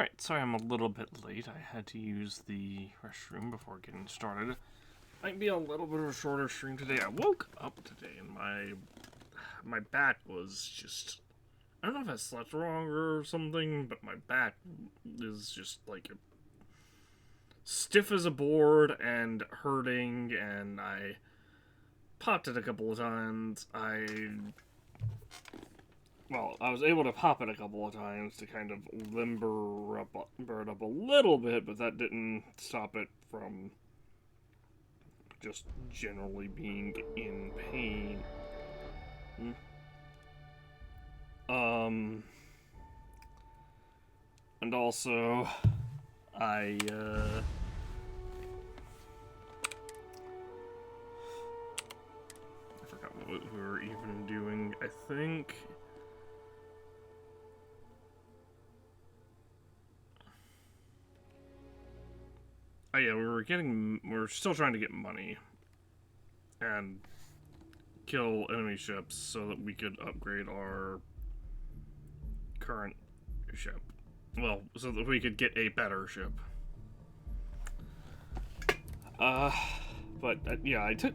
Alright, sorry I'm a little bit late. I had to use the restroom before getting started. Might be a little bit of a shorter stream today. I woke up today and my back was just... I don't know if I slept wrong or something, but my back is just like stiff as a board and hurting, and I popped it a couple of times. I was able to pop it a couple of times to kind of limber it up a little bit, but that didn't stop it from just generally being in pain. And also, I forgot what we were even doing, I think. Oh yeah, we're still trying to get money and kill enemy ships so that we could upgrade our current ship. Well, so that we could get a better ship. Yeah, I took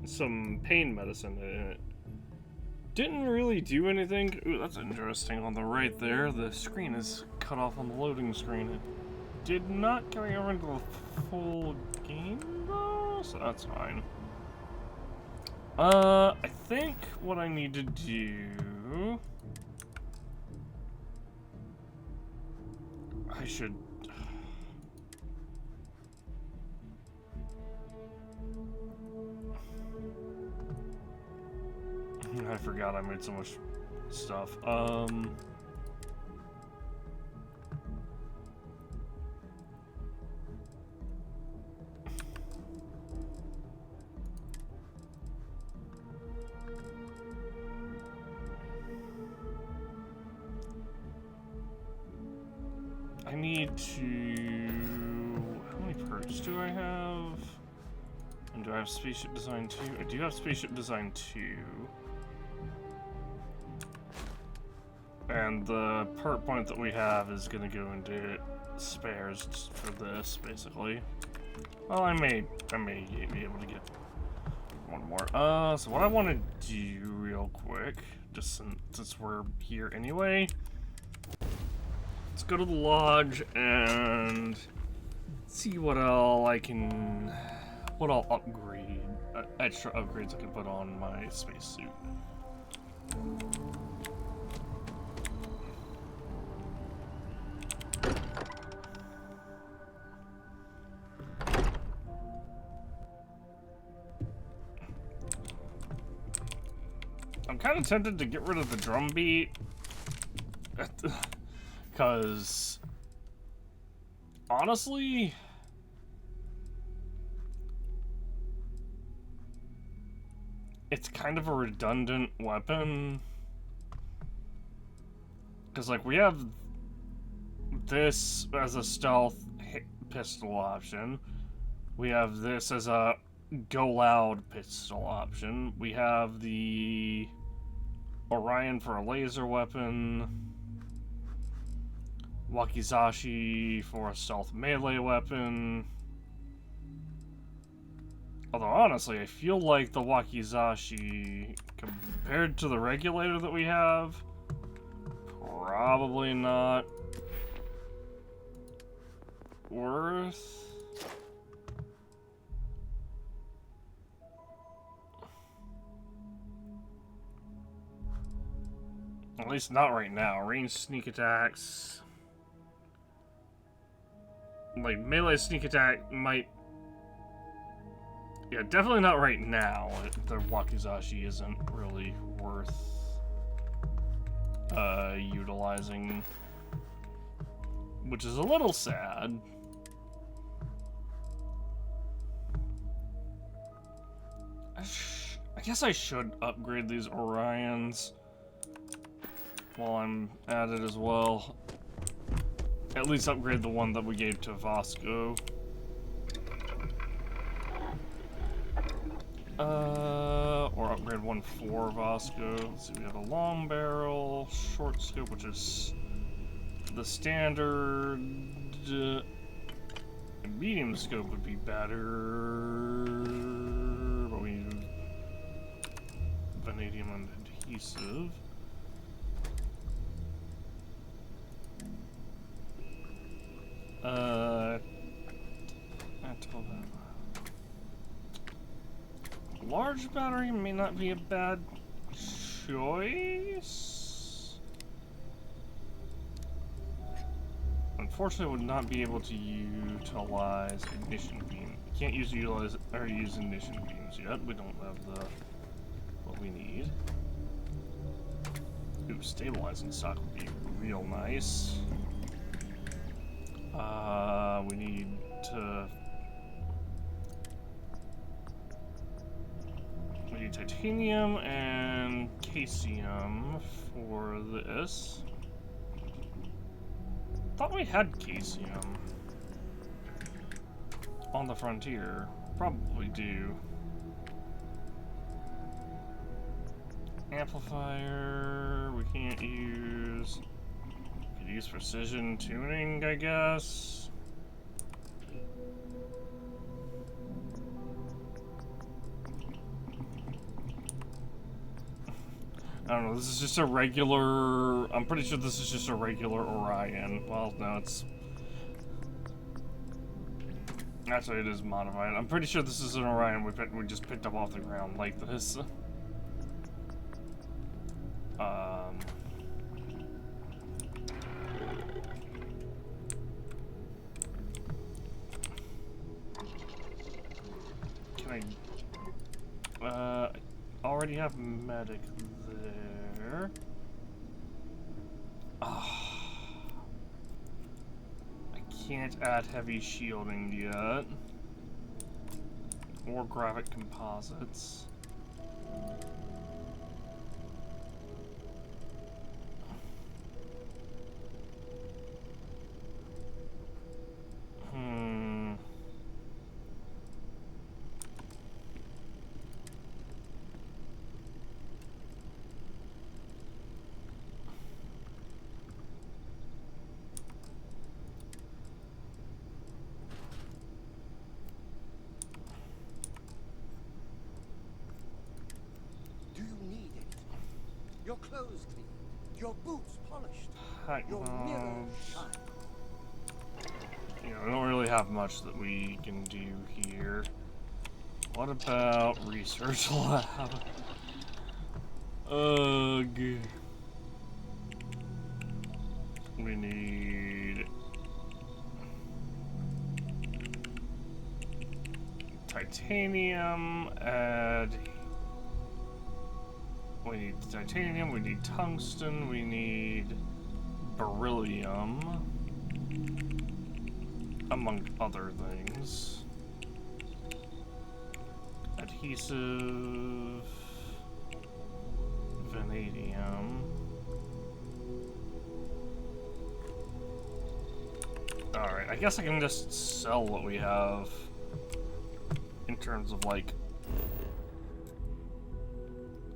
some pain medicine and it didn't really do anything. Ooh, that's interesting. On the right there, the screen is cut off on the loading screen. It did not carry over into the full game though, so that's fine. I think what I need to do... I should... I forgot I made so much stuff. I need to... How many perks do I have? And do I have Spaceship Design 2? I do have Spaceship Design 2. And the perk point that we have is going to go into spares just for this, basically. Well, I may be able to get one more. So what I want to do real quick, just since we're here anyway, let's go to the lodge and see what all upgrade, extra upgrades I can put on my spacesuit. I'm kind of tempted to get rid of the drum beat, because honestly, it's kind of a redundant weapon. Because, like, we have this as a stealth pistol option. We have this as a go loud pistol option. We have the Orion for a laser weapon. Wakizashi for a stealth melee weapon. Although, honestly, I feel like the Wakizashi, compared to the regulator that we have, probably not worth... At least not right now. Ranged sneak attacks... Like, melee sneak attack might... Yeah, definitely not right now. The Wakizashi isn't really worth utilizing, which is a little sad. I guess I should upgrade these Orions while I'm at it as well. At least upgrade the one that we gave to Vasco. Or upgrade one for Vasco. Let's see, we have a long barrel, short scope, which is the standard medium scope would be better, but we need vanadium and adhesive. Large battery may not be a bad choice. Unfortunately, would not be able to utilize ignition beam. Can't use ignition beams yet. We don't have the what we need. Ooh, stabilizing stock would be real nice. We need to. We need titanium and caesium for this. Thought we had caesium on the frontier. Probably do. Amplifier we can't use. Could use precision tuning, I guess. I don't know, this is just a regular... I'm pretty sure this is just a regular Orion. Well, no, it's... Actually, it is modified. I'm pretty sure this is an Orion we just picked up off the ground like this. Can I... already have medic there. I can't add heavy shielding yet. Or graphic composites. Your clothes clean, your boots polished, your Well, mirror shine. you know, we don't really have much that we can do here. What about research lab? Ugh. We need titanium, we need titanium, we need tungsten, we need beryllium, among other things. Adhesive, vanadium. Alright, I guess I can just sell what we have in terms of like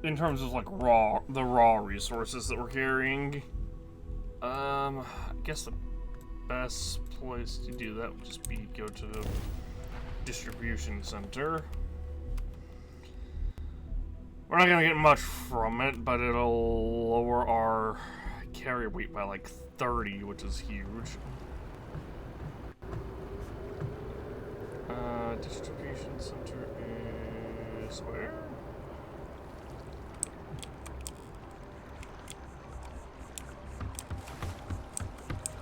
the raw resources that we're carrying. I guess the best place to do that would just be go to the distribution center. We're not gonna get much from it, but it'll lower our carry weight by like 30, which is huge. Distribution center is where?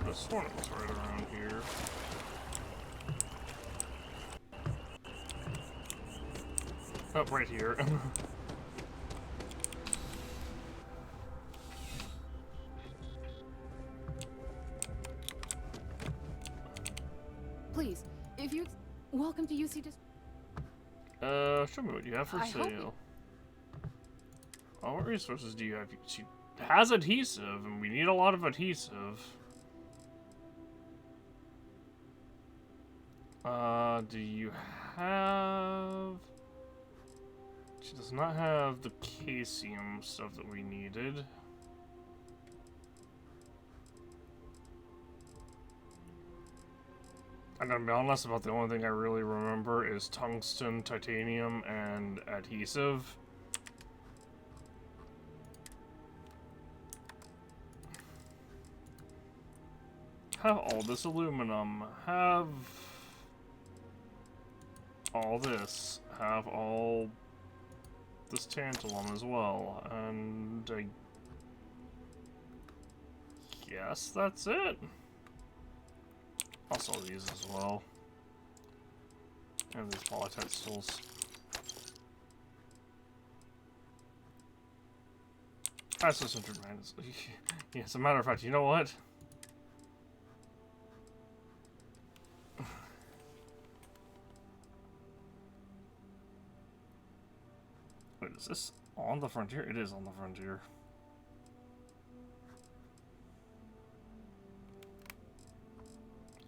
This one was right around here. Oh, right here. Please, if you... Welcome to UC Show me what you have for sale. Oh, what resources do you have? She has adhesive, and we need a lot of adhesive. Do you have... She does not have the caesium stuff that we needed. I'm gonna be honest about the only thing I really remember is tungsten, titanium, and adhesive. Have all this aluminum. Have all this. Have all this tantalum as well. And I guess that's it. I'll sell these as well. And these polytextiles. That's just tremendous. Yeah, as a matter of fact, you know what? Wait, is this on the frontier? It is on the frontier.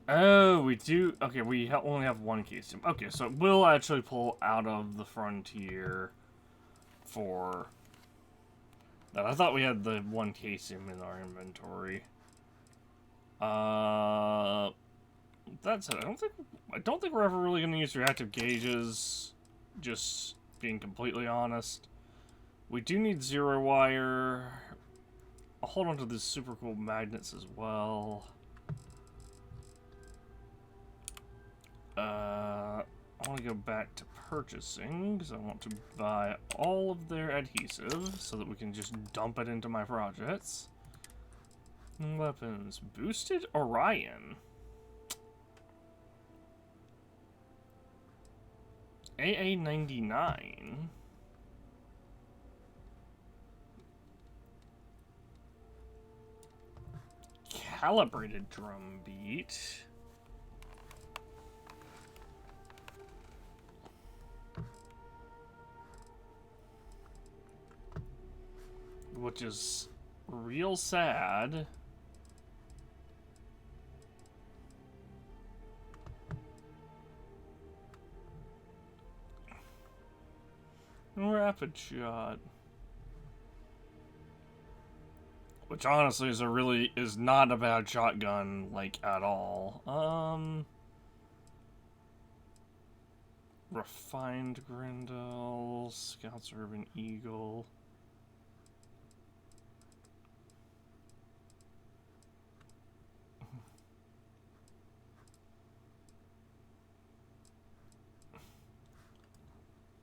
Oh, we do. Okay, we only have one case. Okay, so we'll actually pull out of the frontier for that. I thought we had the one case in our inventory. That's it. I don't think we're ever really going to use reactive gauges. Just being completely honest. We do need zero wire. I'll hold on to these super cool magnets as well. I want to go back to purchasing because I want to buy all of their adhesive so that we can just dump it into my projects. Weapons. Boosted Orion. AA-99. Calibrated drum beat. Which is real sad. Rapid shot. Which honestly is not a bad shotgun, like, at all. Refined Grendel, Scout's Urban Eagle.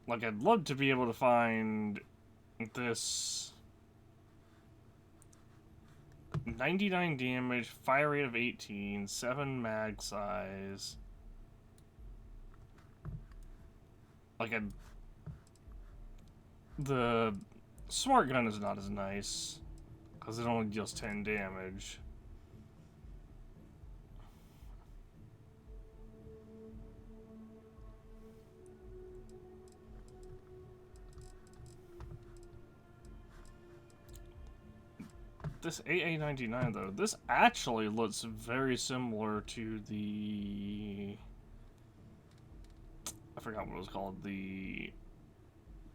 Like, I'd love to be able to find this 99 damage, fire rate of 18, 7 mag size. Like, the smart gun is not as nice, because it only deals 10 damage. This AA-99 though, this actually looks very similar to the... I forgot what it was called, the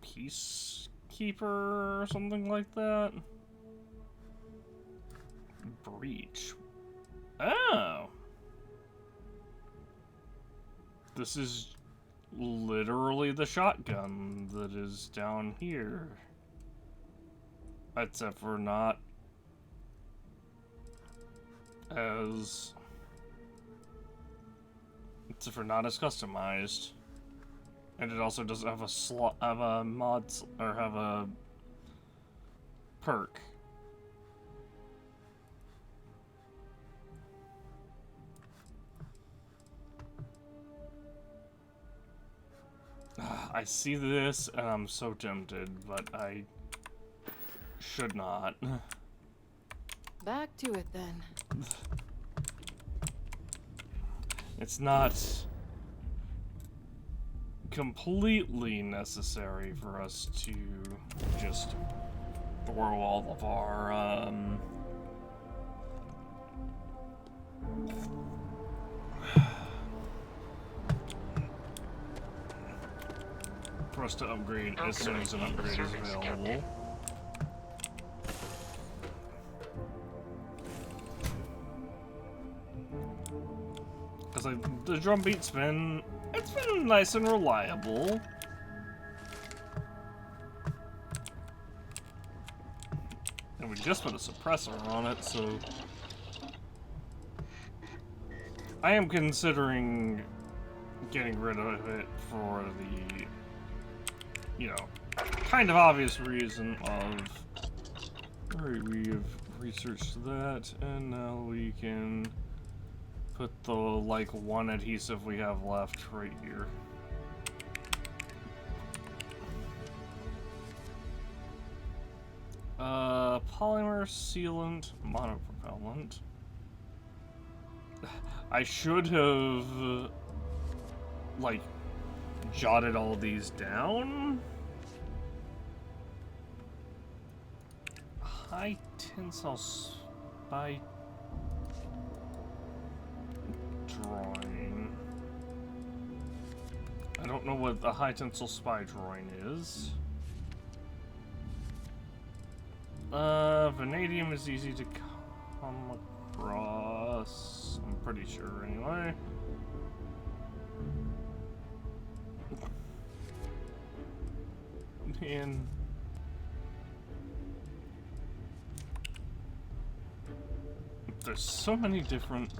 Peacekeeper or something like that? Breach. Oh! This is literally the shotgun that is down here. Except for not as customized, and it also doesn't have a mod or have a perk. I see this and I'm so tempted, but I should not. Back to it then. It's not completely necessary for us to just throw all of our for us to upgrade as soon as an upgrade is available. because the drum beat's been nice and reliable. And we just put a suppressor on it, so I am considering getting rid of it for the, you know, kind of obvious reason of, alright, we have researched that, and now we can put the, like, one adhesive we have left right here. Polymer sealant, monopropellant. I should have, like, jotted all these down. High tensile spy drawing. I don't know what the high tensile spy drawing is. Vanadium is easy to come across. I'm pretty sure, anyway. And there's so many different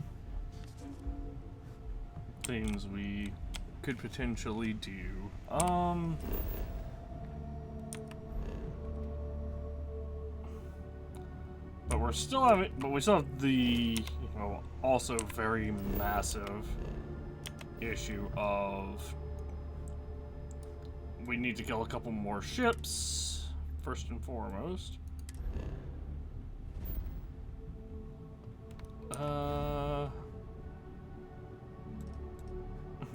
things we could potentially do. But we still have the, you know, also very massive issue of we need to kill a couple more ships, first and foremost. And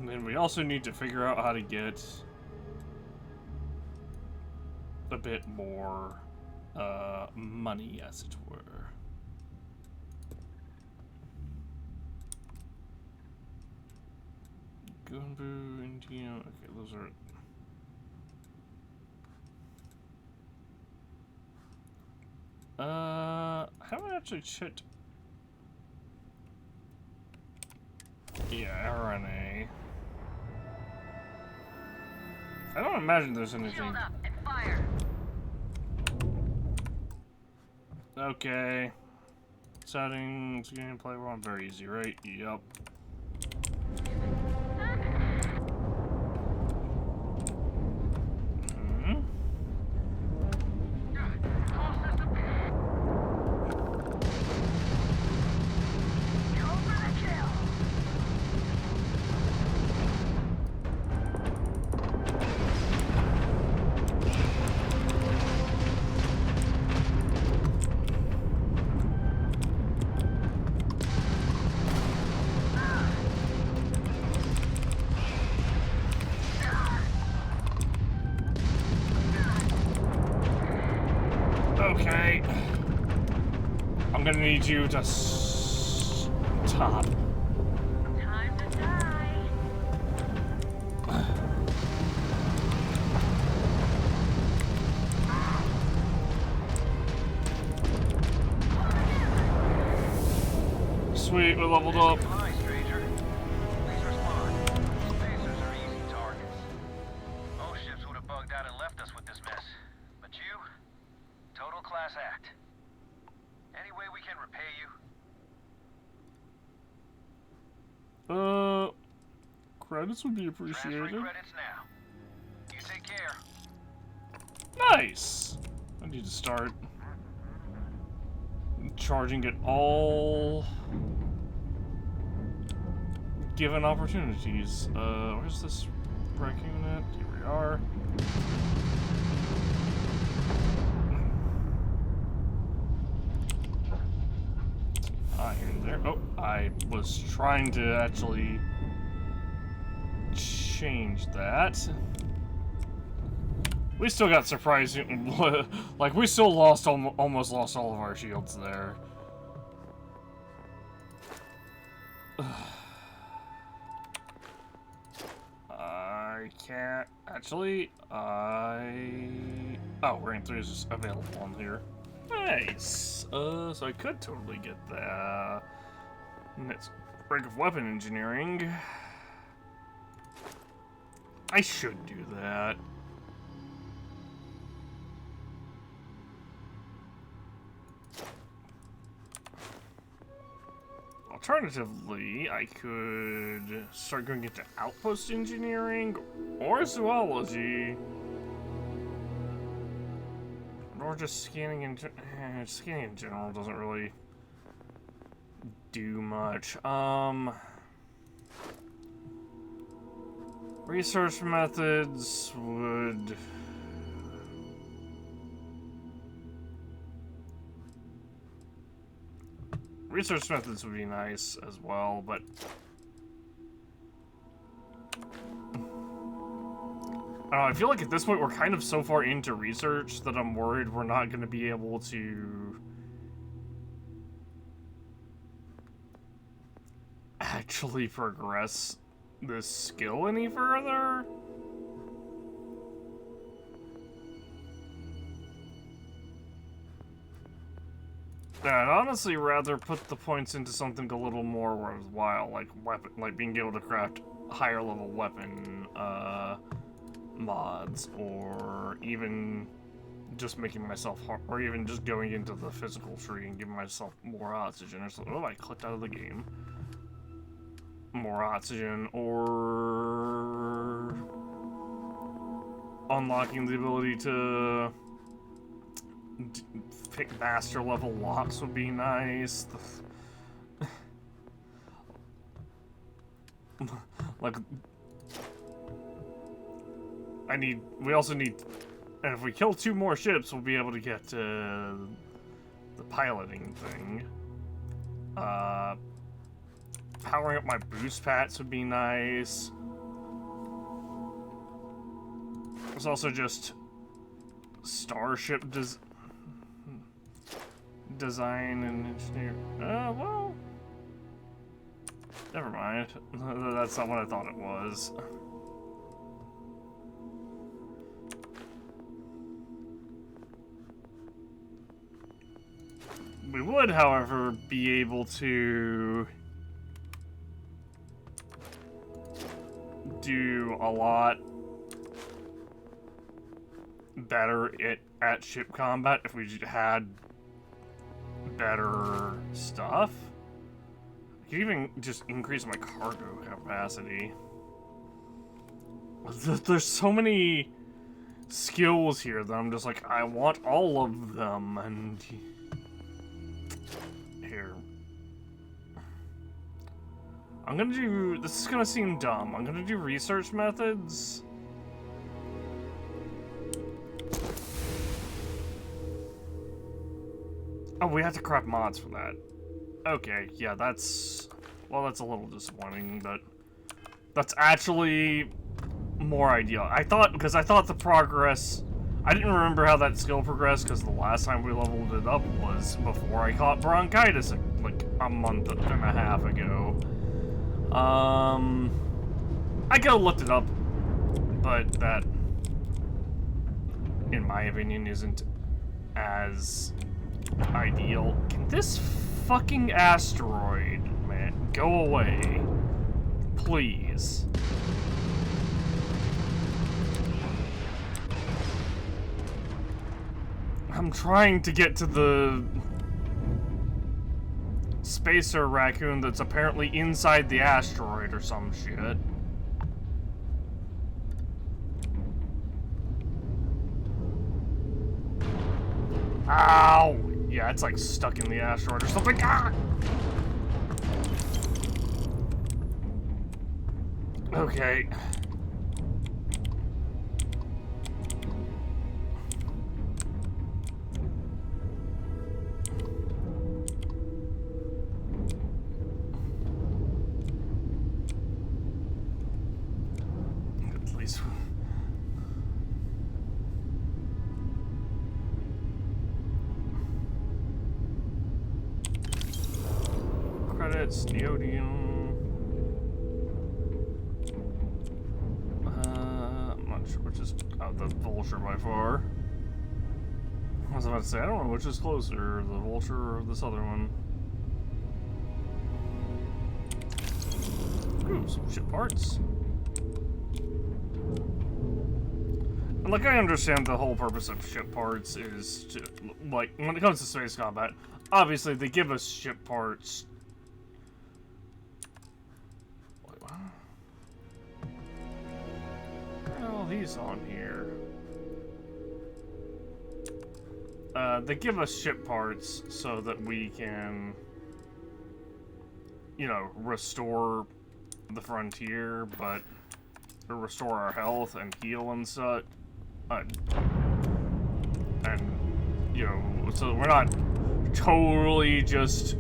then we also need to figure out how to get a bit more money, as it were. Gunbu, Indiana. Okay, those are. I haven't actually checked. Yeah, RNA. I don't imagine there's anything. Shield up and fire. Okay. Settings, gameplay, we're on very easy, right? Yep. Okay. I'm gonna need you to stop. Time to die. Sweet, we leveled up. Hi, stranger. Please respond. Spacers are easy targets. Most ships would have bugged out and left us with this mess. But you? Total class act. Any way we can repay you? Credits would be appreciated. Transferring credits now. You take care. Nice! I need to start charging it all given opportunities. Where's this wreck unit? Here we are. Iron there. Oh, I was trying to actually change that. We still got surprising, like we still lost, almost lost all of our shields there. I can't actually. Oh, Rain 3 is just available on here. Nice. So I could totally get that. Let's Break of weapon engineering. I should do that. Alternatively, I could start going into outpost engineering or zoology. Or just scanning in scanning in general doesn't really do much. Research methods would be nice as well, but I don't know, I feel like at this point we're kind of so far into research that I'm worried we're not going to be able to actually progress this skill any further. I'd honestly rather put the points into something a little more worthwhile, like being able to craft higher level weapon mods, or even just making myself or even just going into the physical tree and giving myself more oxygen or something. Oh, I clicked out of the game. More oxygen, or unlocking the ability to pick master level locks would be nice. Like, we also need, and if we kill 2 more ships, we'll be able to get the piloting thing. Powering up my boost pats would be nice. There's also just starship design and engineer. Well, never mind. That's not what I thought it was. We would, however, be able to do a lot better at ship combat if we had better stuff. I could even just increase my cargo capacity. There's so many skills here that I'm just like, I want all of them, and here. I'm gonna do, this is gonna seem dumb, I'm gonna do research methods. Oh, we have to craft mods for that. Okay, yeah, that's, well, that's a little disappointing, but that's actually more ideal. I thought the progress, I didn't remember how that skill progressed, because the last time we leveled it up was before I caught bronchitis, like a month and a half ago. I could have looked it up, but that, in my opinion, isn't as ideal. Can this fucking asteroid, man, go away? Please. I'm trying to get to the Spacer raccoon that's apparently inside the asteroid or some shit. Ow! Yeah, it's like stuck in the asteroid or something. Ah! Okay. At least. Credits, neodymium. I'm not sure which is the vulture by far. I was about to say, I don't know which is closer, the vulture or this other one. Ooh, some ship parts. And like, I understand the whole purpose of ship parts is to, like, when it comes to space combat, obviously they give us ship parts. Wait, what? What are all these on here? They give us ship parts so that we can, you know, restore the frontier, but or restore our health and heal and such. And, you know, so we're not totally just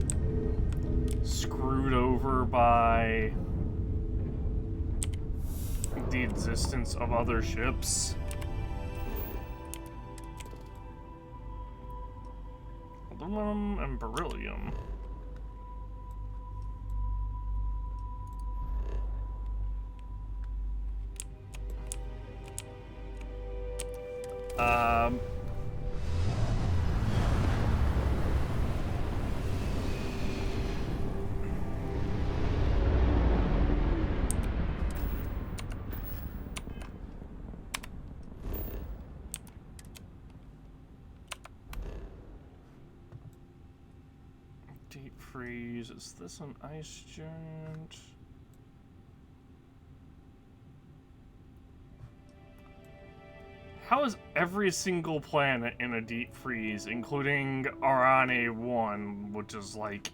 screwed over by the existence of other ships. Aluminum and beryllium. Deep freeze. Is this an ice giant? How is every single planet in a deep freeze, including Arane 1, which is like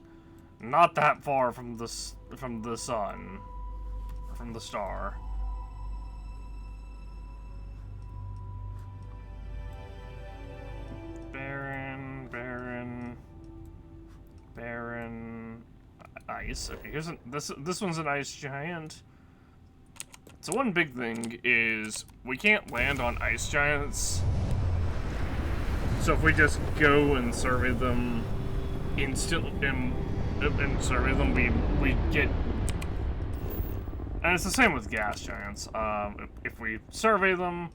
not that far from the sun, from the star? Barren, ice. Okay, here's this one's an ice giant. So one big thing is we can't land on ice giants. So if we just go and survey them instantly and survey them, we get. And it's the same with gas giants. If we survey them,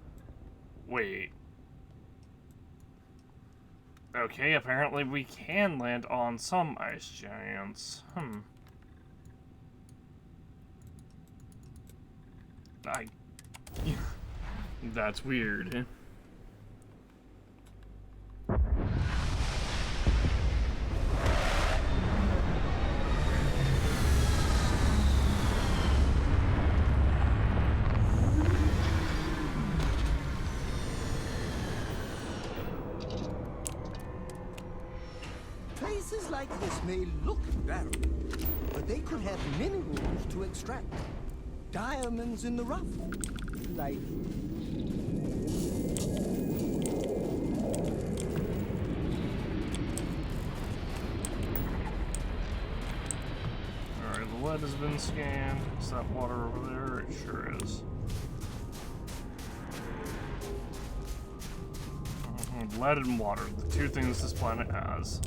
wait. Okay, apparently we can land on some ice giants. That's weird. Places like this may look barren, but they could have minerals to extract. Diamonds in the rough. Like... Alright, the lead has been scanned. Is that water over there? It sure is. Lead and water, the two things this planet has.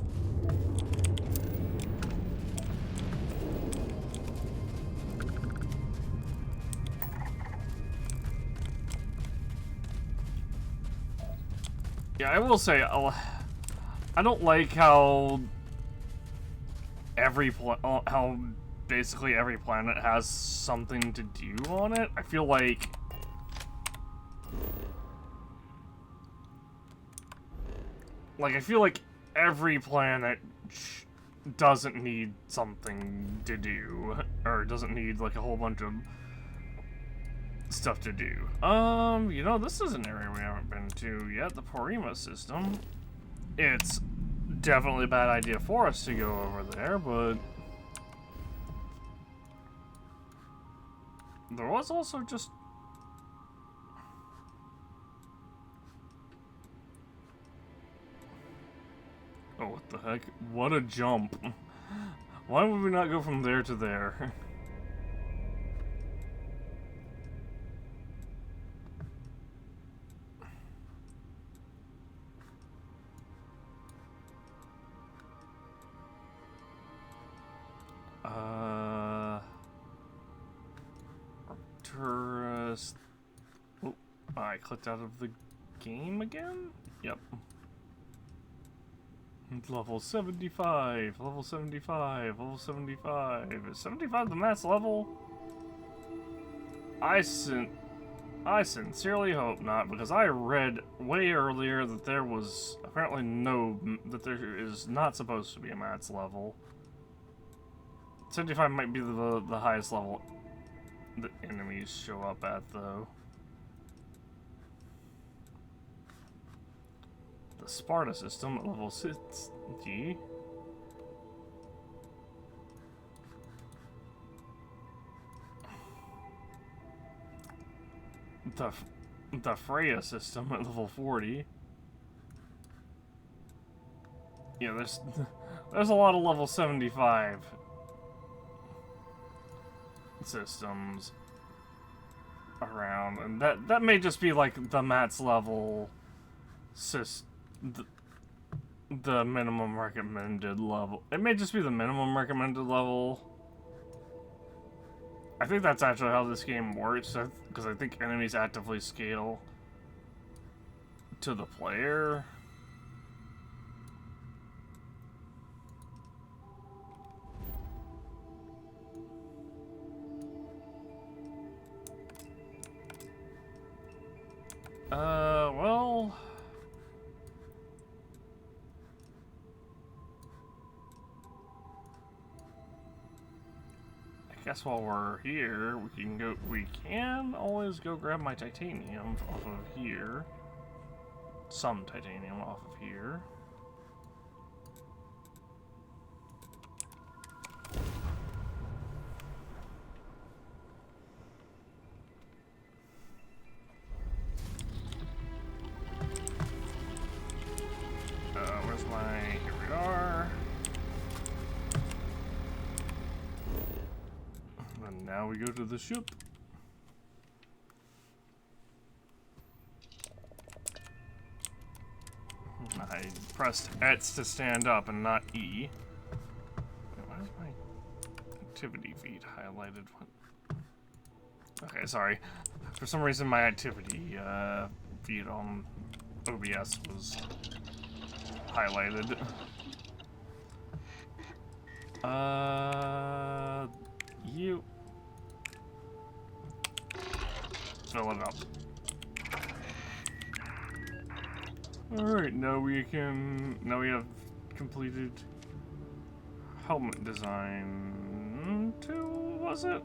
Yeah, I will say, I don't like how how basically every planet has something to do on it. I feel like every planet doesn't need something to do, or doesn't need like a whole bunch of stuff to do. You know, this is an area we haven't been to yet, the Porima system. It's definitely a bad idea for us to go over there, but there was also just oh, what the heck? What a jump. Why would we not go from there to there? Tourist. Oh, I clicked out of the game again? Yep. Level 75, level 75, level 75. Is 75 the max level? I sincerely hope not, because I read way earlier that there was apparently that there is not supposed to be a max level. 75 might be the highest level the enemies show up at, though. The Sparta system at level 60. The Freya system at level 40. Yeah, there's a lot of level 75 systems around, and that may just be like the max level the minimum recommended level. It may just be the minimum recommended level. I think that's actually how this game works, because I think enemies actively scale to the player. Well... I guess while we're here, we can always go grab my titanium off of here. Some titanium off of here. Where's my... Here we are. And now we go to the ship. I pressed X to stand up and not E. Why is my activity feed highlighted? Okay, sorry. For some reason my activity feed on OBS was highlighted. You fill it up. Alright, now we have completed helmet design 2, was it?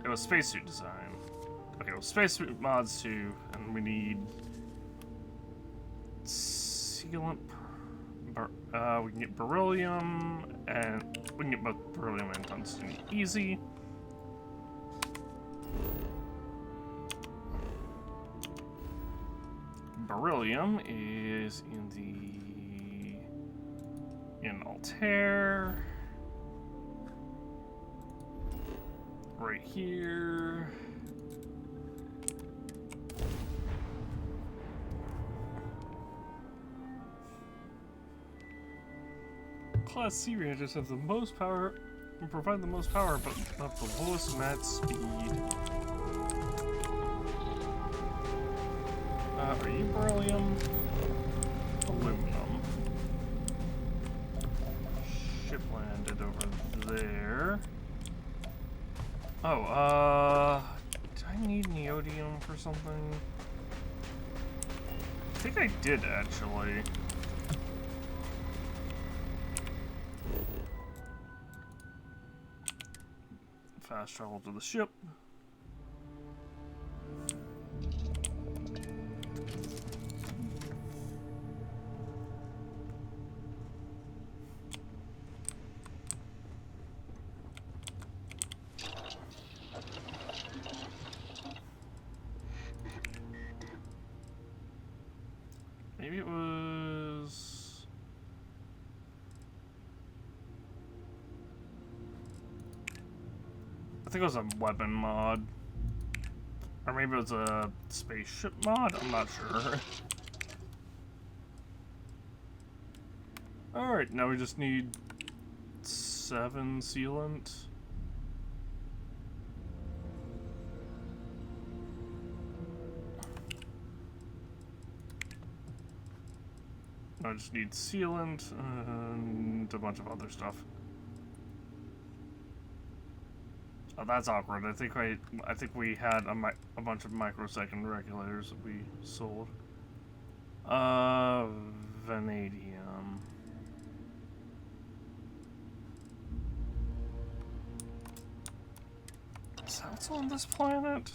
It was spacesuit design. Okay, well, spacesuit mods 2, and we need sealant. We can get beryllium, and we can get both beryllium and tungsten easy. Beryllium is in Altair. Right here. Class C reactors have the most power and provide the most power, but have the lowest max speed. Are you beryllium? Aluminum. Ship landed over there. Oh, do I need neodymium for something? I think I did, actually. Fast travel to the ship. Maybe it was... I think it was a weapon mod. Or maybe it was a spaceship mod? I'm not sure. Alright, now we just need 7 sealant. I just need sealant and a bunch of other stuff. Oh, that's awkward. I think we had a bunch of microsecond regulators that we sold. Vanadium. Is that what's on this planet?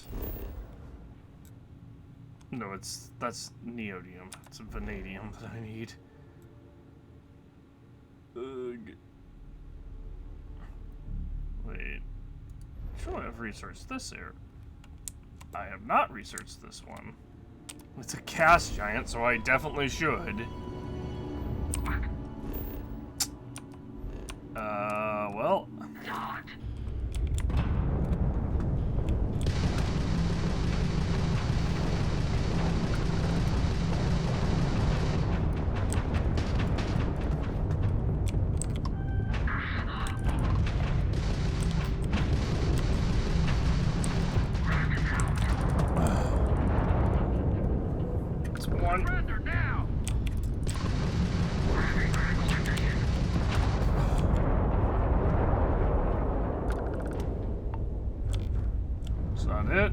No, that's neodymium. It's vanadium that I need. Ugh. Wait. Sure, I've researched this here. I have not researched this one. It's a gas giant, so I definitely should. Well. Is that it?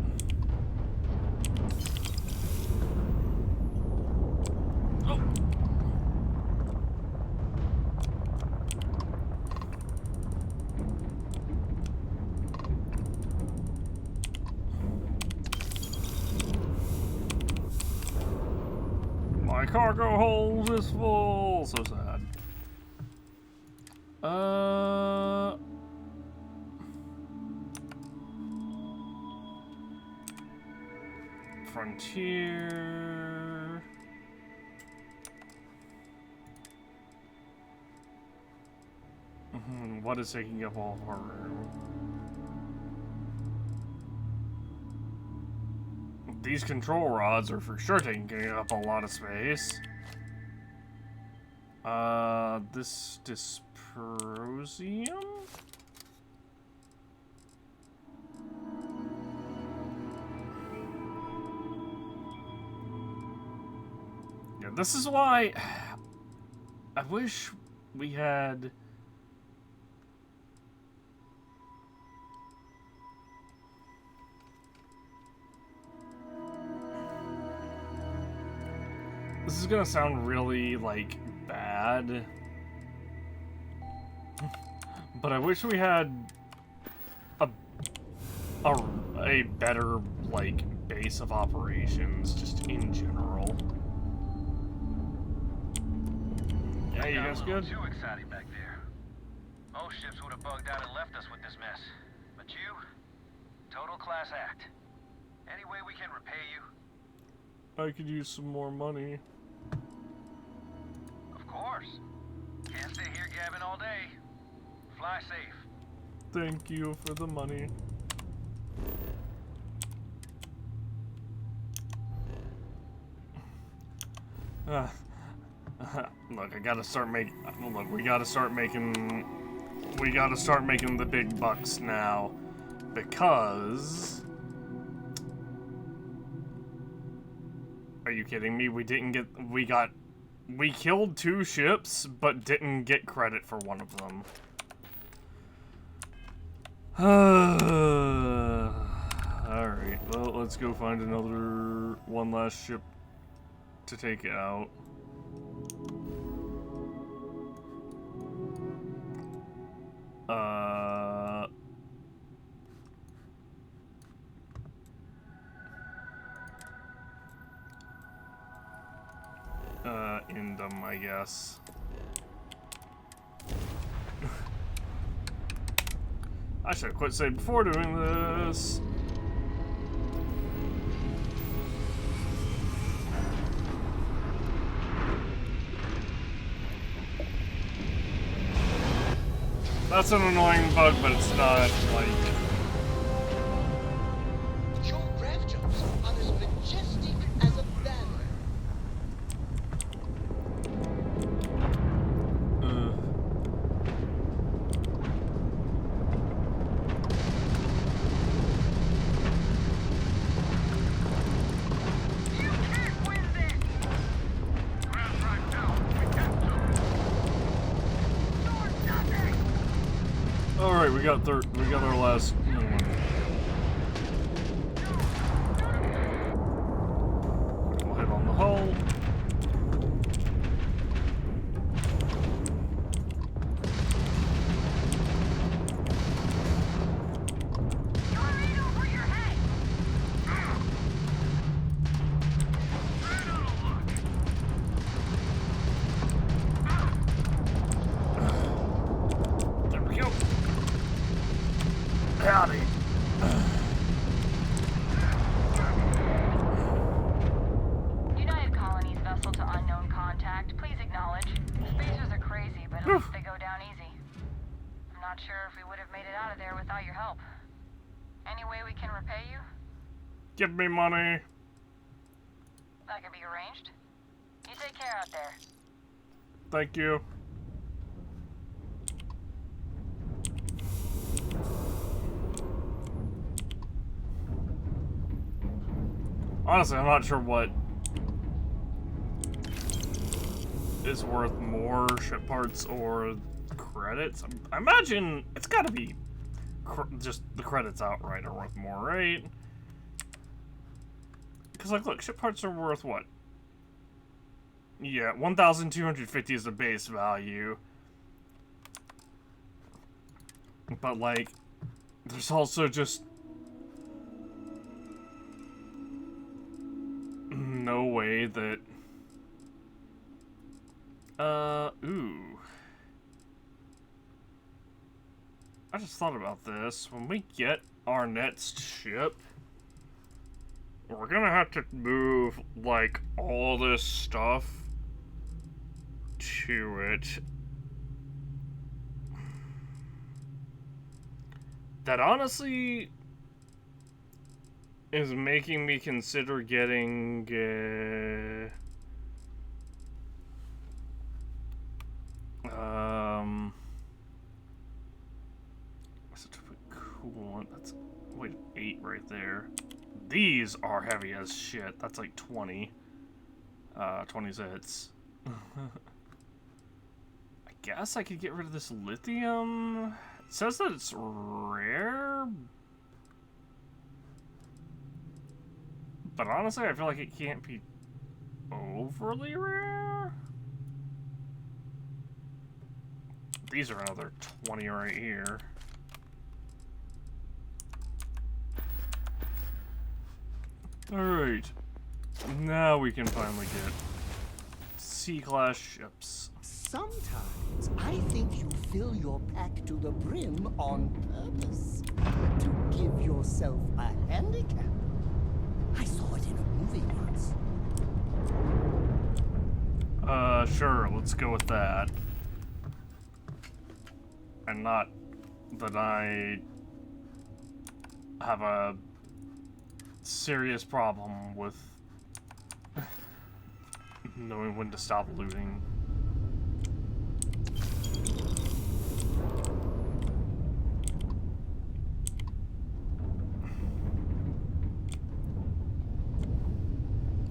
Oh. My cargo hold is full. So sad. Frontier. What is taking up all of our room? These control rods are for sure taking up a lot of space. This dysprosium? Yeah, this is why I wish we had this is gonna sound really, like, bad. But I wish we had a better, like, base of operations, just in general. Yeah, you guys good? Too exciting back there. Most ships would have bugged out and left us with this mess. But you, total class act. Any way we can repay you? I could use some more money. Of course. Can't stay here gabbing all day. Fly safe. Thank you for the money. Look, I gotta start making. Look, we gotta start making. We gotta start making the big bucks now, because. Are you kidding me? We didn't get. We killed 2 ships, but didn't get credit for one of them. Alright, well, let's go find one last ship to take out. In them, I guess. I should have quit saying before doing this. That's an annoying bug, but it's not, like... Your grav jumps are as majestic as a banner. You can't win this! Ground right now. We can't do it. You're nothing! Alright, we got our last one act, please acknowledge. Spacers are crazy, but at least they go down easy. I'm not sure if we would have made it out of there without your help. Any way we can repay you? Give me money. That could be arranged. You take care out there. Thank you. Honestly, I'm not sure what is worth more, ship parts or credits. I imagine it's gotta be just the credits outright are worth more, right? Because, like, look, ship parts are worth what? Yeah, 1,250 is the base value. But, like, there's also just no way that... ooh. I just thought about this. When we get our next ship, we're gonna have to move, like, all this stuff to it. That honestly is making me consider getting, certificate coolant. That's, wait, 8 right there. These are heavy as shit. That's like 20. 20 zits. I guess I could get rid of this lithium. It says that it's rare. But honestly, I feel like it can't be overly rare. These are another 20 right here. Alright. Now we can finally get C-class ships. Sometimes I think you fill your pack to the brim on purpose. To give yourself a handicap. I saw it in a movie once. Sure, let's go with that. And not that I have a serious problem with knowing when to stop looting.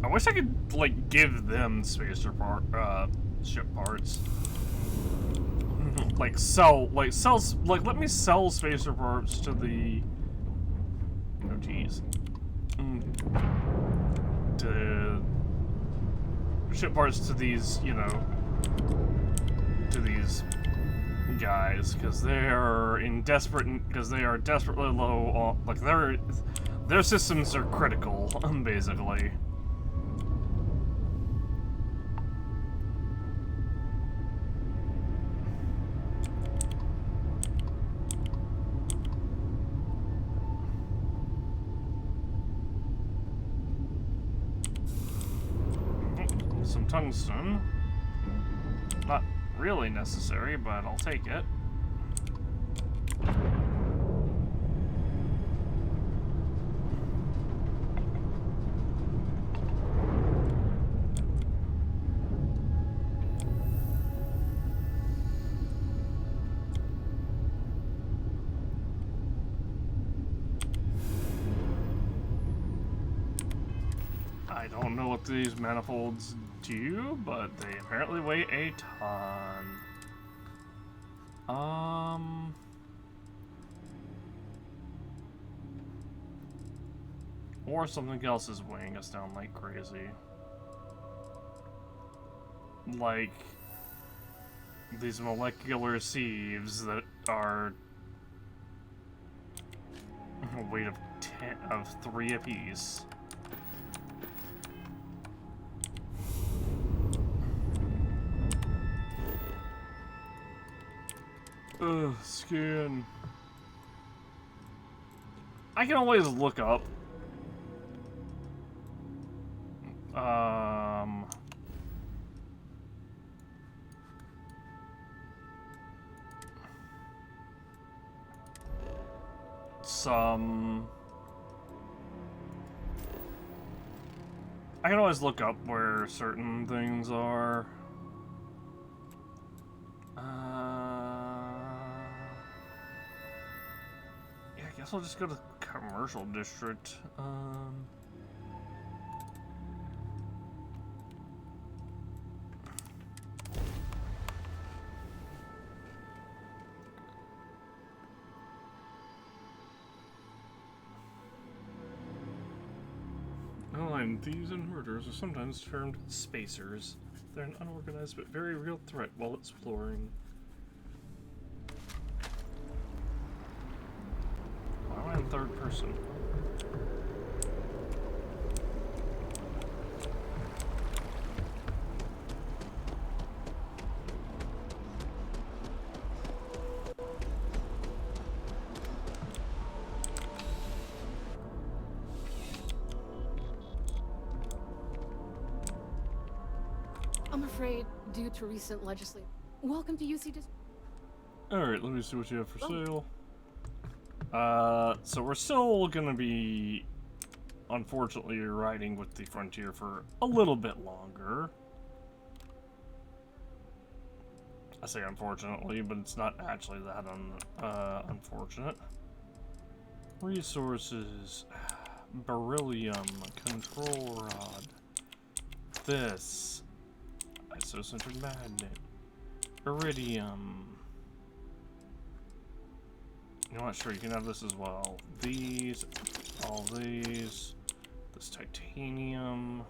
I wish I could, like, give them ship parts. Like, let me sell spacer parts to the... Oh, jeez. To... ship parts to these, you know... to these guys, because they're in because they are desperately low on... like, their systems are critical, basically. Some tungsten. Not really necessary, but I'll take it. I don't know what these manifolds do, but they apparently weigh a ton. Or something else is weighing us down like crazy. Like these molecular sieves that are a weight of 3 apiece. Ugh, skin. I can always look up. some... I can always look up where certain things are. Yeah, I guess I'll just go to commercial district. Online thieves and murderers are sometimes termed spacers. They're an unorganized but very real threat while exploring. Why am I in third person? I'm afraid, due to recent legislation. Welcome to UC District. Alright, let me see what you have for sale. So we're still gonna be, unfortunately, riding with the Frontier for a little bit longer. I say unfortunately, but it's not actually that unfortunate. Resources, beryllium, control rod, this, isocentered magnet, iridium. You know what? Sure, you can have this as well. These, all these, this titanium.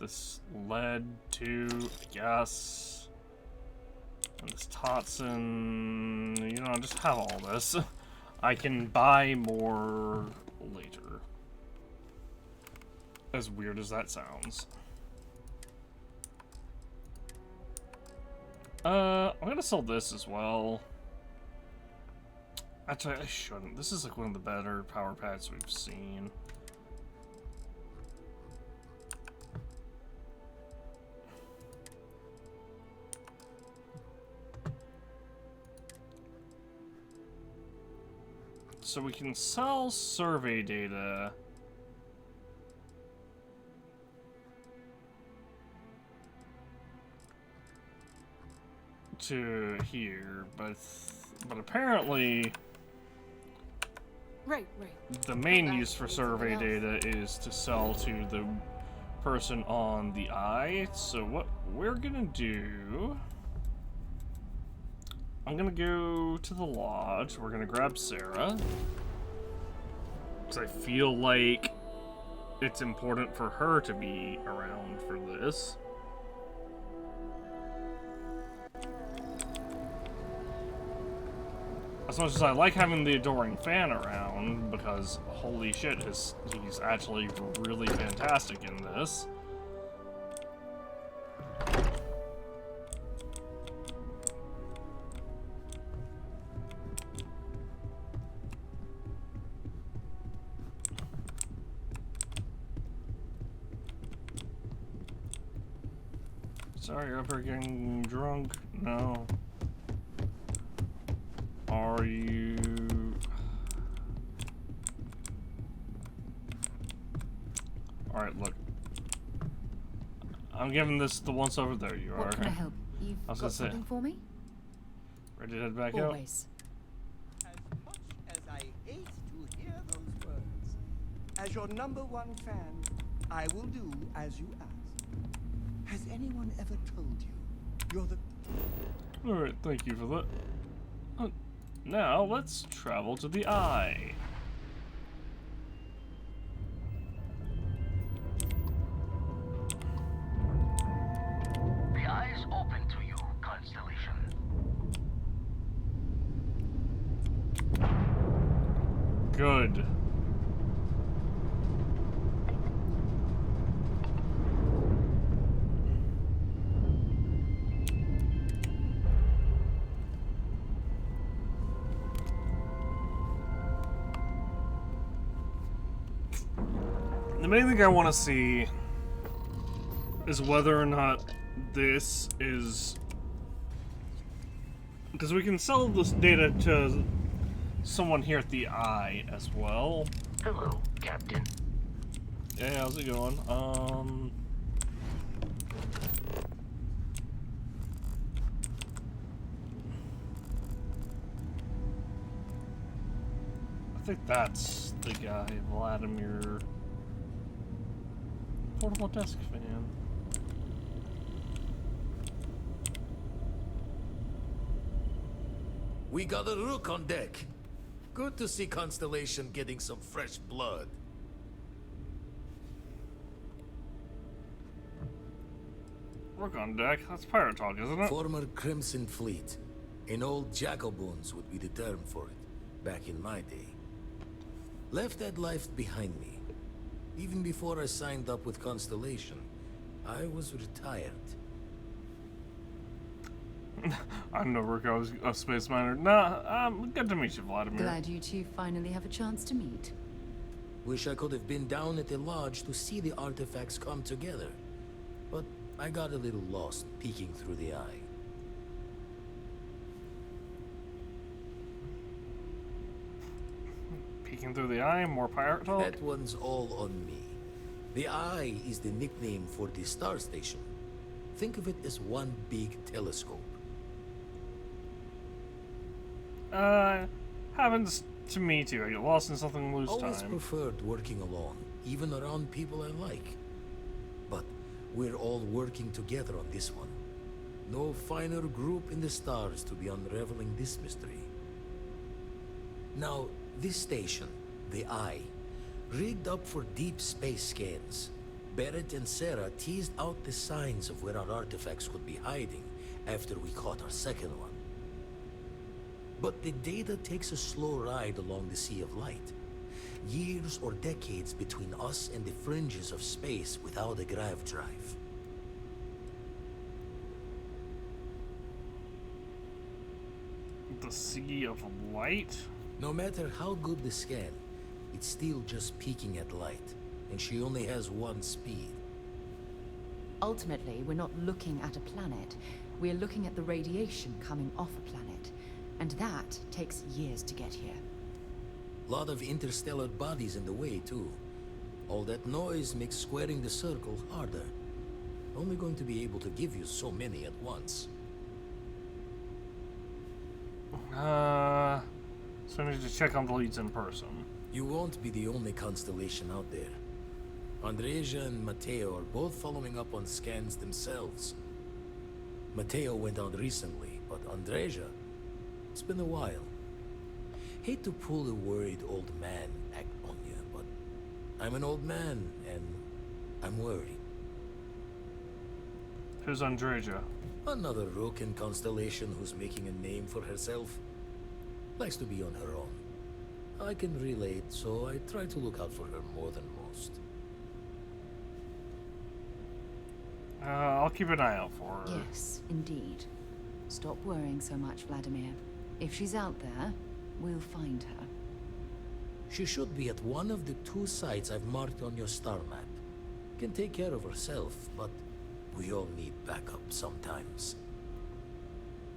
This lead too, I guess. And this Totson, you know, just have all this. I can buy more later. As weird as that sounds. I'm gonna sell this as well. Actually, I shouldn't. This is like one of the better power packs we've seen. So we can sell survey data. To here, but apparently Right. the main use for survey data is to sell to the person on the eye. So what we're gonna do, I'm gonna go to the lodge. We're gonna grab Sarah, because I feel like it's important for her to be around for this. As much as I like having the adoring fan around, because holy shit, he's actually really fantastic in this. Sorry, you're up here getting drunk? No. Are you... Alright, look. I'm giving this the once over there. You are. What can I help? You've I was got gonna say, something for me? ready to head back out? Always. As much as I hate to hear those words, as your #1 fan, I will do as you ask. Has anyone ever told you you're the... Alright, thank you for that. Now, let's travel to the Eye. The eye is open to you, Constellation. Good. The main thing I want to see is whether or not this is because we can sell this data to someone here at the Eye as well. Hello, Captain. Hey, how's it going? I think that's the guy, Vladimir. Portable desk fan. We got a rook on deck. Good to see Constellation getting some fresh blood. Rook on deck? That's pirate talk, isn't it? Former Crimson Fleet. An old Jacoboons would be the term for it, back in my day. Left that life behind me. Even before I signed up with Constellation, I was retired. I'm no Rook, I was a space miner. Nah, good to meet you, Vladimir. Glad you two finally have a chance to meet. Wish I could have been down at the lodge to see the artifacts come together. But I got a little lost peeking through the eye. Peeking through the eye, more pirate talk? That one's all on me. The Eye is the nickname for the star station. Think of it as one big telescope. Happens to me too. I get lost in something, lose Always time. preferred working alone, even around people I like. But we're all working together on this one. No finer group in the stars to be unraveling this mystery. Now, this station, the Eye, rigged up for deep space scans. Barrett and Sarah teased out the signs of where our artifacts could be hiding after we caught our second one. But the data takes a slow ride along the Sea of Light. Years or decades between us and the fringes of space without a grav drive. The Sea of Light? No matter how good the scan, it's still just peeking at light, and she only has one speed. Ultimately, we're not looking at a planet. We're looking at the radiation coming off a planet. And that takes years to get here. Lot of interstellar bodies in the way, too. All that noise makes squaring the circle harder. Only going to be able to give you so many at once. So I need to check on the leads in person. You won't be the only constellation out there. Andreja and Mateo are both following up on scans themselves. Mateo went out recently, but Andreja, it's been a while. Hate to pull the worried old man act on you, but I'm an old man, and I'm worried. Who's Andreja? Another rook in Constellation who's making a name for herself. Likes to be on her own. I can relate, so I try to look out for her more than most. I'll keep an eye out for her. Yes, indeed. Stop worrying so much, Vladimir. If she's out there, we'll find her. She should be at one of the 2 sites I've marked on your star map. Can take care of herself, but we all need backup sometimes.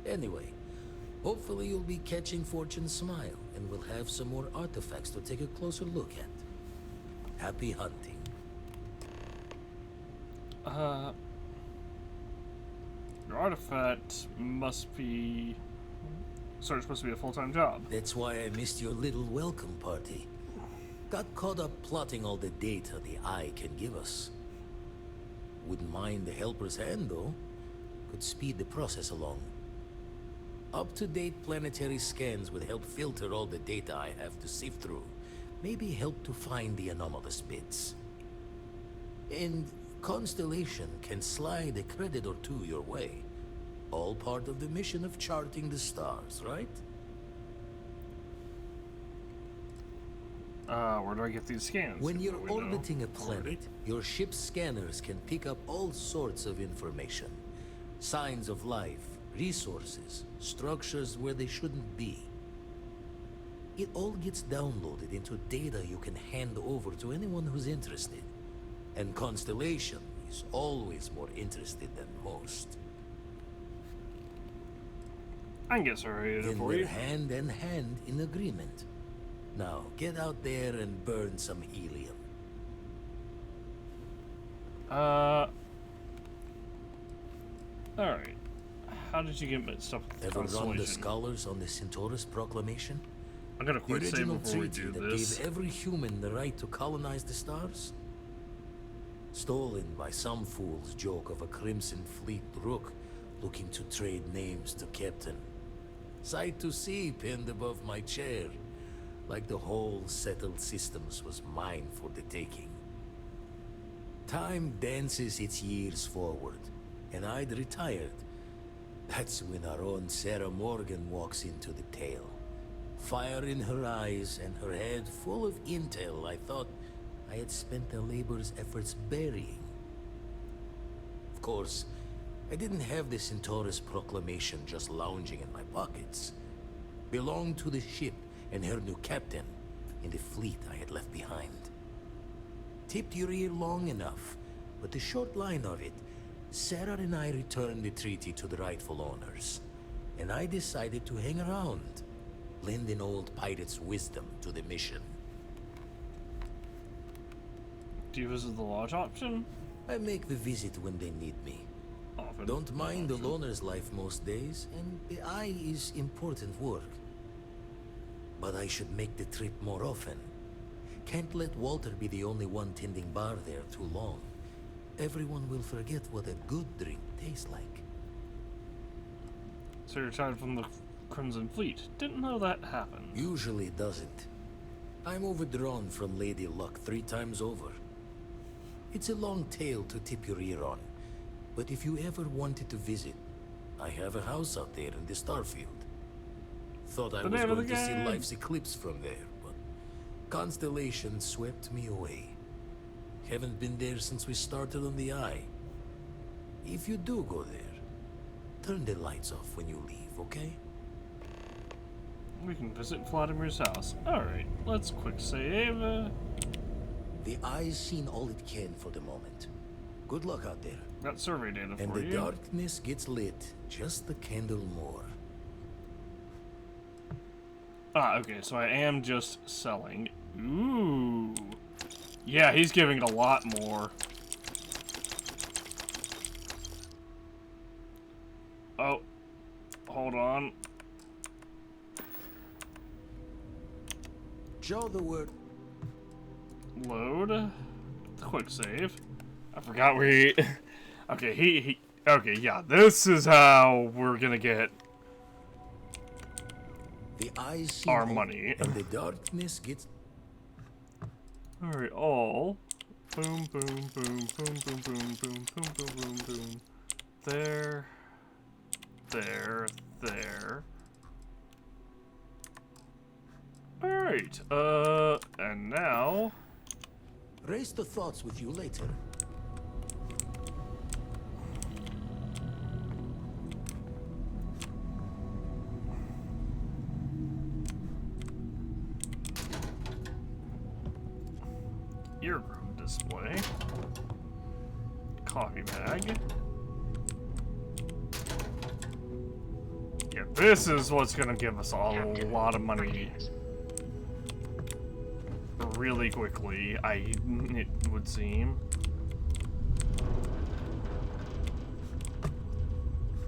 Anyway, hopefully you'll be catching Fortune's smile, and we'll have some more artifacts to take a closer look at. Happy hunting. Your artifact must be... Search must be a full-time job. That's why I missed your little welcome party. Got caught up plotting all the data the Eye can give us. Wouldn't mind the helper's hand, though. Could speed the process along. Up-to-date planetary scans would help filter all the data I have to sift through. Maybe help to find the anomalous bits. And Constellation can slide a credit or 2 your way. All part of the mission of charting the stars, right? Where do I get these scans? When you're What do we know? orbiting a planet, your ship's scanners can pick up all sorts of information. Signs of life, resources, structures where they shouldn't be. It all gets downloaded into data you can hand over to anyone who's interested. And Constellation He's always more interested than most. I can get separated Then for we're you. hand in hand in agreement. Now, get out there and burn some helium. Alright. How did you get mixed up with the Ever run the constellation? scholars on the Centaurus Proclamation? I'm gonna The quick save original before we treaty do that this. gave every human the right to colonize the stars? Stolen by some fool's joke of a Crimson Fleet rook looking to trade names to Captain. Sight to see pinned above my chair, like the whole settled systems was mine for the taking. Time dances its years forward, and I'd retired. That's when our own Sarah Morgan walks into the tale. Fire in her eyes and her head full of intel I thought I had spent the labor's efforts burying. Of course, I didn't have the Centaurus Proclamation just lounging in my pockets. Belonged to the ship and her new captain in the fleet I had left behind. Tipped your ear long enough, but the short line of it, Sarah and I returned the treaty to the rightful owners, and I decided to hang around, lend an old pirate's wisdom to the mission. Do you visit the lodge option? I make the visit when they need me. Often. Don't mind the Option. loner's life most days, and the eye is important work. But I should make the trip more often. Can't let Walter be the only one tending bar there too long. Everyone will forget what a good drink tastes like. So you're retired from the Crimson Fleet. Didn't know that happened. Usually doesn't. I'm overdrawn from Lady Luck 3 times over. It's a long tale to tip your ear on, but if you ever wanted to visit, I have a house out there in the Starfield. Thought I The was name of going the to see game. life's eclipse from there, but Constellation swept me away. Haven't been there since we started on the Eye. If you do go there, turn the lights off when you leave, okay? We can visit Vladimir's house. Alright, let's quick save. The Eye's seen all it can for the moment. Good luck out there. Got survey data And for the you. darkness gets lit just a candle more. Ah, okay, so I am just selling. Ooh. Yeah, he's giving a lot more. Oh. Hold on. Show the word. Load. Quick save. I forgot where he... Okay, he... Okay, yeah, this is how we're gonna get The eyes see our all, money. and the darkness gets. Alright, all. Boom, boom, boom, boom, boom, boom, boom, boom, boom, boom, boom. There. There. There. Alright, and now... Raise the thoughts with you later. Eargroup display. Coffee bag. Yeah, this is what's gonna give us a lot of money really quickly, it would seem.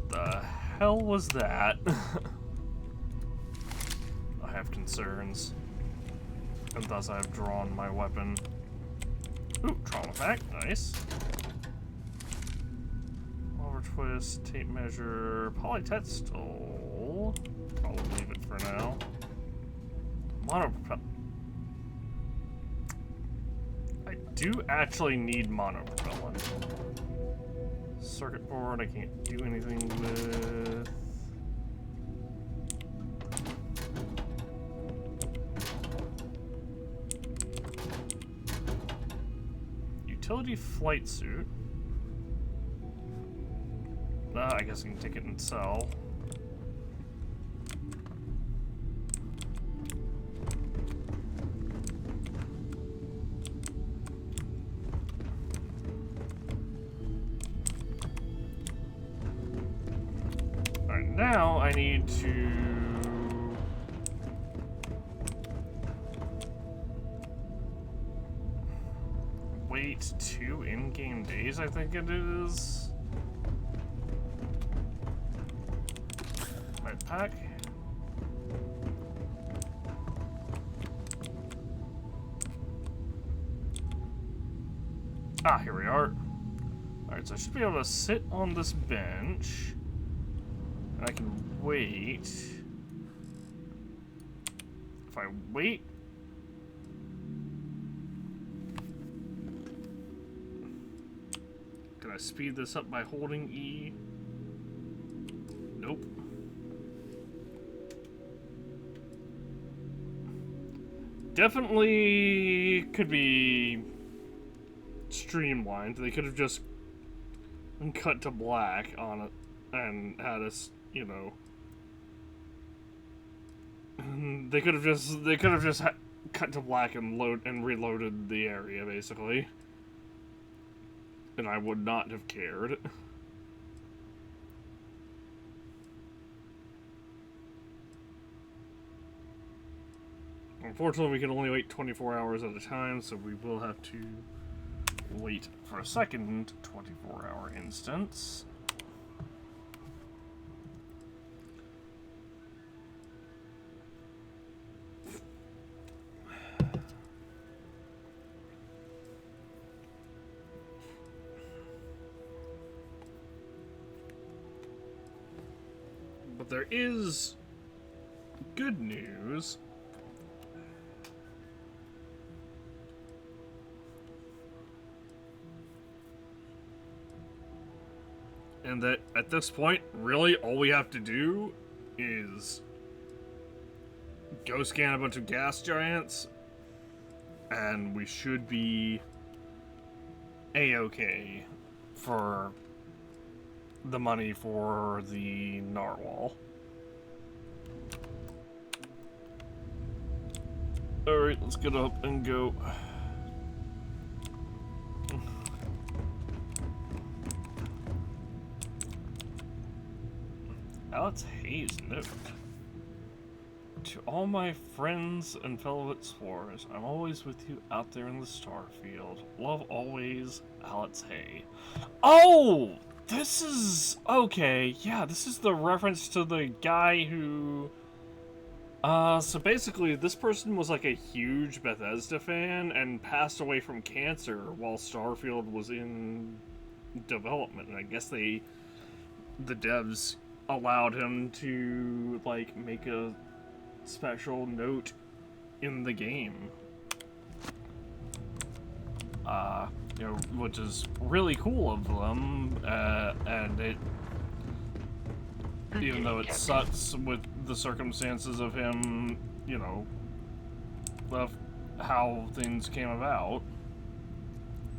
The hell was that? I have concerns, and thus I have drawn my weapon. Ooh, trauma pack, nice. Over twist, tape measure, polytetstol. Probably leave it for now. Monopropel. I do actually need monopropellant. Circuit board, I can't do anything with. Utility flight suit. I guess I can take it and sell. I need to... wait 2 in-game days, I think it is. My pack. Ah, here we are. Alright, so I should be able to sit on this bench. And I can wait. If I wait... Can I speed this up by holding E? Nope. Definitely could be streamlined. They could have just cut to black on it and had us, you know. They could have just cut to black and reloaded the area basically, and I would not have cared. Unfortunately, we can only wait 24 hours at a time, so we will have to wait for a second 24-hour instance. But there is good news. And that at this point, really all we have to do is go scan a bunch of gas giants, and we should be A-okay for the money for the narwhal. Alright, let's get up and go. Alex Hayes note. To all my friends and fellow explorers, I'm always with you out there in the Starfield. Love always, Alex Hay. Oh! This is... okay, yeah, this is the reference to the guy who... so basically, this person was like a huge Bethesda fan and passed away from cancer while Starfield was in development. And I guess the devs allowed him to, like, make a special note in the game. You know, which is really cool of them, and it, even though it sucks with the circumstances of him, you know, of how things came about.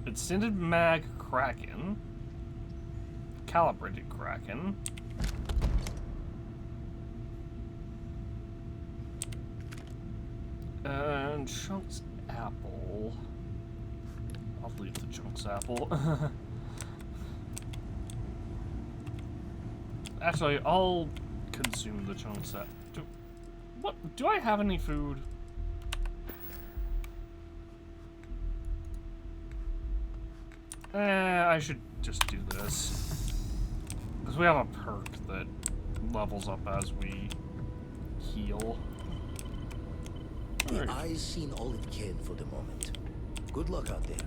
Extended mag Kraken, calibrated Kraken, and Chunks apple. I'll leave the Chunks apple. Actually, I'll consume the Chunks apple. Do I have any food? I should just do this. Because we have a perk that levels up as we heal. The eye's seen all it can for the moment. Good luck out there.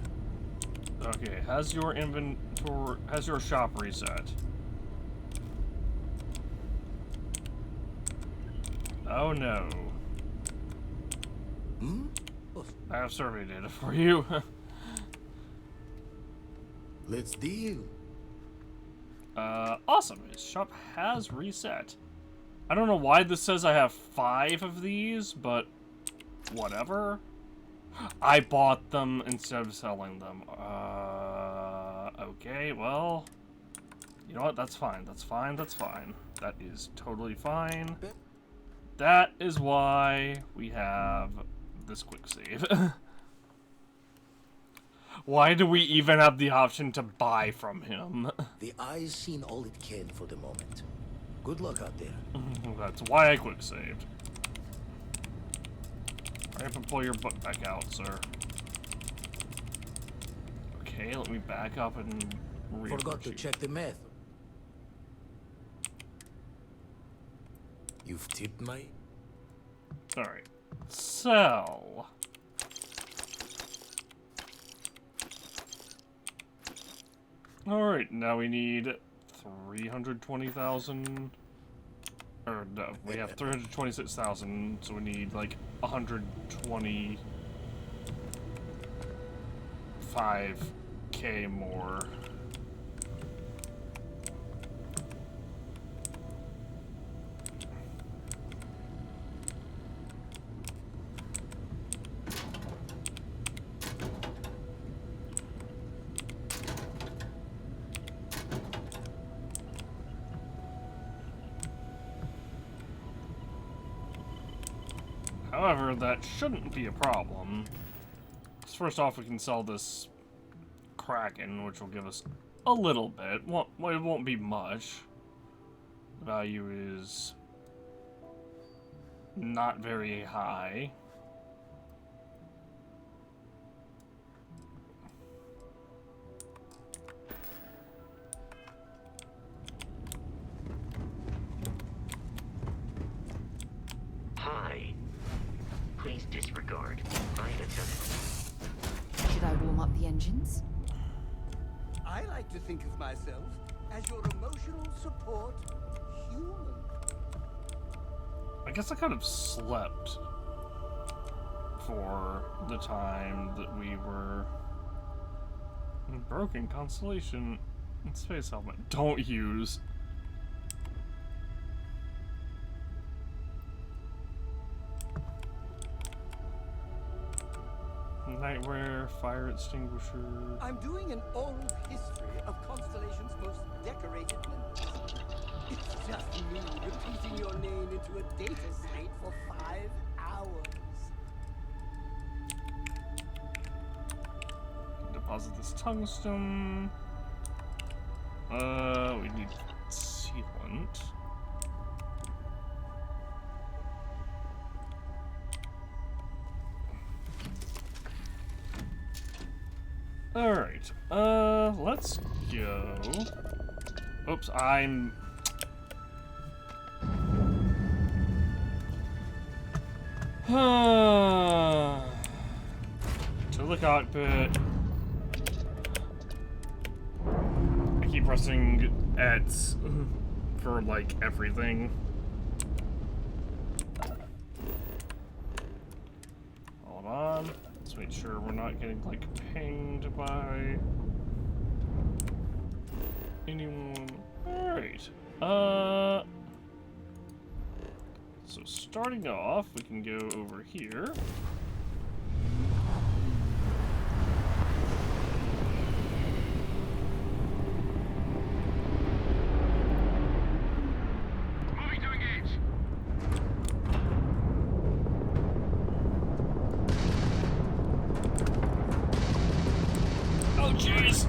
Okay, has your inventory, has your shop reset? Oh no. Hmm? I have survey data for you. Let's deal. Awesome. His shop has reset. I don't know why this says I have 5 of these, but whatever. I bought them instead of selling them. Okay, well, you know what? That's fine. That's fine. That's fine. That is totally fine. That is why we have this quick save. Why do we even have the option to buy from him? The eye's seen all it can for the moment. Good luck out there. That's why I quick saved. I have to pull your butt back out, sir. Okay, let me back up and Forgot to check the math. You've tipped my... Alright. Sell. Alright, now we need 320,000. Or no, we have 326,000, so we need like 125K more. However, that shouldn't be a problem. First off, we can sell this Kraken, which will give us a little bit. It won't be much. The value is not very high. Hi. Please disregard my attempt. Should I warm up the engines? I like to think of myself as your emotional support human. I guess I kind of slept for the time that we were in broken constellation and space helmet. Don't use. Nightwear, fire extinguisher. I'm doing an oral history of Constellation's most decorated members. It's just me repeating your name into a data slate for 5 hours. Deposit this tungsten. We need sealant. Alright, let's go. Oops, I'm... to the cockpit. I keep pressing X for, like, everything. Hold on. Let's make sure we're not getting, like, pinged by anyone. Alright. So starting off, we can go over here. Moving to engage. Oh, jeez!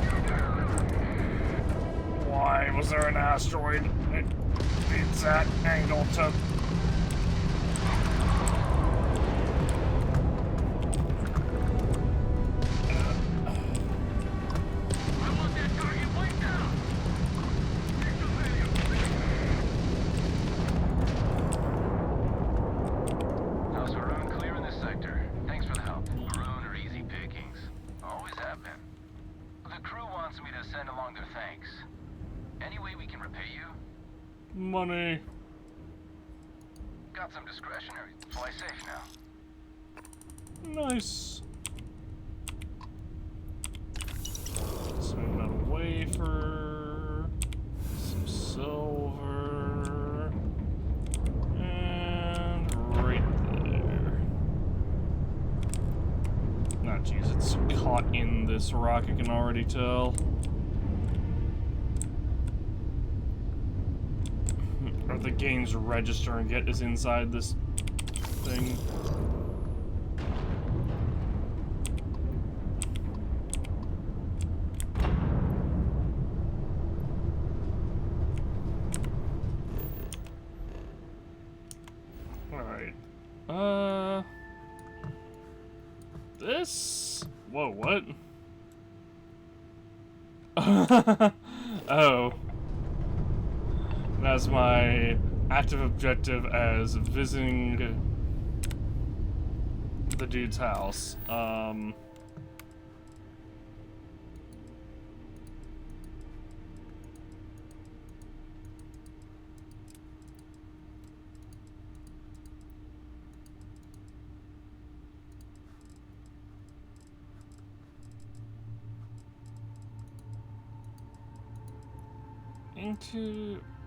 Why was there an asteroid? It needs that angle to... I want that target wiped out. Signal failure. How's Maroon clear in this sector? Thanks for the help. Maroon are easy pickings. Always have been. The crew wants me to send along their thanks. Any way we can repay you? Money. Got some discretionary. Fly safe now. Nice. Some metal wafer. Some silver. And right there. Ah, jeez, it's caught in this rock, I can already tell. Or the game's registering it is inside this thing. What? Oh. That's my active objective as visiting the dude's house.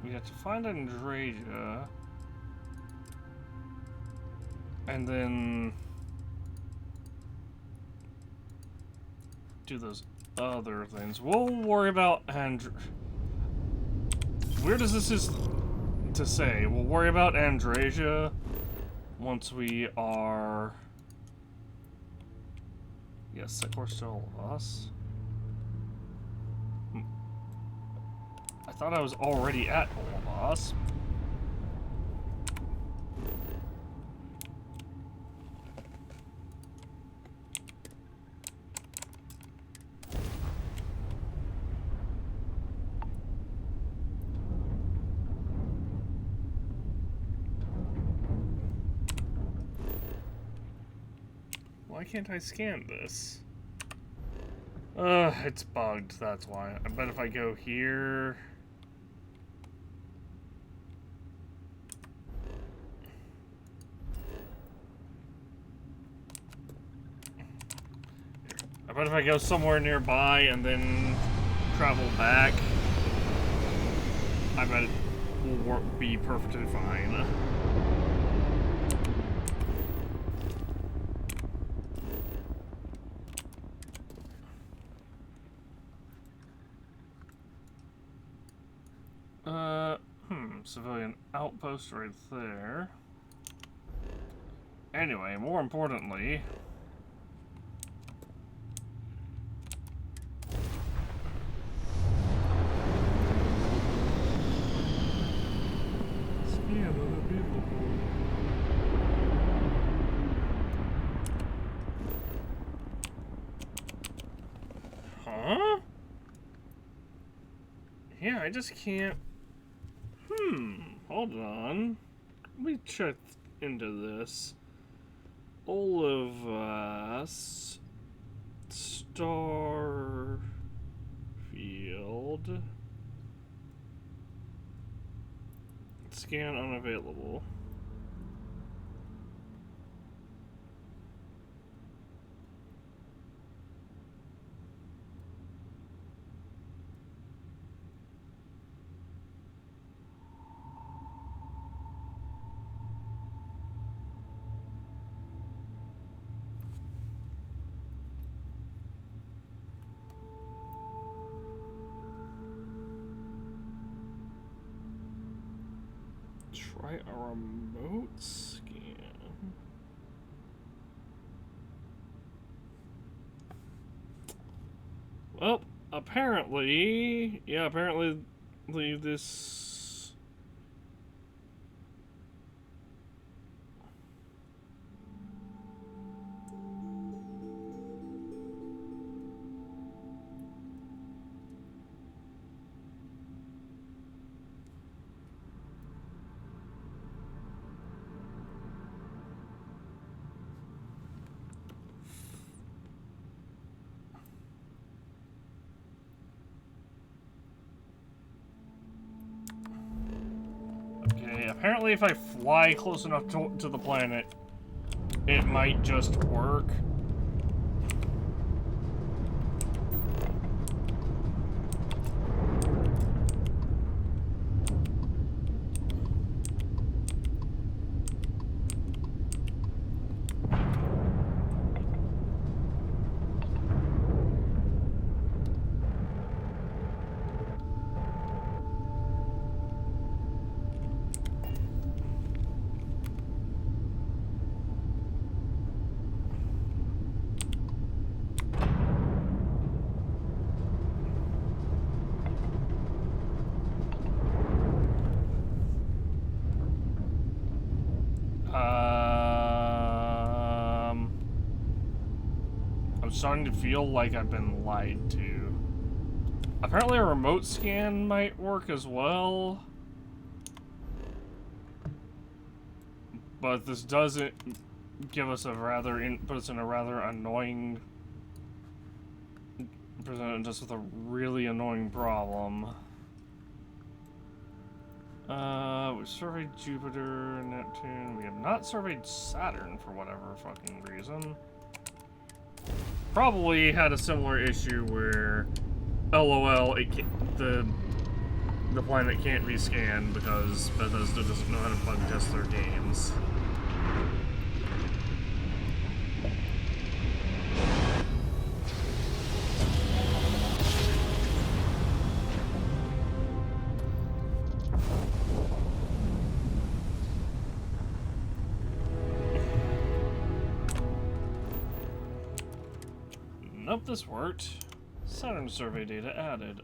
We have to find Andreja, and then do those other things. We'll worry about weird as this is to say, we'll worry about Andreja once we are... Yes, of course, to all of us. I thought I was already at Olivas. Why can't I scan this? It's bugged, that's why. I bet if I go here... I bet if I go somewhere nearby and then travel back, I bet it will be perfectly fine. Civilian outpost right there. Anyway, more importantly... Huh? Yeah, I just can't... hold on. Let me check into this. Olivas... Starfield... Scan unavailable. Try a remote scan. Well, apparently, yeah, apparently this... Apparently if I fly close enough to the planet, it might just work. starting to feel like I've been lied to. Apparently a remote scan might work as well. But this doesn't give us a put us in a rather annoying, presented us with a really annoying problem. We surveyed Jupiter, Neptune. We have not surveyed Saturn for whatever fucking reason. Probably had a similar issue where, LOL, the planet can't be scanned because Bethesda doesn't know how to bug test their games. Nope, this worked. Saturn survey data added.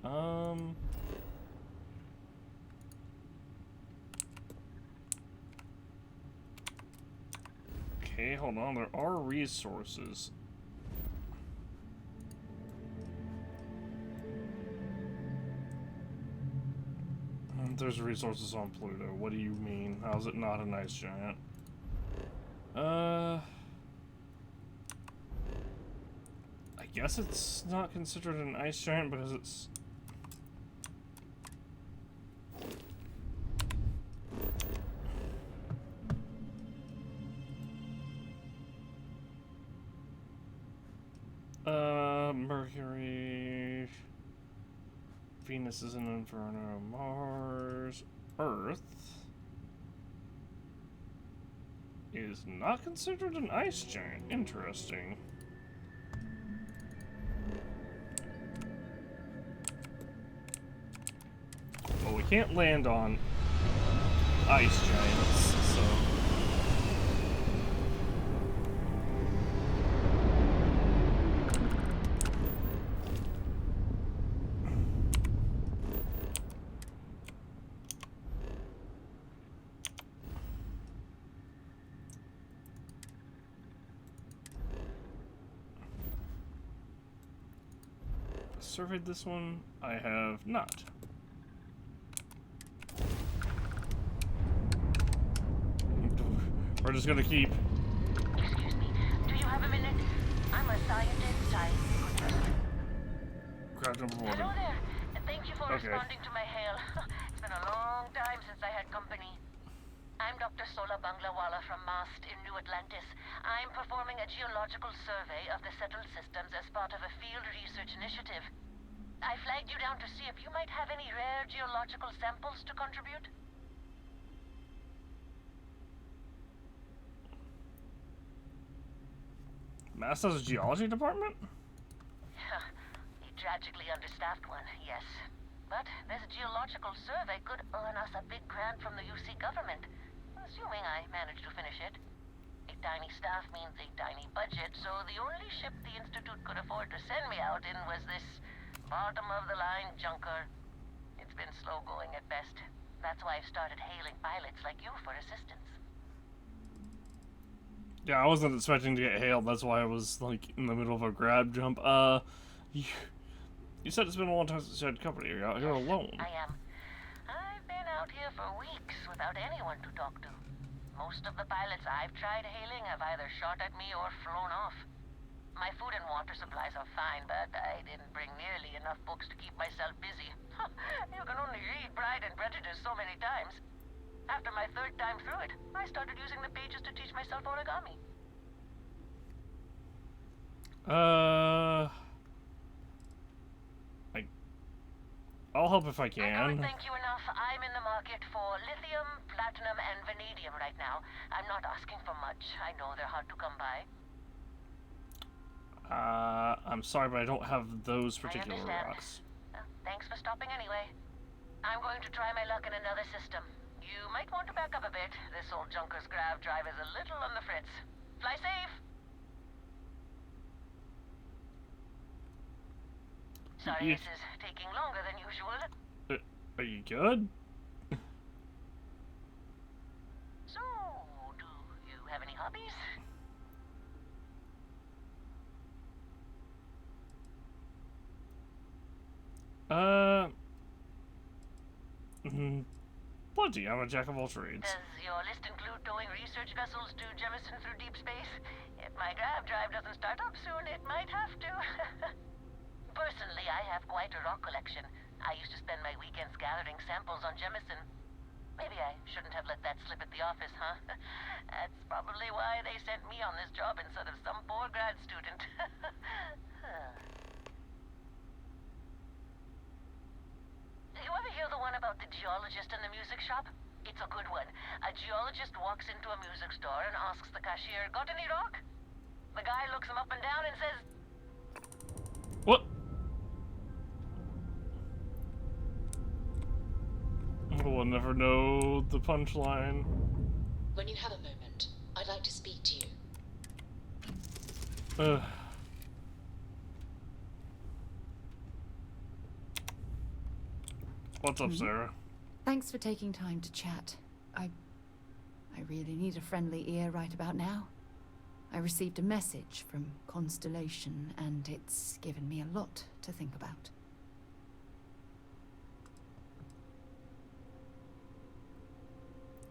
Okay, hold on. There are resources. There's resources on Pluto. What do you mean? How is it not an ice giant? I guess it's not considered an ice giant because it's... Mercury... Venus is an inferno. Mars... Earth... is not considered an ice giant. Interesting. Well, we can't land on ice giants, so... Surveyed this one? I have not. We're just gonna keep... Excuse me, do you have a minute? I'm a scientist. Grab number one. Hello there. Thank you for Okay. responding to my hail. It's been a long time since I had company. I'm Dr. Sola Banglawala from MAST in New Atlantis. I'm performing a geological survey of the settled systems as part of a field research initiative. I flagged you down to see if you might have any rare geological samples to contribute. MAST has a geology department? A tragically understaffed one, yes. But this geological survey could earn us a big grant from the UC government, assuming I manage to finish it. A tiny staff means a tiny budget, so the only ship the Institute could afford to send me out in was this bottom-of-the-line junker. It's been slow going at best. That's why I've started hailing pilots like you for assistance. Yeah, I wasn't expecting to get hailed, that's why I was, like, in the middle of a grab jump. You said it's been a long time since you had company. You're out here alone. I am. I've been out here for weeks without anyone to talk to. Most of the pilots I've tried hailing have either shot at me or flown off. My food and water supplies are fine, but I didn't bring nearly enough books to keep myself busy. You can only read Pride and Prejudice so many times. After my third time through it, I started using the pages to teach myself origami. I'll help if I I can. can't thank you enough. I'm in the market for lithium, platinum, and vanadium right now. I'm not asking for much. I know they're hard to come by. I'm sorry, but I don't have those I particular understand. rocks. Thanks for stopping anyway. I'm going to try my luck in another system. You might want to back up a bit. This old junker's grav drive is a little on the fritz. Fly safe! Sorry, this is taking longer than usual. Are you good? So, do you have any hobbies? Plenty. I'm a jack of all trades. Does your list include towing research vessels to Jemison through deep space? If my grav drive doesn't start up soon, it might have to. Personally, I have quite a rock collection. I used to spend my weekends gathering samples on Jemison. Maybe I shouldn't have let that slip at the office, huh? That's probably why they sent me on this job instead of some poor grad student. You ever hear the one about the geologist in the music shop? It's a good one. A geologist walks into a music store and asks the cashier, "Got any rock?" The guy looks him up and down and says, What? We'll never know the punchline. When you have a moment, I'd like to speak to you. What's up, Sarah? Thanks for taking time to chat. I really need a friendly ear right about now. I received a message from Constellation, and it's given me a lot to think about.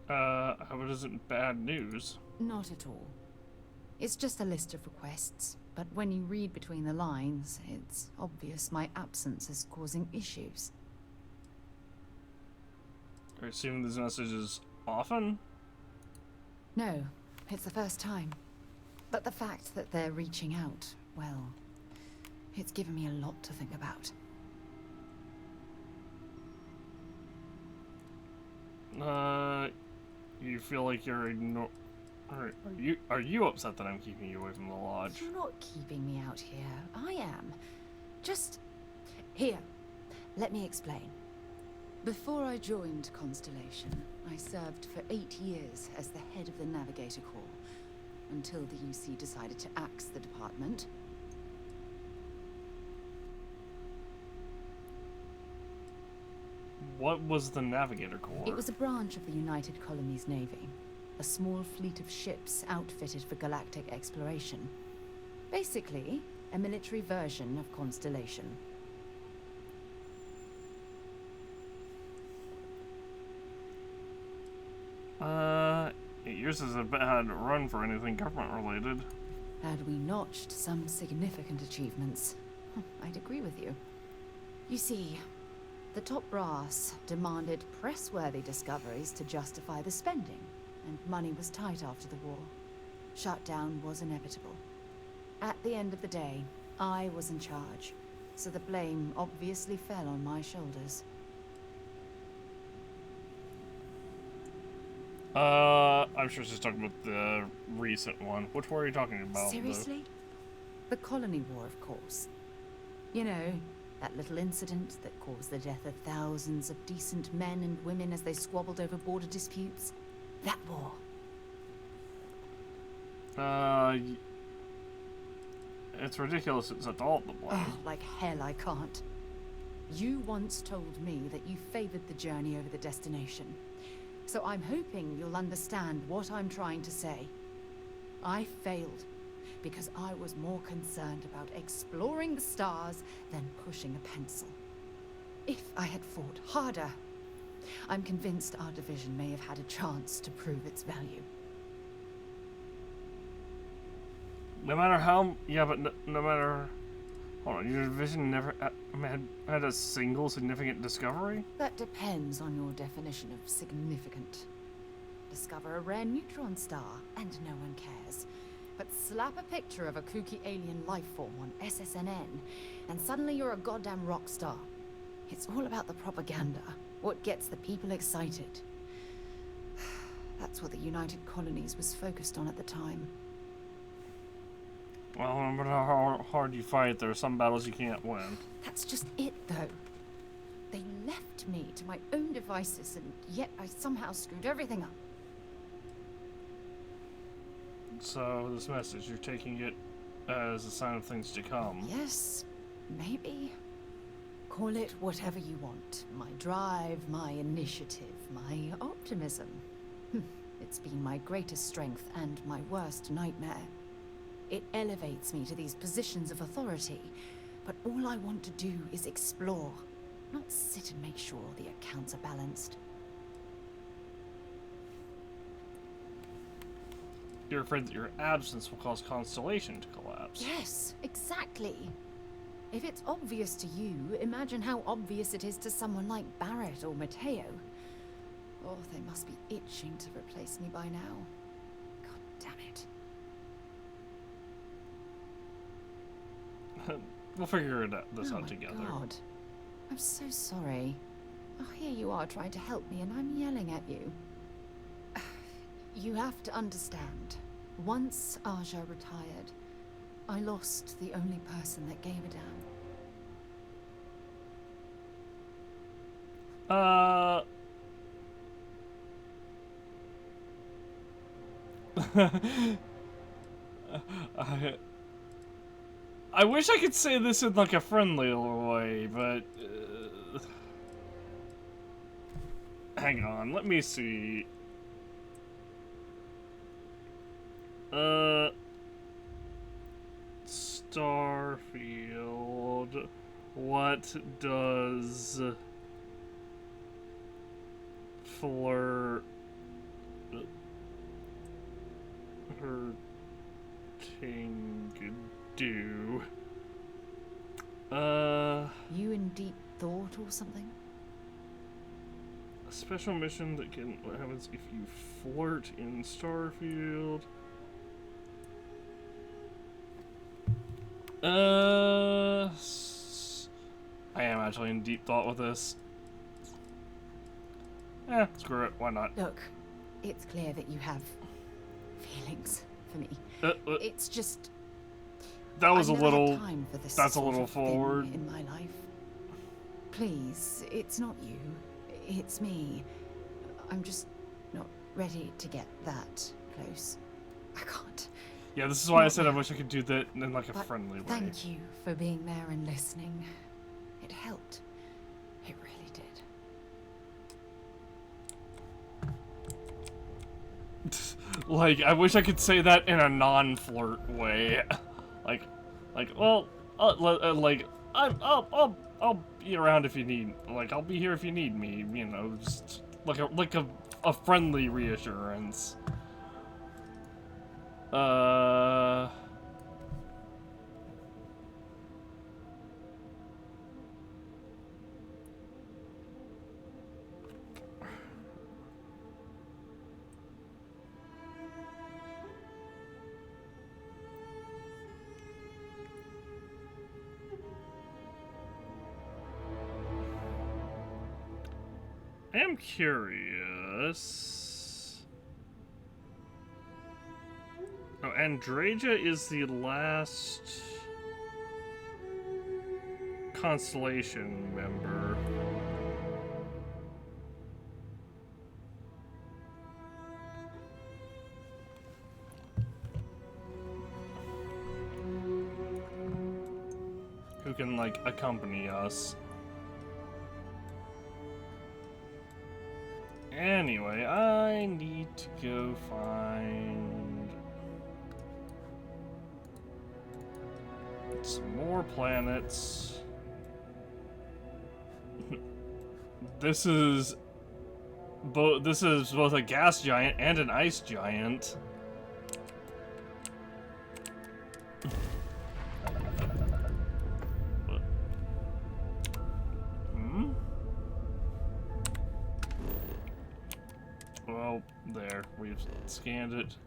I hope it isn't bad news. Not at all. It's just a list of requests, but when you read between the lines, it's obvious my absence is causing issues. Are you receiving these messages often? No, it's the first time. But the fact that they're reaching out, well, it's given me a lot to think about. You feel like you're Are you upset that I'm keeping you away from the lodge? You're not keeping me out here. I am. Just... Here, let me explain. Before I joined Constellation, I served for 8 years as the head of the Navigator Corps, until the UC decided to axe the department. What was the Navigator Corps? It was a branch of the United Colonies Navy. A small fleet of ships outfitted for galactic exploration. Basically, a military version of Constellation. Yours is a bad run for anything government related. Had we notched some significant achievements, I'd agree with you. You see, the top brass demanded press-worthy discoveries to justify the spending, and money was tight after the war. Shutdown was inevitable. At the end of the day, I was in charge, so the blame obviously fell on my shoulders. I'm sure she's talking about the recent one. Which war are you talking about? Seriously? The Colony War, of course. You know, that little incident that caused the death of thousands of decent men and women as they squabbled over border disputes. That war. It's ridiculous it's adult the blame. Oh, like hell I can't. You once told me that you favored the journey over the destination. So I'm hoping you'll understand what I'm trying to say. I failed because I was more concerned about exploring the stars than pushing a pencil. If I had fought harder, I'm convinced our division may have had a chance to prove its value. No matter how... Yeah, but no matter... Hold on, your division never had a single significant discovery? That depends on your definition of significant. Discover a rare neutron star, and no one cares. But slap a picture of a kooky alien life form on SSNN, and suddenly you're a goddamn rock star. It's all about the propaganda, what gets the people excited. That's what the United Colonies was focused on at the time. Well, no matter how hard you fight, there are some battles you can't win. That's just it, though. They left me to my own devices, and yet I somehow screwed everything up. So, this message, you're taking it as a sign of things to come. Yes, maybe. Call it whatever you want. My drive, my initiative, my optimism. It's been my greatest strength and my worst nightmare. It elevates me to these positions of authority, but all I want to do is explore. not sit and make sure the accounts are balanced. You're afraid that your absence will cause Constellation to collapse. Yes, exactly. If it's obvious to you, imagine how obvious it is to someone like Barrett or Mateo. Oh, they must be itching to replace me by now. God damn it. We'll figure this out together. God. I'm so sorry. Oh, here you are trying to help me and I'm yelling at you. You have to understand. Once Aja retired, I lost the only person that gave a damn. I wish I could say this in like a friendly way, but hang on, let me see. Starfield. What does flirting do? You in deep thought or something? A special mission that can. What happens if you flirt in Starfield? I am actually in deep thought with this. Screw it. Why not? Look, it's clear that you have feelings for me. It's just that was I've a never had little. time for this That's a sort little of thing forward in my life. Please, it's not you. It's me. I'm just not ready to get that close. I can't. Yeah, this is why I said I wish I could do that in like a But friendly way. thank you for being there and listening. It helped. It really did. Like, I wish I could say that in a non-flirt way. I'll be around if you need. Like, I'll be here if you need me. You know, just like a friendly reassurance. I am curious. Oh, Andreja is the last Constellation member. Who can, like, accompany us. Anyway, I need to go find some more planets. This is both a gas giant and an ice giant. Well, there, we've scanned it.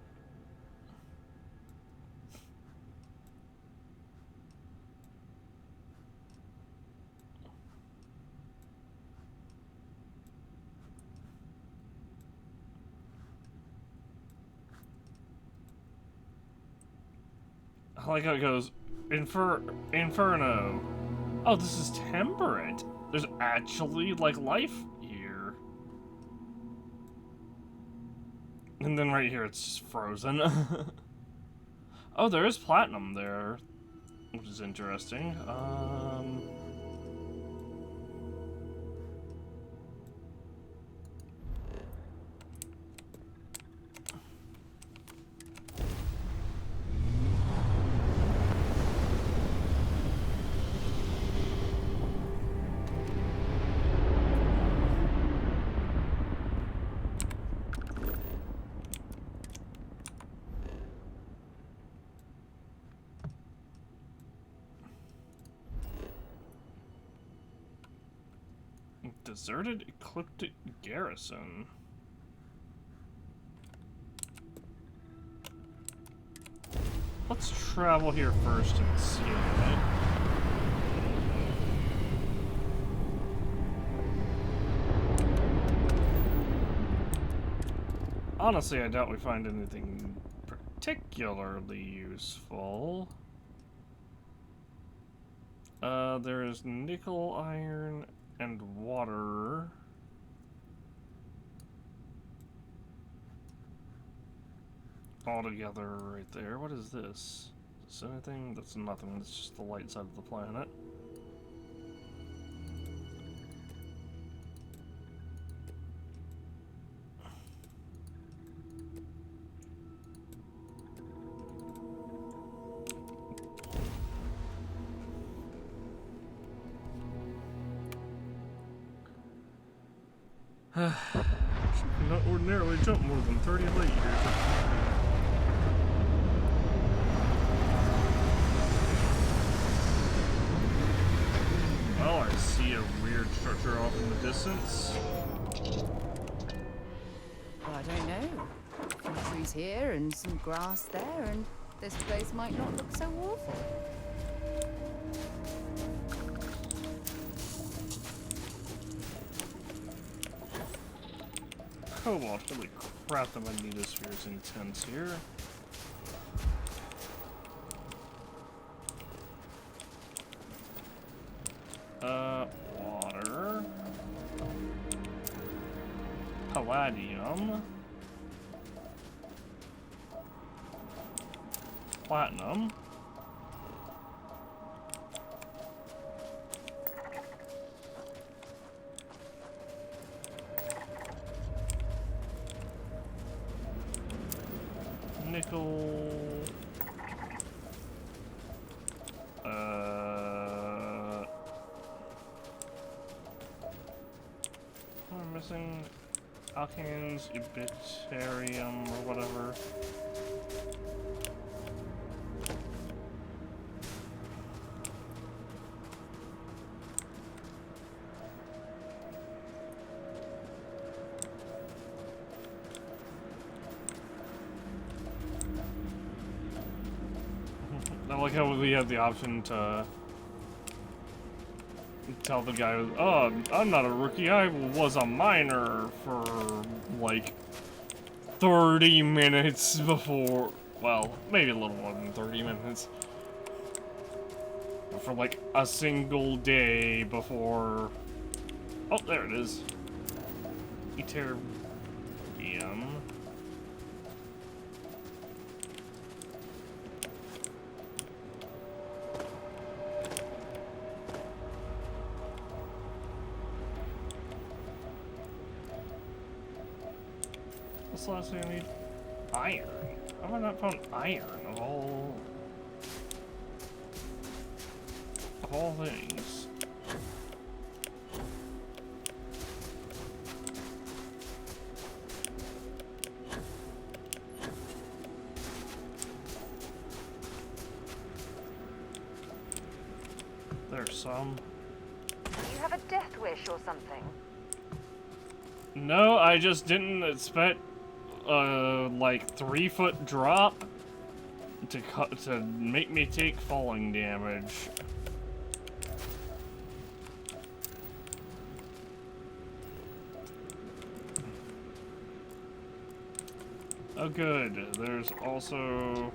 I like how it goes, Inferno. Oh, this is temperate. There's actually, like, life here. And then right here, it's just frozen. Oh, there is platinum there, which is interesting. Deserted Ecliptic Garrison. Let's travel here first and see it. Honestly, I doubt we find anything particularly useful. There is nickel, iron, and water. All together right there. What is this? Is this anything? That's nothing. It's just the light side of the planet. Should not ordinarily jump more than 30 light years. Well, I see a weird structure off in the distance. Well, I don't know. A few trees here and some grass there, and this place might not look so awful. Cobalt, holy crap, the magnetosphere is intense here. Water. Palladium. Platinum. Nickel. I'm missing alkanes, Ibiterium, or whatever. I like how we have the option to tell the guy, oh, I'm not a rookie, I was a miner for like 30 minutes before, well, maybe a little more than 30 minutes. For like a single day before, oh, there it is. Eterbium. What's the last thing I need? Iron. How have I not found iron of all things? There's some. Do you have a death wish or something? No, I just didn't expect like 3-foot drop to make me take falling damage. Oh good, there's also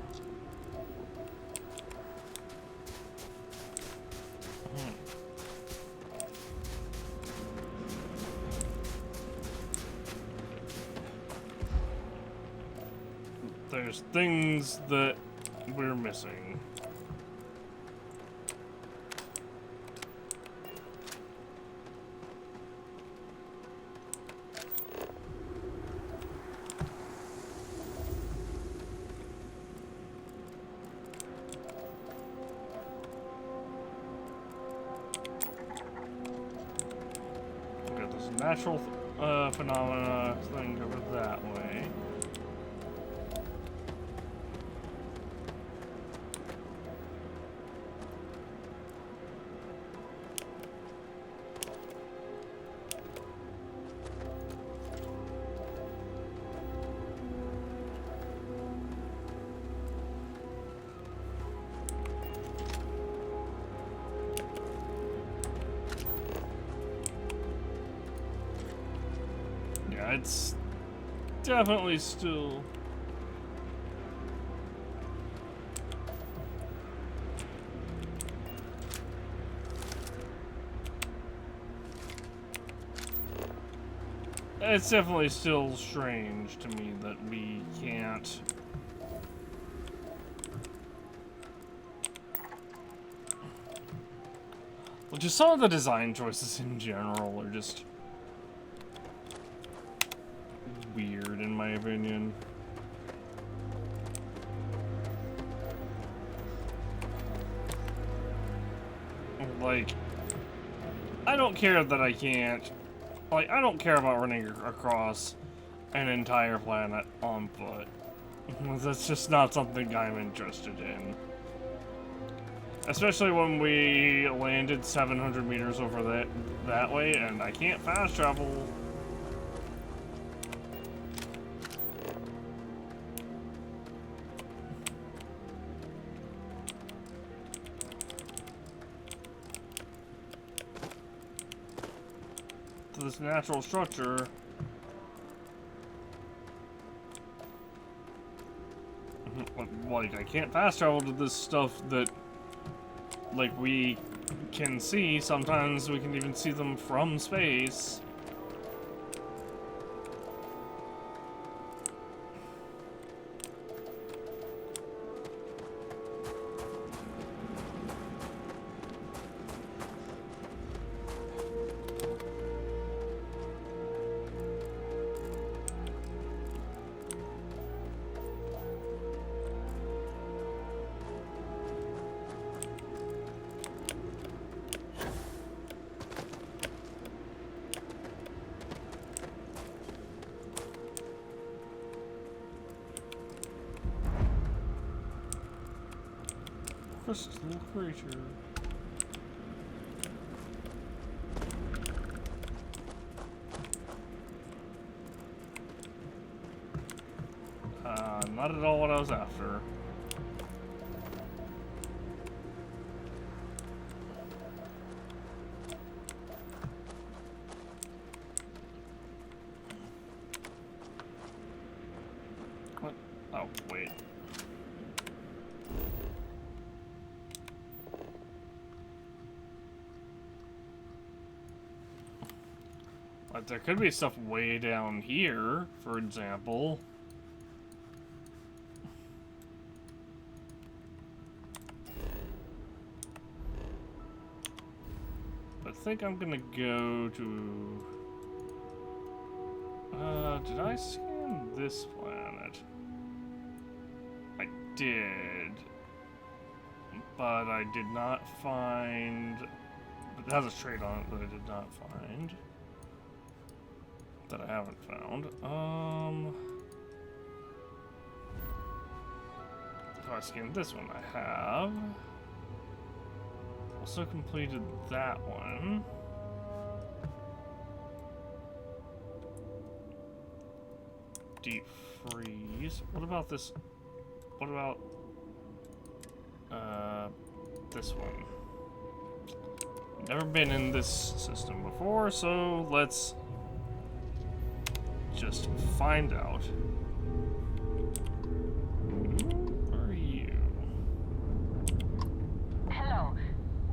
there's things that we're missing. Okay, there's a natural phenomena thing over that way. it's definitely still... It's definitely still strange to me that we can't... Well, just some of the design choices in general are just weird, in my opinion. Like, I don't care that I can't... Like, I don't care about running across an entire planet on foot. That's just not something I'm interested in. Especially when we landed 700 meters over that way, and I can't fast travel. To this natural structure. Like, I can't fast travel to this stuff that, like, we can see. Sometimes we can even see them from space. Crystal creature. Not at all what I was after. What? Oh, wait. But there could be stuff way down here, for example. I think I'm gonna go to... did I scan this planet? I did. But I did not find... It has a trait on it that I did not find. That I haven't found. If I scan this one, I have. Also completed that one. Deep freeze. What about this? What about this one? Never been in this system before, so let's just find out. Who are you? Hello,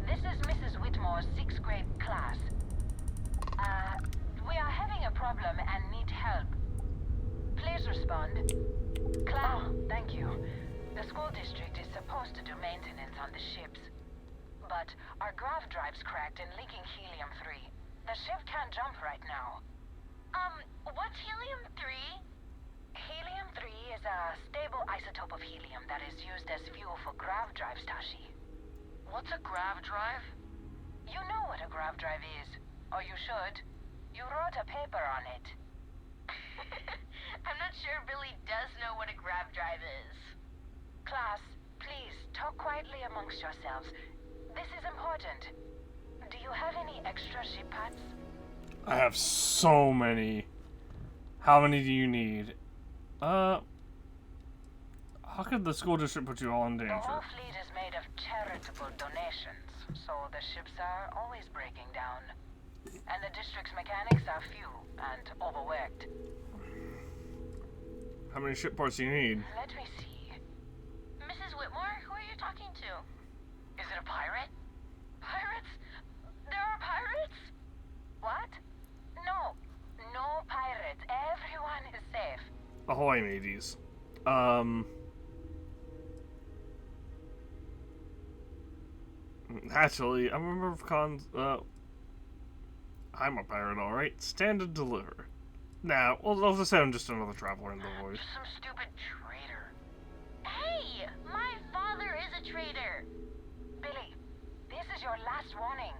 this is Mrs. Whitmore's 6th grade class. We are having a problem and need help. Please respond. Thank you. The school district is supposed to do maintenance on the ships. But our grav drive's cracked and leaking helium-3. The ship can't jump right now. What's helium-3? Helium-3 is a stable isotope of helium that is used as fuel for grav drives, Tashi. What's a grav drive? You know what a grav drive is. Or you should. You wrote a paper on it. I'm not sure Billy does know what a grav drive is. Class, please, talk quietly amongst yourselves. This is important. Do you have any extra ship parts? I have so many. How many do you need? How could the school district put you all in danger? The whole fleet is made of charitable donations, so the ships are always breaking down. And the district's mechanics are few and overworked. How many ship parts do you need? Let me see. Mrs. Whitmore, who are you talking to? Is it a pirate? Pirates? There are pirates? What? No. No pirates. Everyone is safe. Ahoy, mateys. Actually, I'm a member of I'm a pirate, alright. Stand and deliver. Nah, well, I'll just say I'm just another traveler in the void. Just some stupid traitor. Hey! My father is a traitor! Billy, this is your last warning.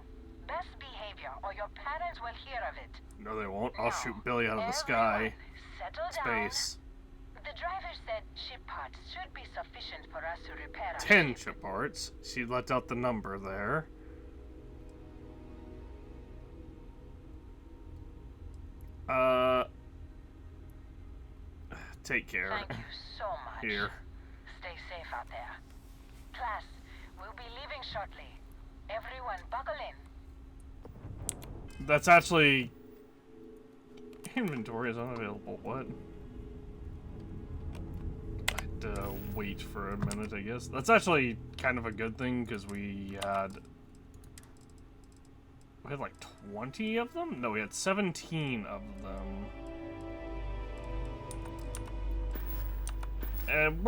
Best behavior, or your parents will hear of it. No, they won't. I'll Now, shoot Billy out of the everyone, sky. Settle Space. down. The driver said ship parts should be sufficient for us to repair our 10 ship. ship parts. She let out the number there. Take care. Thank you so much. Here. Stay safe out there. Class, we'll be leaving shortly. Everyone buckle in. That's actually... Inventory is unavailable. What? I'd wait for a minute, I guess. That's actually kind of a good thing, because we had like 20 of them? No, we had 17 of them. And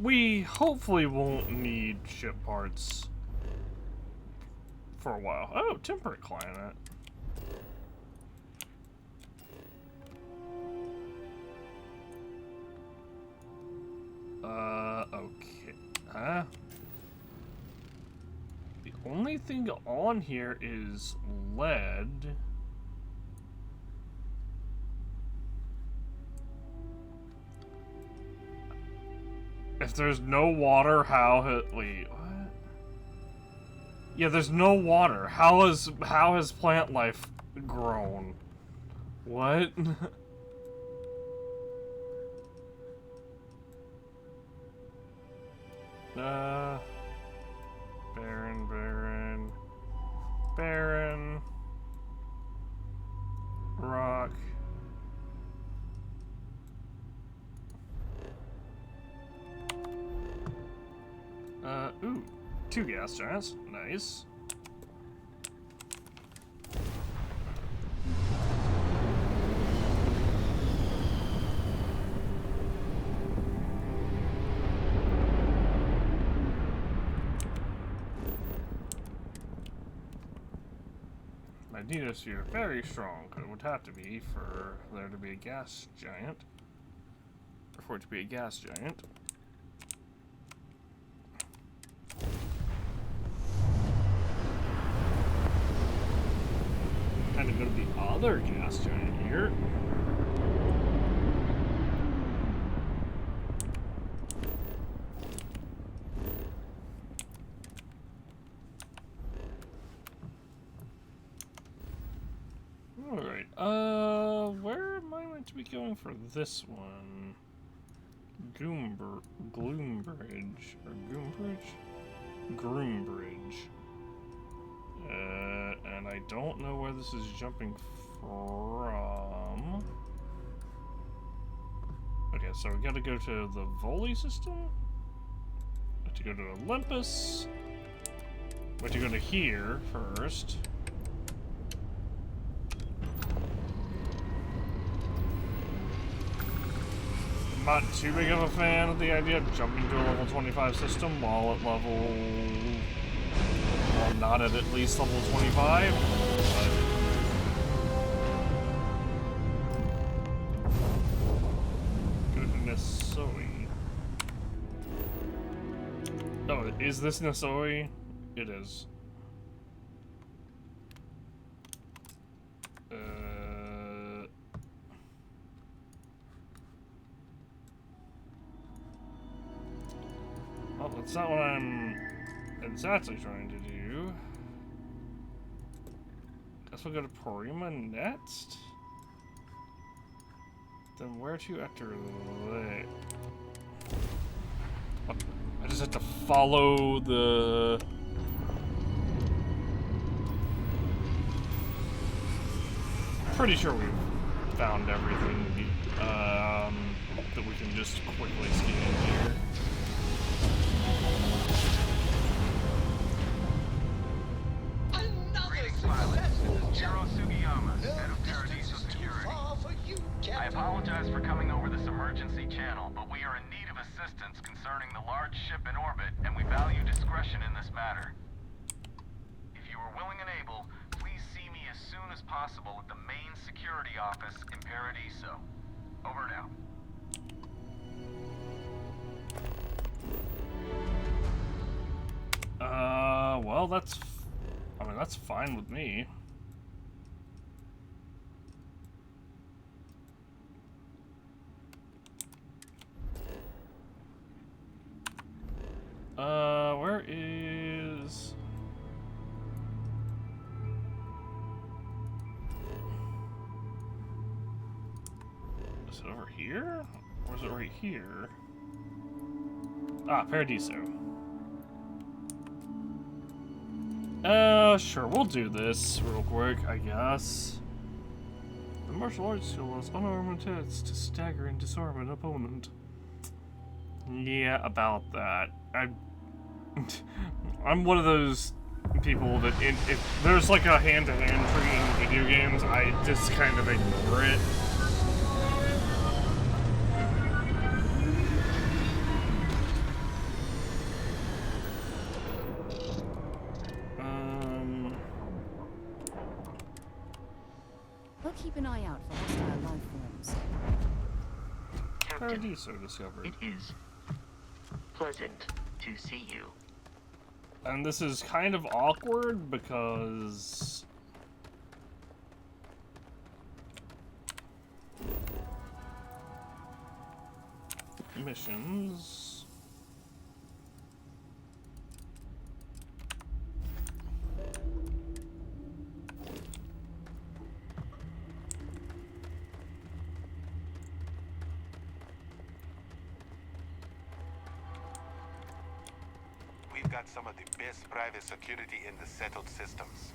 we hopefully won't need ship parts for a while. Oh, temperate climate. Okay. The only thing on here is lead. If there's no water, wait, what? Yeah, there's no water. How has plant life grown? What? Barren. Rock. Ooh, 2 gas giants. Nice. Magnetosphere, very strong. It would have to be for there to be a gas giant. Or for it to be a gas giant. Kind of go to the other gas giant here. Alright, where am I meant to be going for this one? Gloombridge, or Goombridge? Groombridge. And I don't know where this is jumping from. Okay, so we gotta go to the Voli system. We have to go to Olympus. We have to go to here first. I'm not too big of a fan of the idea of jumping to a level 25 system while at level... Well, not at least level 25, but... Go to Nisoi. Oh, is this Nisoi? It is. Well, that's not what I'm exactly trying to do. Guess we'll go to Porima next. Then where to after that? Oh, I just have to follow the... pretty sure we've found everything that we can just quickly scan here. Greetings, pilots. This is Jiro Sugiyama, head of Paradiso Security. I apologize for coming over this emergency channel, but we are in need of assistance concerning the large ship in orbit, and we value discretion in this matter. If you are willing and able, please see me as soon as possible at the main security office in Paradiso. Over now. Well, that's fine with me. Where is... Is it over here? Or is it right here? Ah, Paradiso. Sure, we'll do this real quick, I guess. The martial arts skill allows unarmed attacks to stagger and disarm an opponent. Yeah, about that. I'm one of those people that if there's like a hand-to-hand tree in video games, I just kind of ignore it. We'll keep an eye out for hostile life forms. Captain, Paradiso discovered. it is pleasant to see you. And this is kind of awkward because... missions... We've got some of the best private security in the settled systems.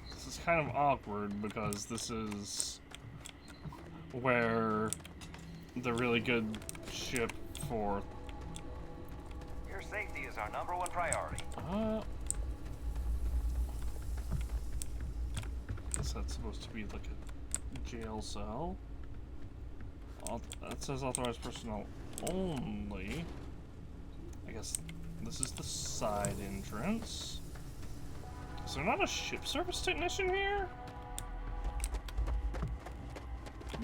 This is kind of awkward because this is where the really good ship for... Your safety is our #1 priority. Guess that's supposed to be like a jail cell. That says authorized personnel only. I guess this is the side entrance. Is there not a ship service technician here?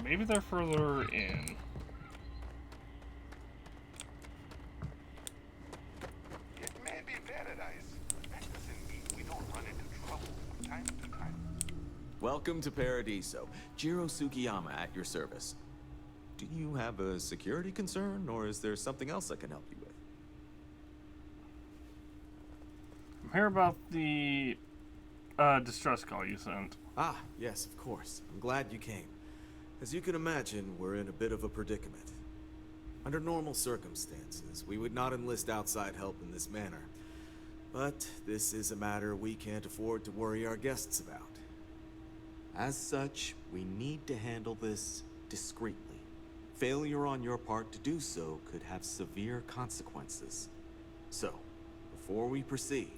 Maybe they're further in. It may be paradise. That doesn't mean we don't run into trouble from time to time. Welcome to Paradiso. Jiro Sugiyama at your service. Do you have a security concern, or is there something else I can help you with? I'm here about the distress call you sent. Ah, yes, of course. I'm glad you came. As you can imagine, we're in a bit of a predicament. Under normal circumstances, we would not enlist outside help in this manner. But this is a matter we can't afford to worry our guests about. As such, we need to handle this discreetly. Failure on your part to do so could have severe consequences. So, before we proceed,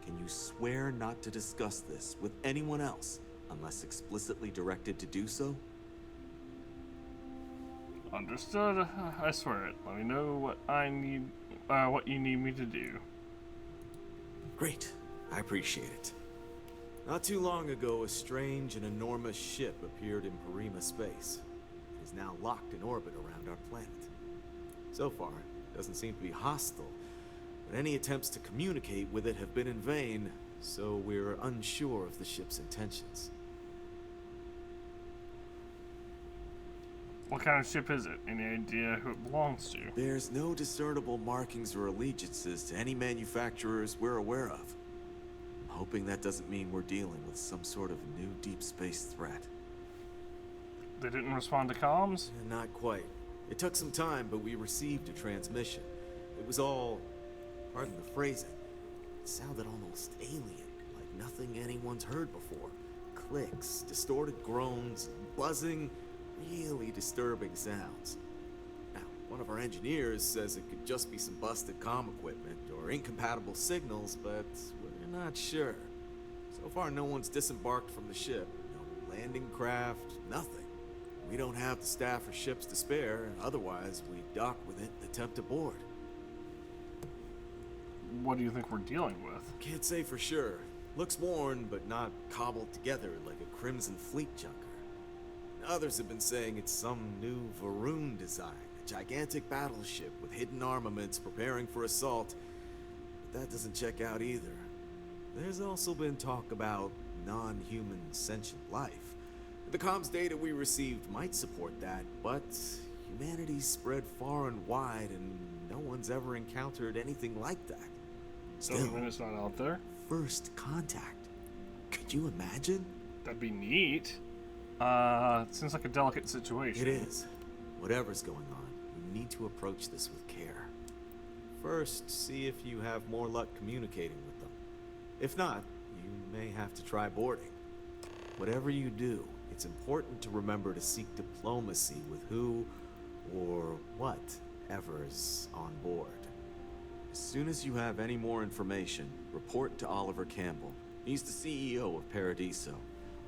can you swear not to discuss this with anyone else unless explicitly directed to do so? Understood. I swear it. Let me know what I need, what you need me to do. Great. I appreciate it. Not too long ago, a strange and enormous ship appeared in Parima space. It is now locked in orbit around our planet. So far, it doesn't seem to be hostile, but any attempts to communicate with it have been in vain, so we're unsure of the ship's intentions. What kind of ship is it? Any idea who it belongs to? There's no discernible markings or allegiances to any manufacturers we're aware of. I'm hoping that doesn't mean we're dealing with some sort of new deep space threat. They didn't respond to comms? Not quite. It took some time, but we received a transmission. It was all, pardon the phrasing, it sounded almost alien, like nothing anyone's heard before. clicks, distorted groans, buzzing, really disturbing sounds. Now, one of our engineers says it could just be some busted comm equipment or incompatible signals, but we're not sure. So far, no one's disembarked from the ship. No landing craft, nothing. We don't have the staff or ships to spare, otherwise we'd dock with it and attempt to board. What do you think we're dealing with? Can't say for sure. Looks worn, but not cobbled together like a Crimson Fleet junker. Others have been saying it's some new Varun design, a gigantic battleship with hidden armaments preparing for assault. But that doesn't check out either. There's also been talk about non-human sentient life. The comms data we received might support that, but humanity's spread far and wide and no one's ever encountered anything like that. Doesn't mean it's not out there. First contact. Could you imagine? That'd be neat. It seems like a delicate situation. It is. Whatever's going on, we need to approach this with care. First, see if you have more luck communicating with them. If not, you may have to try boarding. Whatever you do, it's important to remember to seek diplomacy with who or whatever's on board. As soon as you have any more information, report to Oliver Campbell. He's the CEO of Paradiso.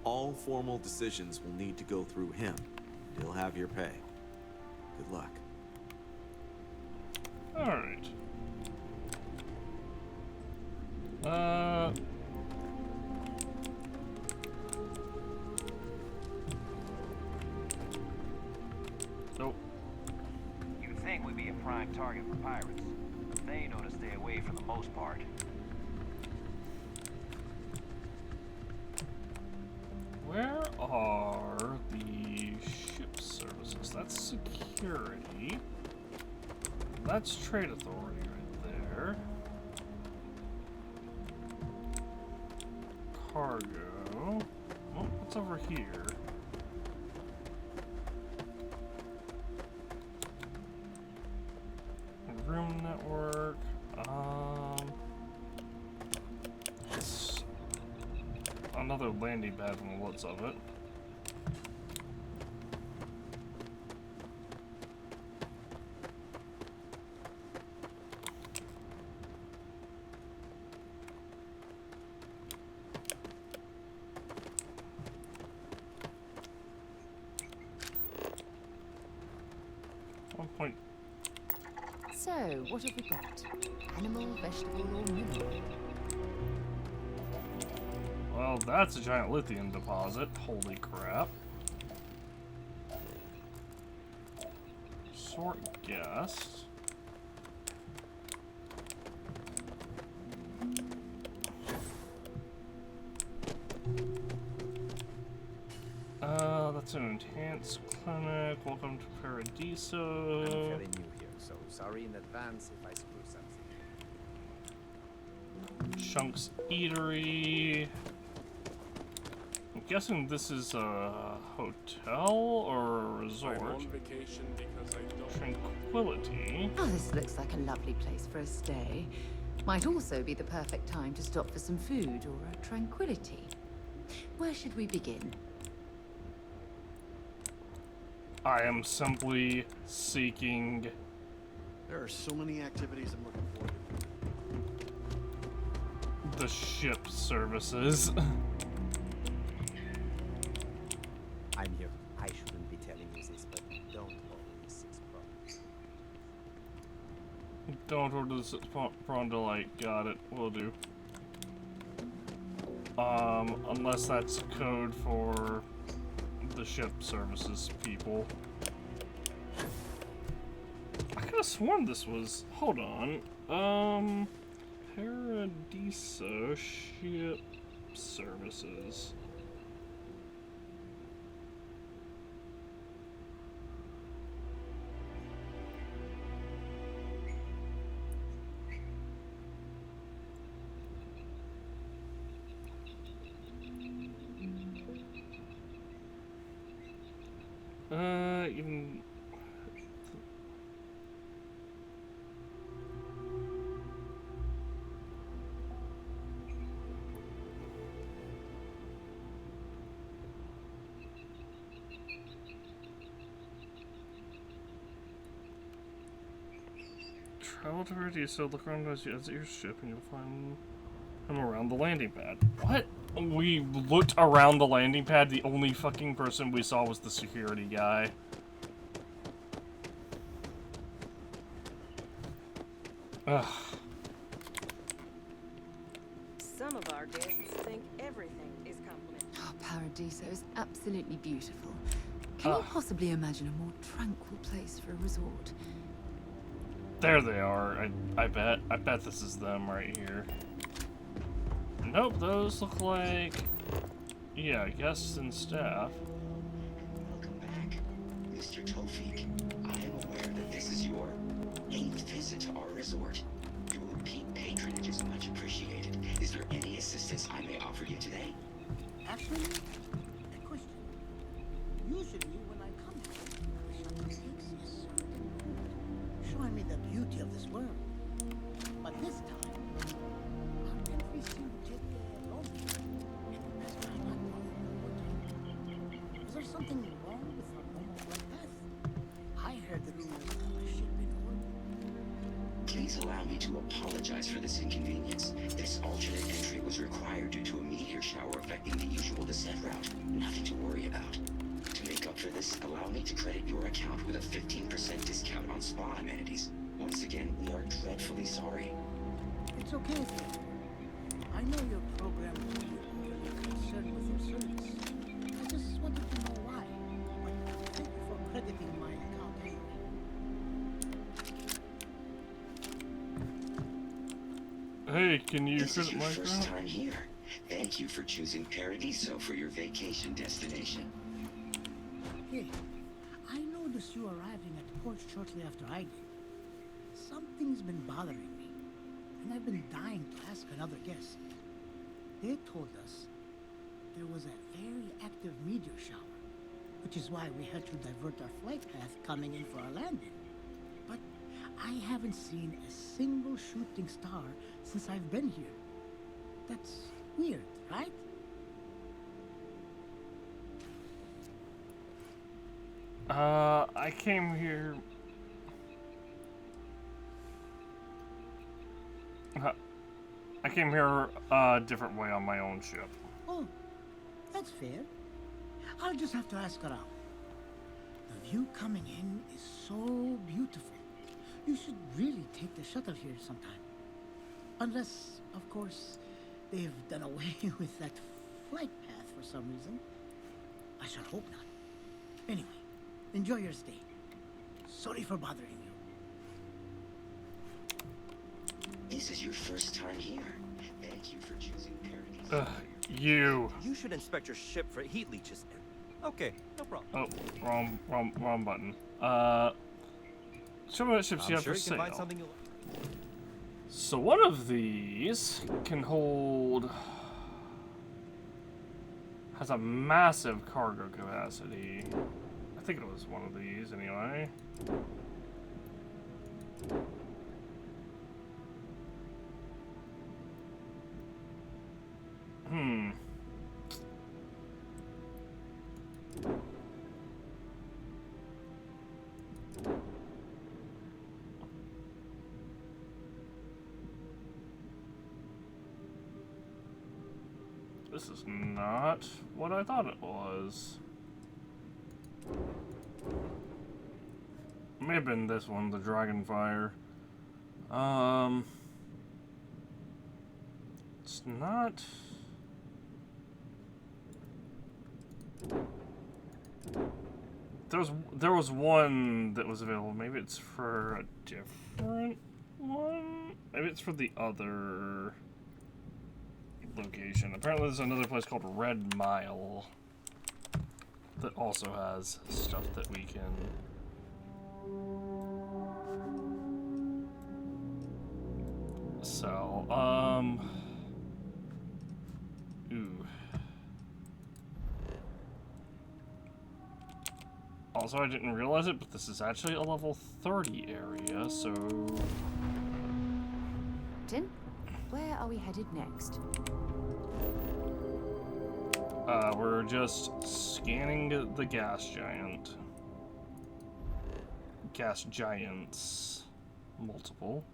All formal decisions will need to go through him. He'll have your pay. Good luck. Alright. Nope. You'd think we'd be a prime target for pirates. They know to stay away for the most part. Where are the ship services? That's security. That's trade authority right there. Cargo. Oh, what's over here? Room network. It's another landing pad from the looks of it. So, what have we got? Animal, vegetable, or mineral? Well, that's a giant lithium deposit. Holy crap. Sort guest. That's an enhanced clinic. Welcome to Paradiso. I'm fairly new here, so sorry in advance if I screw something. Chunks Eatery. I'm guessing this is a hotel or a resort. I'm on vacation because I don't... Tranquility. Oh, this looks like a lovely place for a stay. Might also be the perfect time to stop for some food or a tranquility. Where should we begin? I am simply seeking... There are so many activities I'm looking forward to. the ship services. I'm here. I shouldn't be telling you this, but don't order the 6 prawns. Don't order the 6 prawn delight. Got it. Will do. Unless that's code for the ship services people. I could have sworn this was... Hold on. Paradiso ship services. Even... Travel to Paradiso, look around as your ship, and you'll find him around the landing pad. What? We looked around the landing pad, the only fucking person we saw was the security guy. Ugh. Some of our guests think everything is complimentary. Oh, Paradiso is absolutely beautiful. Can you possibly imagine a more tranquil place for a resort? There they are. I bet this is them right here. Nope, those look like, yeah, guests and staff. Welcome back, Mr. Tofik. I am aware that this is your 8th visit to our resort. Your repeat patronage is much appreciated. Is there any assistance I may offer you today? Actually, a question. Usually when I come here, the shuttle takes me a certain route, showing me the beauty of this world. But this time, our entry seemed to take a long time, and that's why I'm not going. Is there something wrong with our normal flight path? I heard that there was a ship in orbit. Please allow me to apologize for this inconvenience. This alternate entry was required due to a meteor shower affecting the usual descent route. Nothing to worry about. To make up for this, allow me to credit your account with a 15% discount on spa amenities. Once again, we are dreadfully sorry. It's okay, sir. I know your program will be overly concerned with your service. I just wanted to know why. But thank you for crediting my account anyway. Hey, can you This is credit your my first account? time here. Thank you for choosing Paradiso for your vacation destination. Hey, I noticed you arriving at the port shortly after I did. Something's been bothering me, and I've been dying to ask another guest. They told us there was a very active meteor shower, which is why we had to divert our flight path coming in for our landing. But I haven't seen a single shooting star since I've been here. That's weird, right? I came here. I came here a different way on my own ship. Oh, that's fair. I'll just have to ask around. The view coming in is so beautiful. You should really take the shuttle here sometime. Unless, of course, they've done away with that flight path for some reason. I should hope not. Anyway, enjoy your stay. Sorry for bothering you. This is your first time here. Thank you for choosing Paradiso. You. You should inspect your ship for heat leeches. Okay, no problem. Oh, wrong button. Show me what ships you have sure for you can find sale. something you like. So one of these can hold, has a massive cargo capacity. I think it was one of these anyway. This is not what I thought it was. May have been this one, the Dragonfire. It's not. There was one that was available. Maybe it's for a different one. Maybe it's for the other location. Apparently there's another place called Red Mile that also has stuff that we can sell. Ooh. Also, I didn't realize it, but this is actually a level 30 area, so... Tin, where are we headed next? We're just scanning the gas giant. Gas giants. multiple.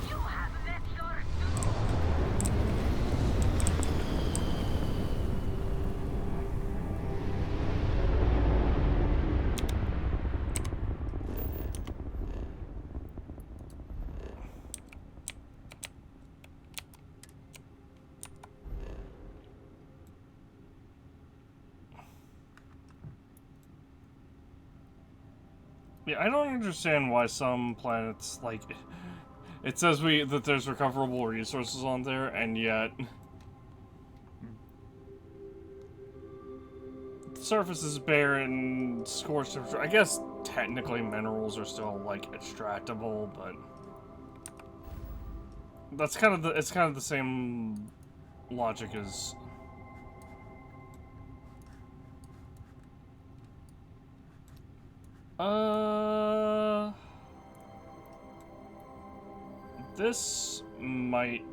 You have met your Yeah, I don't understand why some planets, like, it says that there's recoverable resources on there, and yet the surface is barren, scorched. I guess technically minerals are still like extractable, but that's kind of it's kind of the same logic as. This might...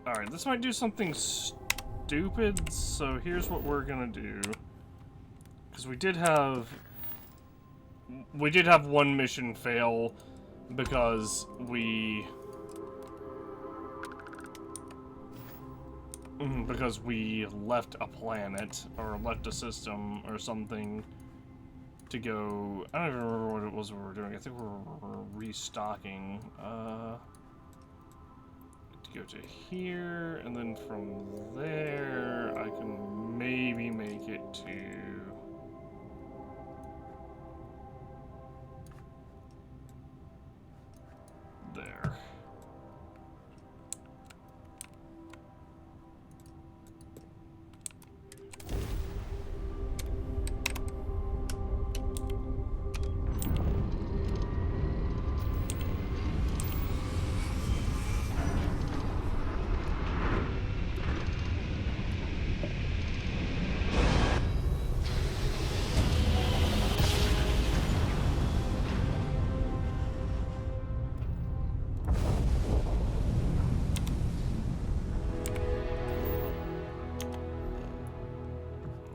Alright, this might do something stupid, so here's what we're gonna do. Because we did have one mission fail because we left a planet, or left a system, or something to go... I don't even remember what it was we were doing. I think we were restocking. To go to here, and then from there, I can maybe make it to... there.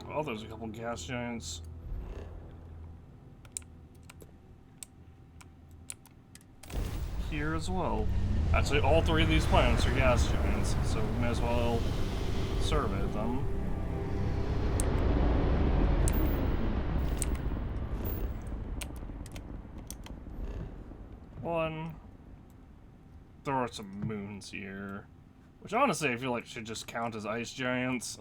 Oh, there's a couple gas giants. Here as well. Actually, all three of these planets are gas giants, so we may as well survey them. One. There are some moons here, which honestly I feel like should just count as ice giants.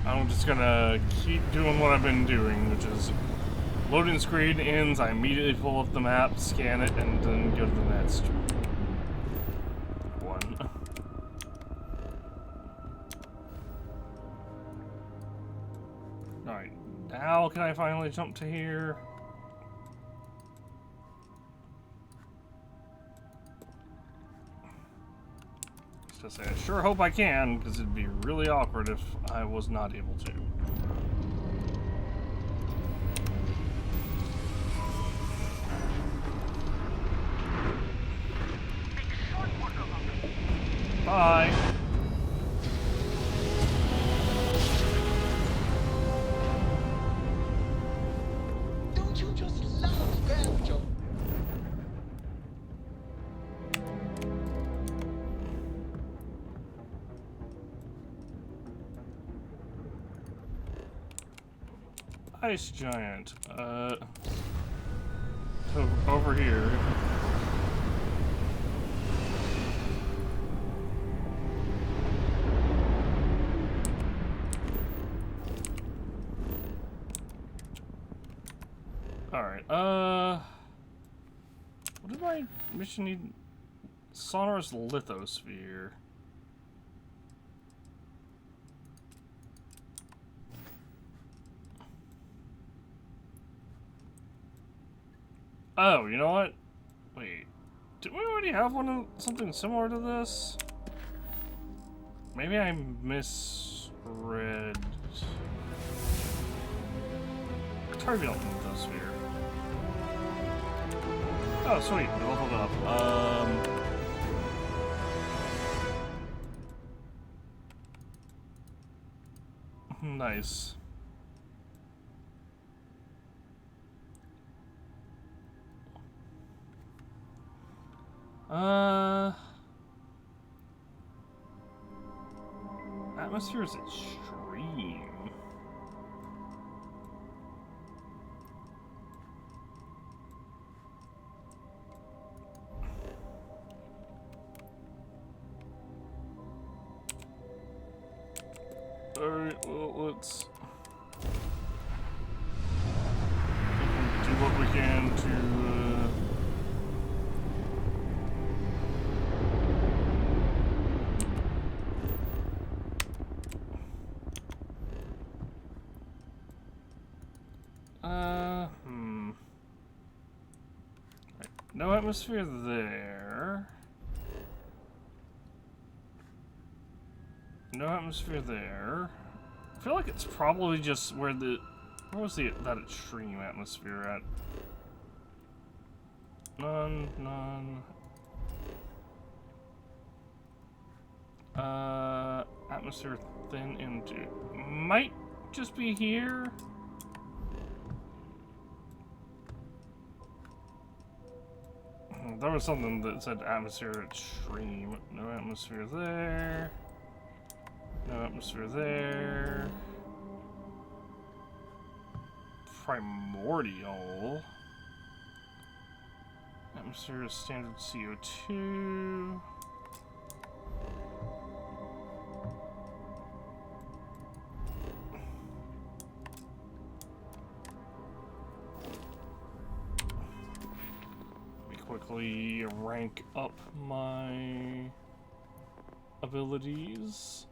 I'm just gonna keep doing what I've been doing, which is loading screen ends, I immediately pull up the map, scan it, and then go to the next one. Alright, now can I finally jump to here? Just say, I sure hope I can, because it'd be really awkward if I was not able to. Bye. Don't you just love Banjo? Ice giant. Over here. Alright, what did my mission need? Sonorous lithosphere. Oh, you know what? Wait. Did we already have something similar to this? Maybe I misread. Starfield Lithosphere. Oh, sweet. I leveled up. Nice. Atmosphere is extreme. Alright, well, let's do what we can to right. No atmosphere there. No atmosphere there. I feel like it's probably just where the... Where was that extreme atmosphere at? None. Atmosphere thin into... Might just be here. There was something that said atmosphere extreme. No atmosphere there. No atmosphere there. Primordial. Atmosphere is standard CO2. Let me quickly rank up my abilities.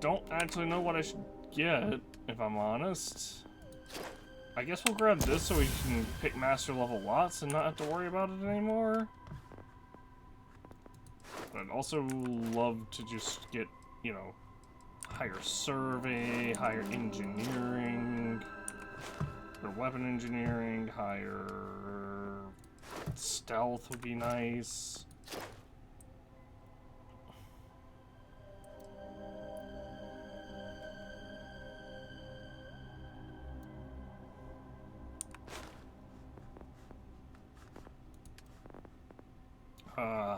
Don't actually know what I should get, if I'm honest. I guess we'll grab this so we can pick master level lots and not have to worry about it anymore. But I'd also love to just get, you know, higher survey, higher engineering, or weapon engineering, higher stealth would be nice.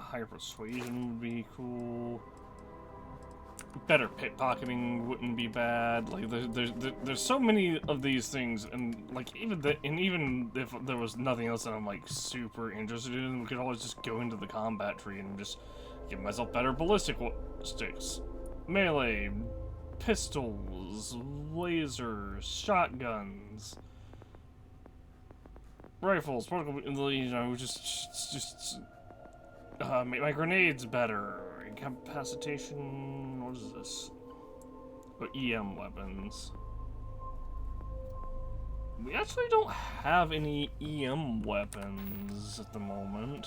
Higher persuasion would be cool. Better pickpocketing wouldn't be bad. Like there's so many of these things, and like even if there was nothing else that I'm like super interested in, we could always just go into the combat tree and just give myself better ballistic sticks, melee, pistols, lasers, shotguns, rifles, you know, just make my grenades better. Incapacitation. What is this? Oh, EM weapons. We actually don't have any EM weapons at the moment.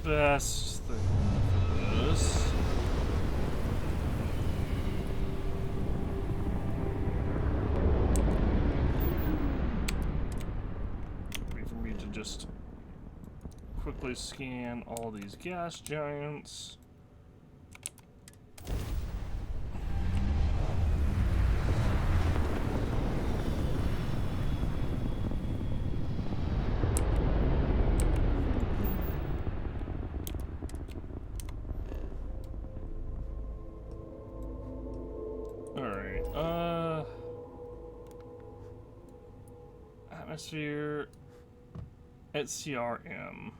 Best thing for this would be for me to just quickly scan all these gas giants. Atmosphere at CRM.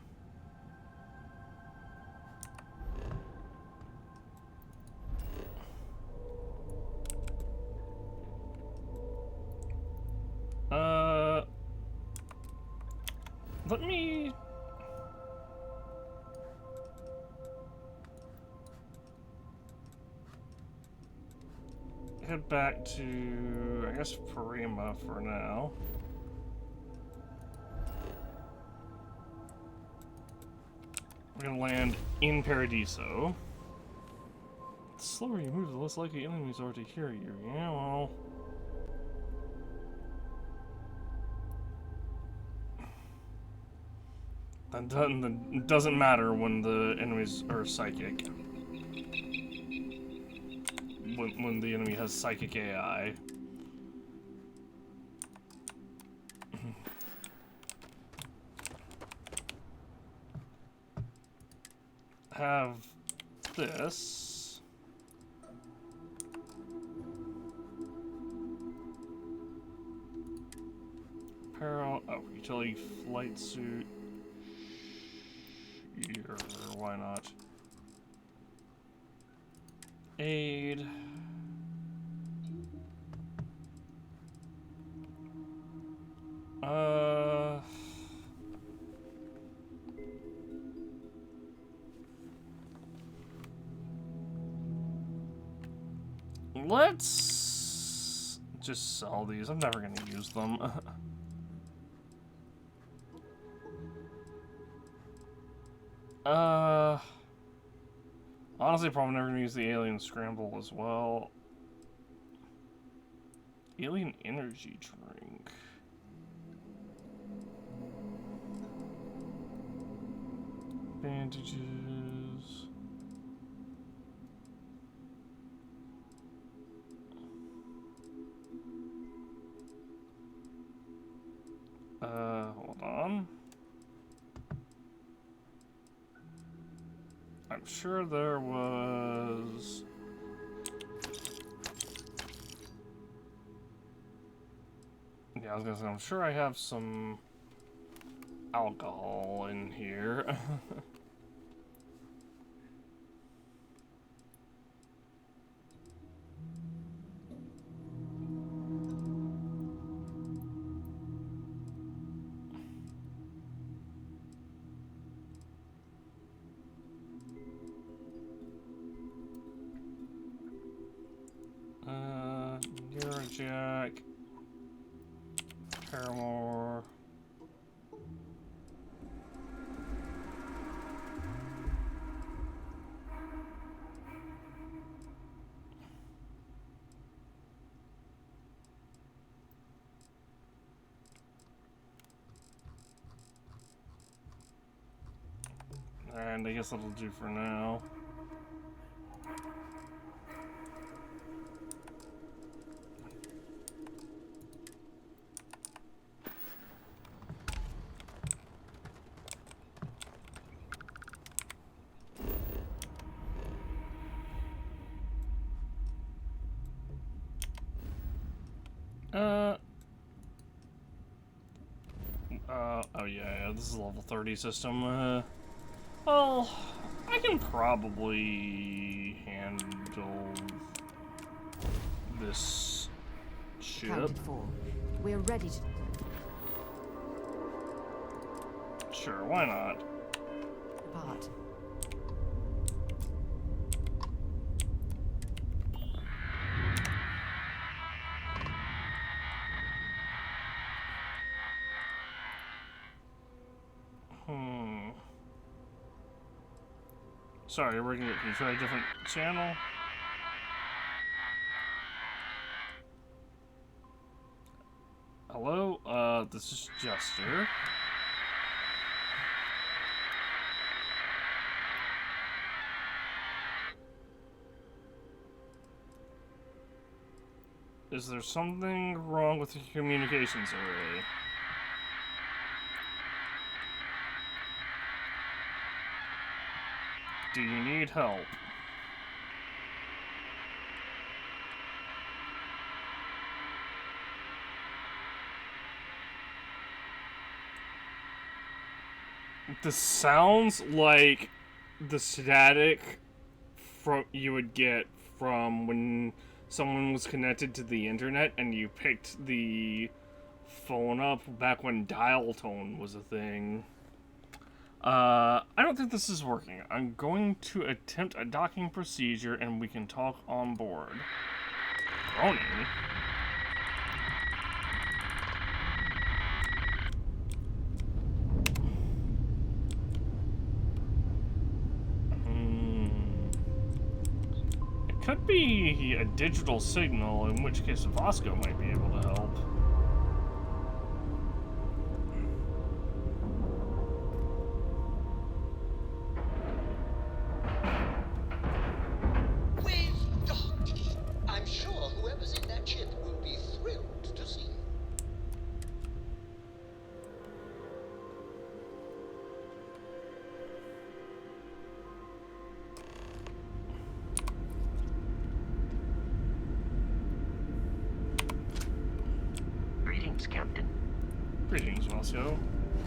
head back to, I guess, Parima for now. We're gonna land in Paradiso. The slower you move, the less likely enemies are to hear you. Yeah, well... That doesn't matter when the enemies are psychic. When the enemy has psychic AI. Have this. Apparel. Oh, utility flight suit. Sure, why not? Aid. Let's just sell these. I'm never gonna use them. Honestly, probably never gonna use the alien scramble as well. Alien energy drink. Bandages. Hold on. I'm sure there was... Yeah, I was gonna say, I'm sure I have some alcohol in here. Jack, Paramore. And I guess that'll do for now. Oh yeah, this is a level 30 system. Well, I can probably handle this ship. Counted for. We're ready to... Sure, why not? Part. Sorry, can you try a different channel? Hello? This is Jester. Is there something wrong with the communications array? Do you need help? This sounds like the static you would get from when someone was connected to the internet and you picked the phone up back when dial tone was a thing. I don't think this is working. I'm going to attempt a docking procedure and we can talk on board. droning. It could be a digital signal, in which case Vasco might be able to help. We've docked. I'm sure whoever's in that ship will be thrilled to see you. Greetings, Captain. Greetings, Vasco.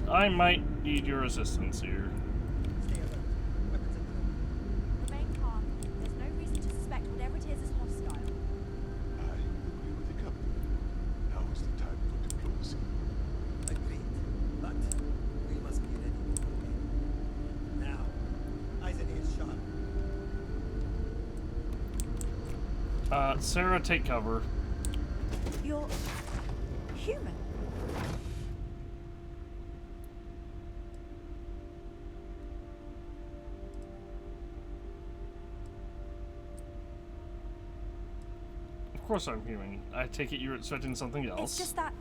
I might need your assistance here. Remain calm. There's no reason to suspect whatever it is hostile. I agree with the captain. Now is the time for diplomacy. Agreed. But we must be ready to go in. Now, eyes and ears sharp. Sarah, take cover. You're human. Of course I'm human. I take it you're expecting something else. It's just that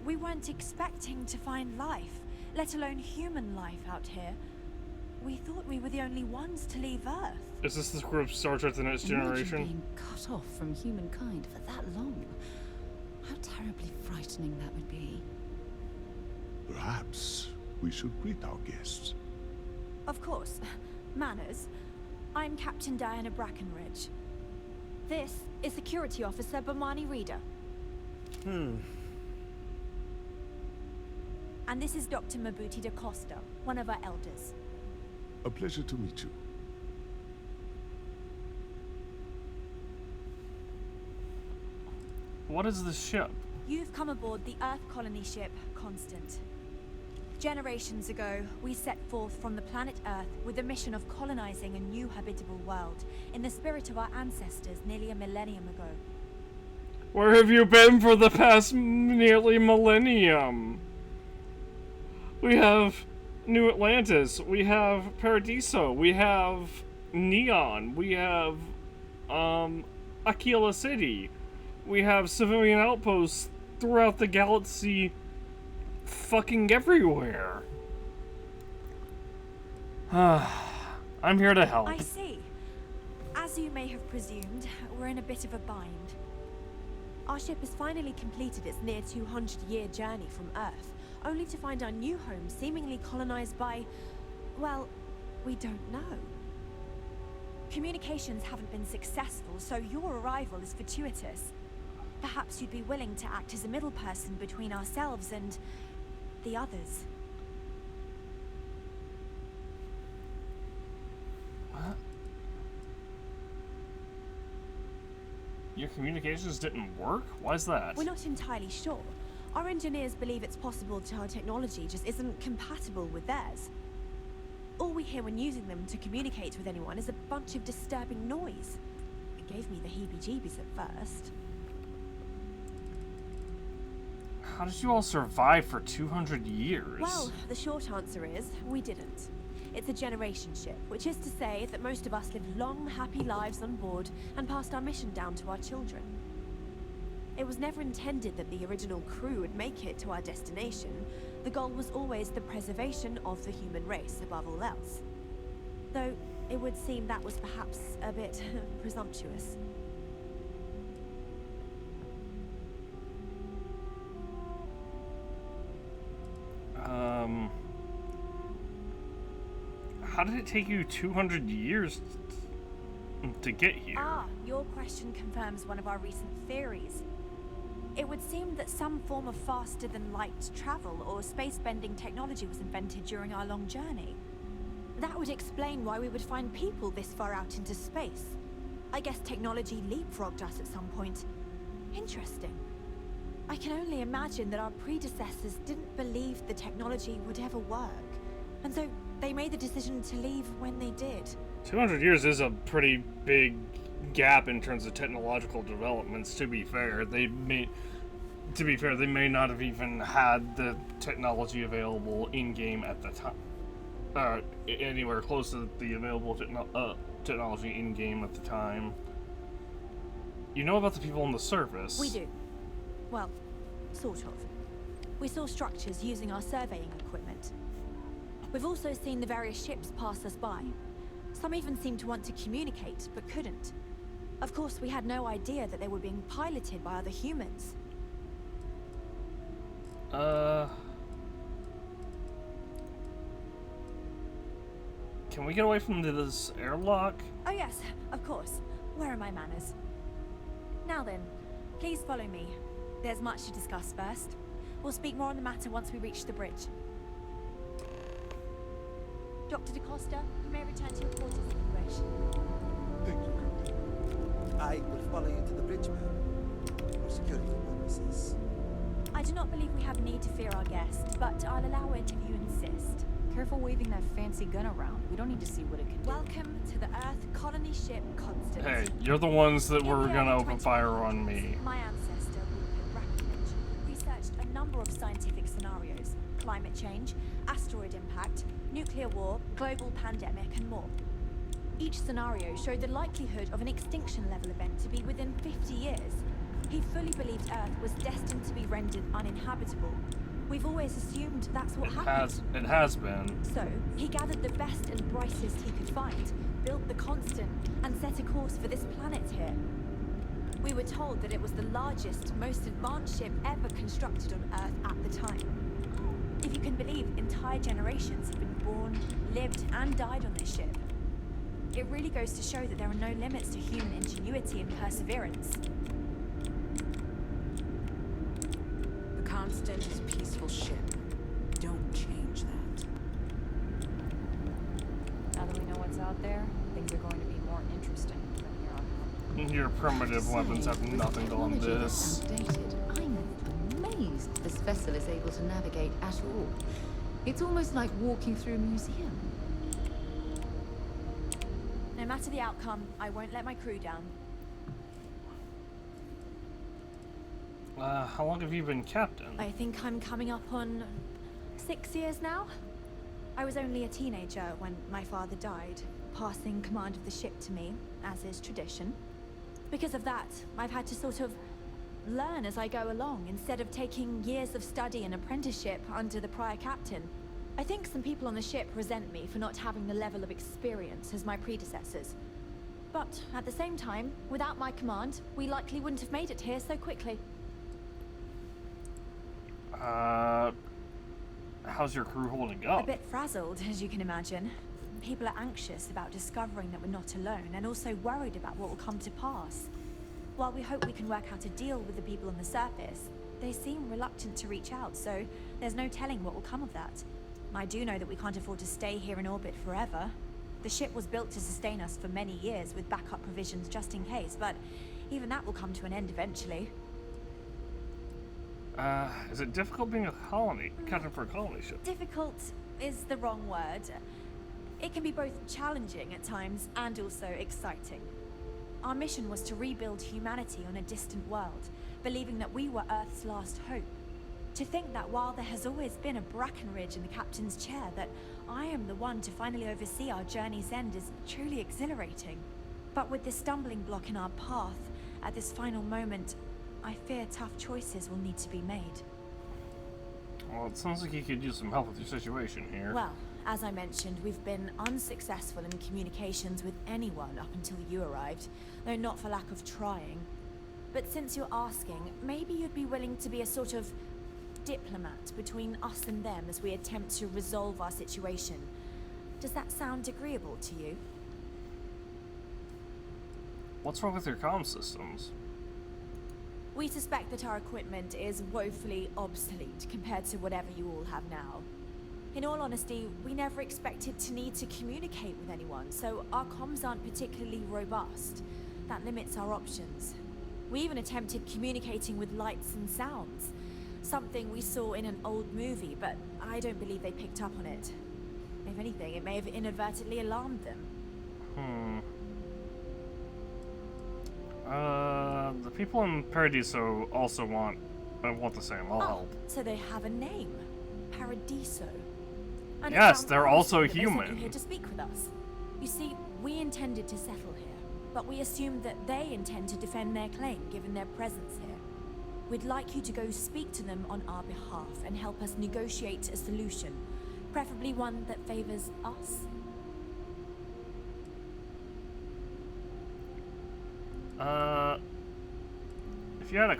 we weren't expecting to find life, let alone human life out here. We thought we were the only ones to leave Earth. Is this the group Star Trek The Next Imagine Generation? being cut off from humankind for that long. How terribly frightening that would be. Perhaps we should greet our guests. Of course. Manners. I'm Captain Diana Brackenridge. This is Security Officer Bomani Reader. And this is Dr. Mabuti da Costa, one of our elders. A pleasure to meet you. What is this ship? You've come aboard the Earth colony ship Constant. Generations ago, we set forth from the planet Earth with the mission of colonizing a new habitable world in the spirit of our ancestors nearly a millennium ago. Where have you been for the past nearly millennium? We have New Atlantis, we have Paradiso, we have Neon, we have Aquila City, we have civilian outposts throughout the galaxy, fucking everywhere. I'm here to help. I see. As you may have presumed, we're in a bit of a bind. Our ship has finally completed its near 200-year journey from Earth, only to find our new home seemingly colonized by, well, we don't know. Communications haven't been successful, so your arrival is fortuitous. Perhaps you'd be willing to act as a middle person between ourselves and the others. What? Your communications didn't work? Why's that? We're not entirely sure. Our engineers believe it's possible that our technology just isn't compatible with theirs. All we hear when using them to communicate with anyone is a bunch of disturbing noise. It gave me the heebie-jeebies at first. How did you all survive for 200 years? Well, the short answer is, we didn't. It's a generation ship, which is to say that most of us lived long, happy lives on board and passed our mission down to our children. It was never intended that the original crew would make it to our destination. The goal was always the preservation of the human race above all else. Though, it would seem that was perhaps a bit presumptuous. How did it take you 200 years to get here? Ah, your question confirms one of our recent theories. It would seem that some form of faster-than-light travel or space-bending technology was invented during our long journey. That would explain why we would find people this far out into space. I guess technology leapfrogged us at some point. Interesting. I can only imagine that our predecessors didn't believe the technology would ever work, and so they made the decision to leave when they did. 200 years is a pretty big gap in terms of technological developments. To be fair, they may not have even had the technology available in game at the time, anywhere close to the available technology in game at the time. You know about the people on the surface? We do. Well, sort of. We saw structures using our surveying equipment. We've also seen the various ships pass us by. Some even seemed to want to communicate, but couldn't. Of course, we had no idea that they were being piloted by other humans. Can we get away from this airlock? Oh yes, of course. Where are my manners? Now then, please follow me. There's much to discuss first. We'll speak more on the matter once we reach the bridge. Dr. DaCosta, you may return to your quarters if you wish. Thank you, Captain. I will follow you to the bridge, ma'am. For security purposes. I do not believe we have need to fear our guest, but I'll allow it if you insist. Careful waving that fancy gun around. We don't need to see what it can do. Welcome to the Earth colony ship Constant. Hey, you're the ones that were gonna open fire on me. My ancestor, Rupert Breckenridge, researched a number of scientific scenarios. Climate change, asteroid impact, nuclear war, global pandemic, and more. Each scenario showed the likelihood of an extinction-level event to be within 50 years. He fully believed Earth was destined to be rendered uninhabitable. We've always assumed that's what happened. It has been. So, he gathered the best and brightest he could find, built the Constant, and set a course for this planet here. We were told that it was the largest, most advanced ship ever constructed on Earth at the time. If you can believe, entire generations have been born, lived, and died on this ship. It really goes to show that there are no limits to human ingenuity and perseverance. The Constant is a peaceful ship. Don't change that. Now that we know what's out there, things are going to be more interesting from here on out. Your primitive weapons have nothing on this. Outdated. I'm amazed this vessel is able to navigate at all. It's almost like walking through a museum. No matter the outcome, I won't let my crew down. How long have you been captain? I think I'm coming up on 6 years now. I was only a teenager when my father died, passing command of the ship to me, as is tradition. Because of that, I've had to sort of learn as I go along, instead of taking years of study and apprenticeship under the prior captain. I think some people on the ship resent me for not having the level of experience as my predecessors. But at the same time, without my command, we likely wouldn't have made it here so quickly. How's your crew holding up? A bit frazzled, as you can imagine. People are anxious about discovering that we're not alone, and also worried about what will come to pass. While we hope we can work out a deal with the people on the surface, they seem reluctant to reach out, so there's no telling what will come of that. I do know that we can't afford to stay here in orbit forever. The ship was built to sustain us for many years with backup provisions just in case, but even that will come to an end eventually. Is it difficult being a captain for a colony ship? Difficult is the wrong word. It can be both challenging at times and also exciting. Our mission was to rebuild humanity on a distant world, believing that we were Earth's last hope. To think that while there has always been a Breckenridge in the captain's chair, that I am the one to finally oversee our journey's end is truly exhilarating. But with this stumbling block in our path, at this final moment, I fear tough choices will need to be made. Well, it sounds like you could use some help with your situation here. Well, as I mentioned, we've been unsuccessful in communications with anyone up until you arrived, though not for lack of trying. But since you're asking, maybe you'd be willing to be a sort of diplomat between us and them as we attempt to resolve our situation. Does that sound agreeable to you? What's wrong with your comm systems? We suspect that our equipment is woefully obsolete compared to whatever you all have now. In all honesty, we never expected to need to communicate with anyone, so our comms aren't particularly robust. That limits our options. We even attempted communicating with lights and sounds, something we saw in an old movie, but I don't believe they picked up on it. If anything, it may have inadvertently alarmed them. People in Paradiso also want the same. I'll help. So they have a name, Paradiso. And Yes, they're also that they sent you human. here to speak with us. You see, we intended to settle here, but we assumed that they intend to defend their claim, given their presence here. We'd like you to go speak to them on our behalf and help us negotiate a solution, preferably one that favors us. If you had a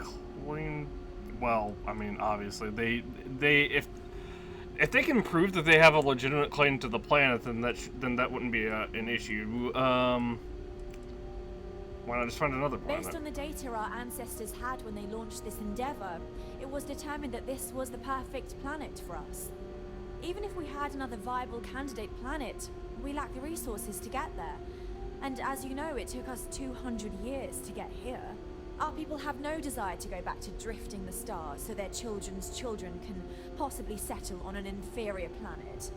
clean, well, I mean, obviously if they can prove that they have a legitimate claim to the planet, then that wouldn't be an issue. Why not just find another planet? Based on the data our ancestors had when they launched this endeavor, it was determined that this was the perfect planet for us. Even if we had another viable candidate planet, we lack the resources to get there. And as you know, it took us 200 years to get here. Our people have no desire to go back to drifting the stars so their children's children can possibly settle on an inferior planet.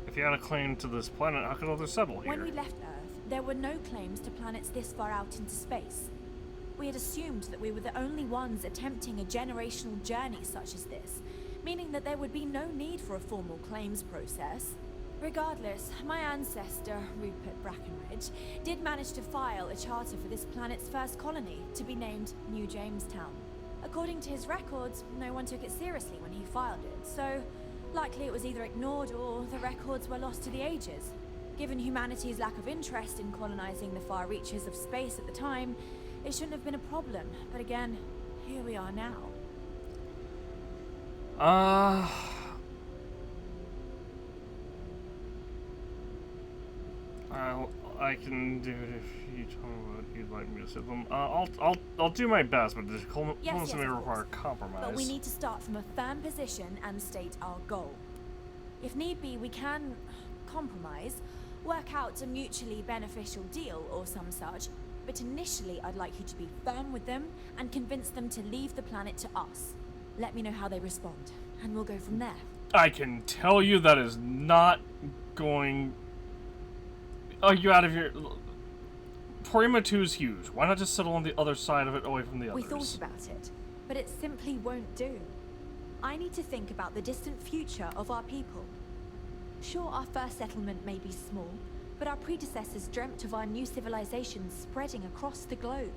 If you had a claim to this planet, how could others settle here? When we left Earth, there were no claims to planets this far out into space. We had assumed that we were the only ones attempting a generational journey such as this, meaning that there would be no need for a formal claims process. Regardless, my ancestor, Rupert Brackenridge, did manage to file a charter for this planet's first colony, to be named New Jamestown. According to his records, no one took it seriously when he filed it, so likely it was either ignored or the records were lost to the ages. Given humanity's lack of interest in colonizing the far reaches of space at the time, it shouldn't have been a problem, but again, here we are now. I can do it if you tell me what you'd like me to say them. I'll do my best, but the diplomacy may require compromise. But we need to start from a firm position and state our goal. If need be, we can compromise, work out a mutually beneficial deal or some such. But initially, I'd like you to be firm with them and convince them to leave the planet to us. Let me know how they respond, and we'll go from there. I can tell you that is not going. Oh, you out of here. Porima 2 is huge. Why not just settle on the other side of it away from the others? We thought about it, but it simply won't do. I need to think about the distant future of our people. Sure, our first settlement may be small, but our predecessors dreamt of our new civilization spreading across the globe.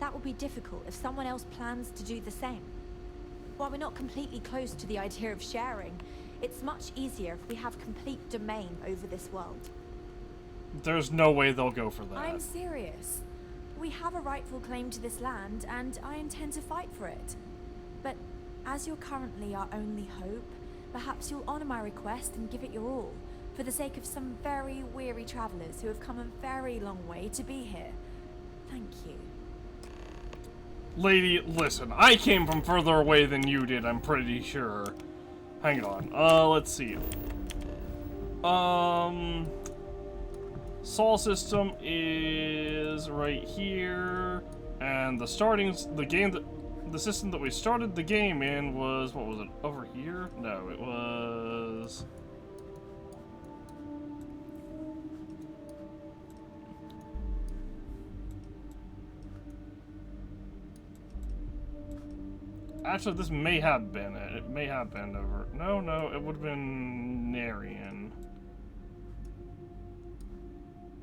That will be difficult if someone else plans to do the same. While we're not completely close to the idea of sharing, it's much easier if we have complete domain over this world. There's no way they'll go for that. I'm serious. We have a rightful claim to this land, and I intend to fight for it. But as you're currently our only hope, perhaps you'll honor my request and give it your all, for the sake of some very weary travelers who have come a very long way to be here. Thank you. Lady, listen, I came from further away than you did, I'm pretty sure. Hang on, let's see. Sol system is right here, and the system that we started the game in was, what was it, over here? No, it was... Actually, this may have been it. It may have been over... No, it would have been Narian.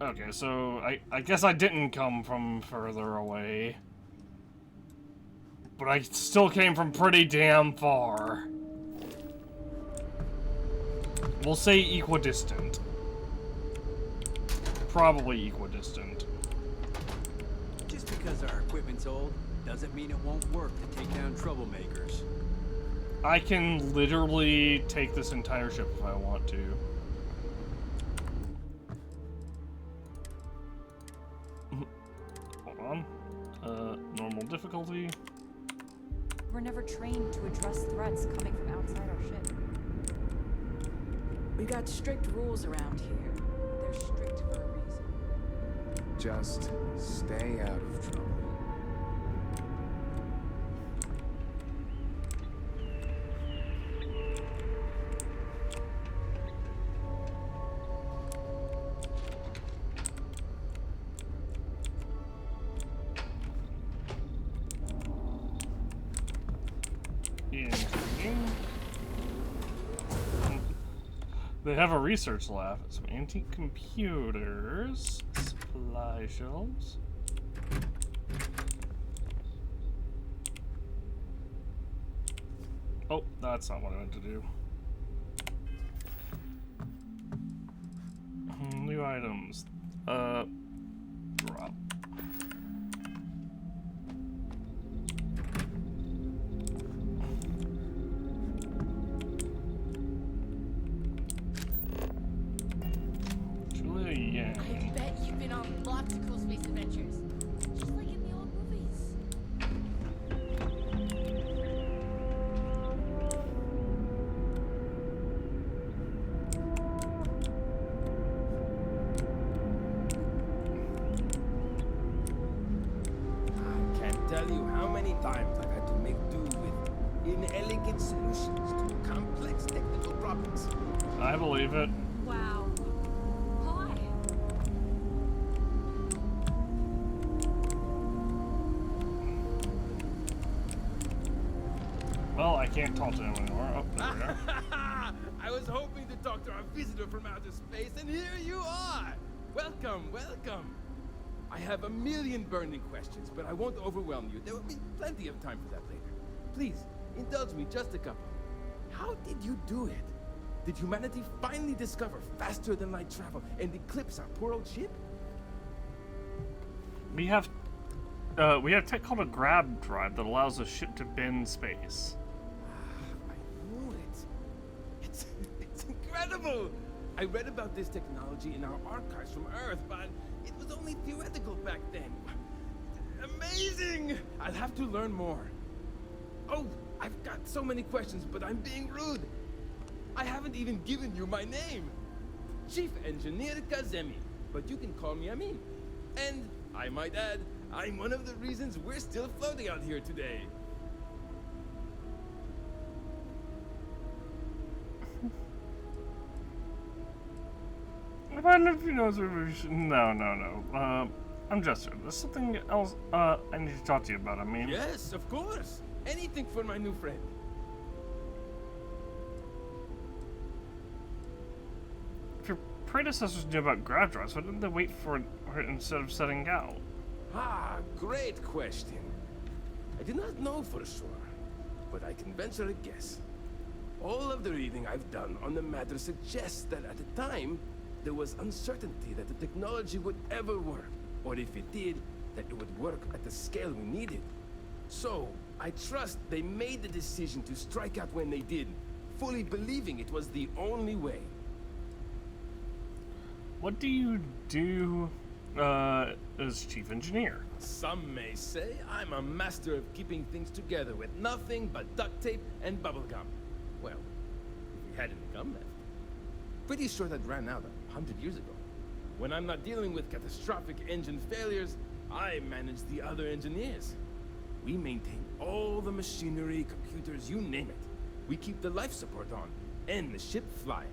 Okay, so I guess I didn't come from further away. But I still came from pretty damn far. We'll say equidistant. Probably equidistant. Just because our equipment's old doesn't mean it won't work to take down troublemakers. I can literally take this entire ship if I want to. Hold on. Normal difficulty. We're never trained to address threats coming from outside our ship. We got strict rules around here. They're strict for a reason. Just stay out of trouble. They have a research lab, some antique computers, supply shelves. Oh, that's not what I meant to do. New items. Drop. Julia I Yang. bet you've been on lots of cool space adventures. Just like in the old movies. I can't tell you how many times I've had to make do with inelegant solutions to complex technical problems. I believe it. Wow. Hi. Well, I can't talk to him anymore. Oh, there we are. I was hoping to talk to our visitor from outer space, and here you are! Welcome, welcome! I have a million burning questions, but I won't overwhelm you. There will be plenty of time for that later. Please, indulge me just a couple. How did you do it? Did humanity finally discover faster than light travel and eclipse our poor old ship? We have tech called a grab drive that allows a ship to bend space. I knew it. It's incredible! I read about this technology in our archives from Earth, but it was only theoretical back then. Amazing! I'll have to learn more. Oh, I've got so many questions, but I'm being rude. I haven't even given you my name. Chief Engineer Kazemi, but you can call me Amin. And, I might add, I'm one of the reasons we're still floating out here today. If I don't know if you know, no. I'm Jester. There's something else I need to talk to you about. I mean, Yes, of course. Anything for my new friend. if your predecessors knew about grab drives, why didn't they wait for it instead of setting out? Ah, great question. I do not know for sure, but I can venture a guess. All of the reading I've done on the matter suggests that at the time, there was uncertainty that the technology would ever work, or if it did, that it would work at the scale we needed. So, I trust they made the decision to strike out when they did, fully believing it was the only way. What do you do as chief engineer? Some may say I'm a master of keeping things together with nothing but duct tape and bubblegum. Well, if we had any gum left. Pretty sure that ran out 100 years ago. When I'm not dealing with catastrophic engine failures, I manage the other engineers. We maintain all the machinery, computers, you name it. We keep the life support on, and the ship flying.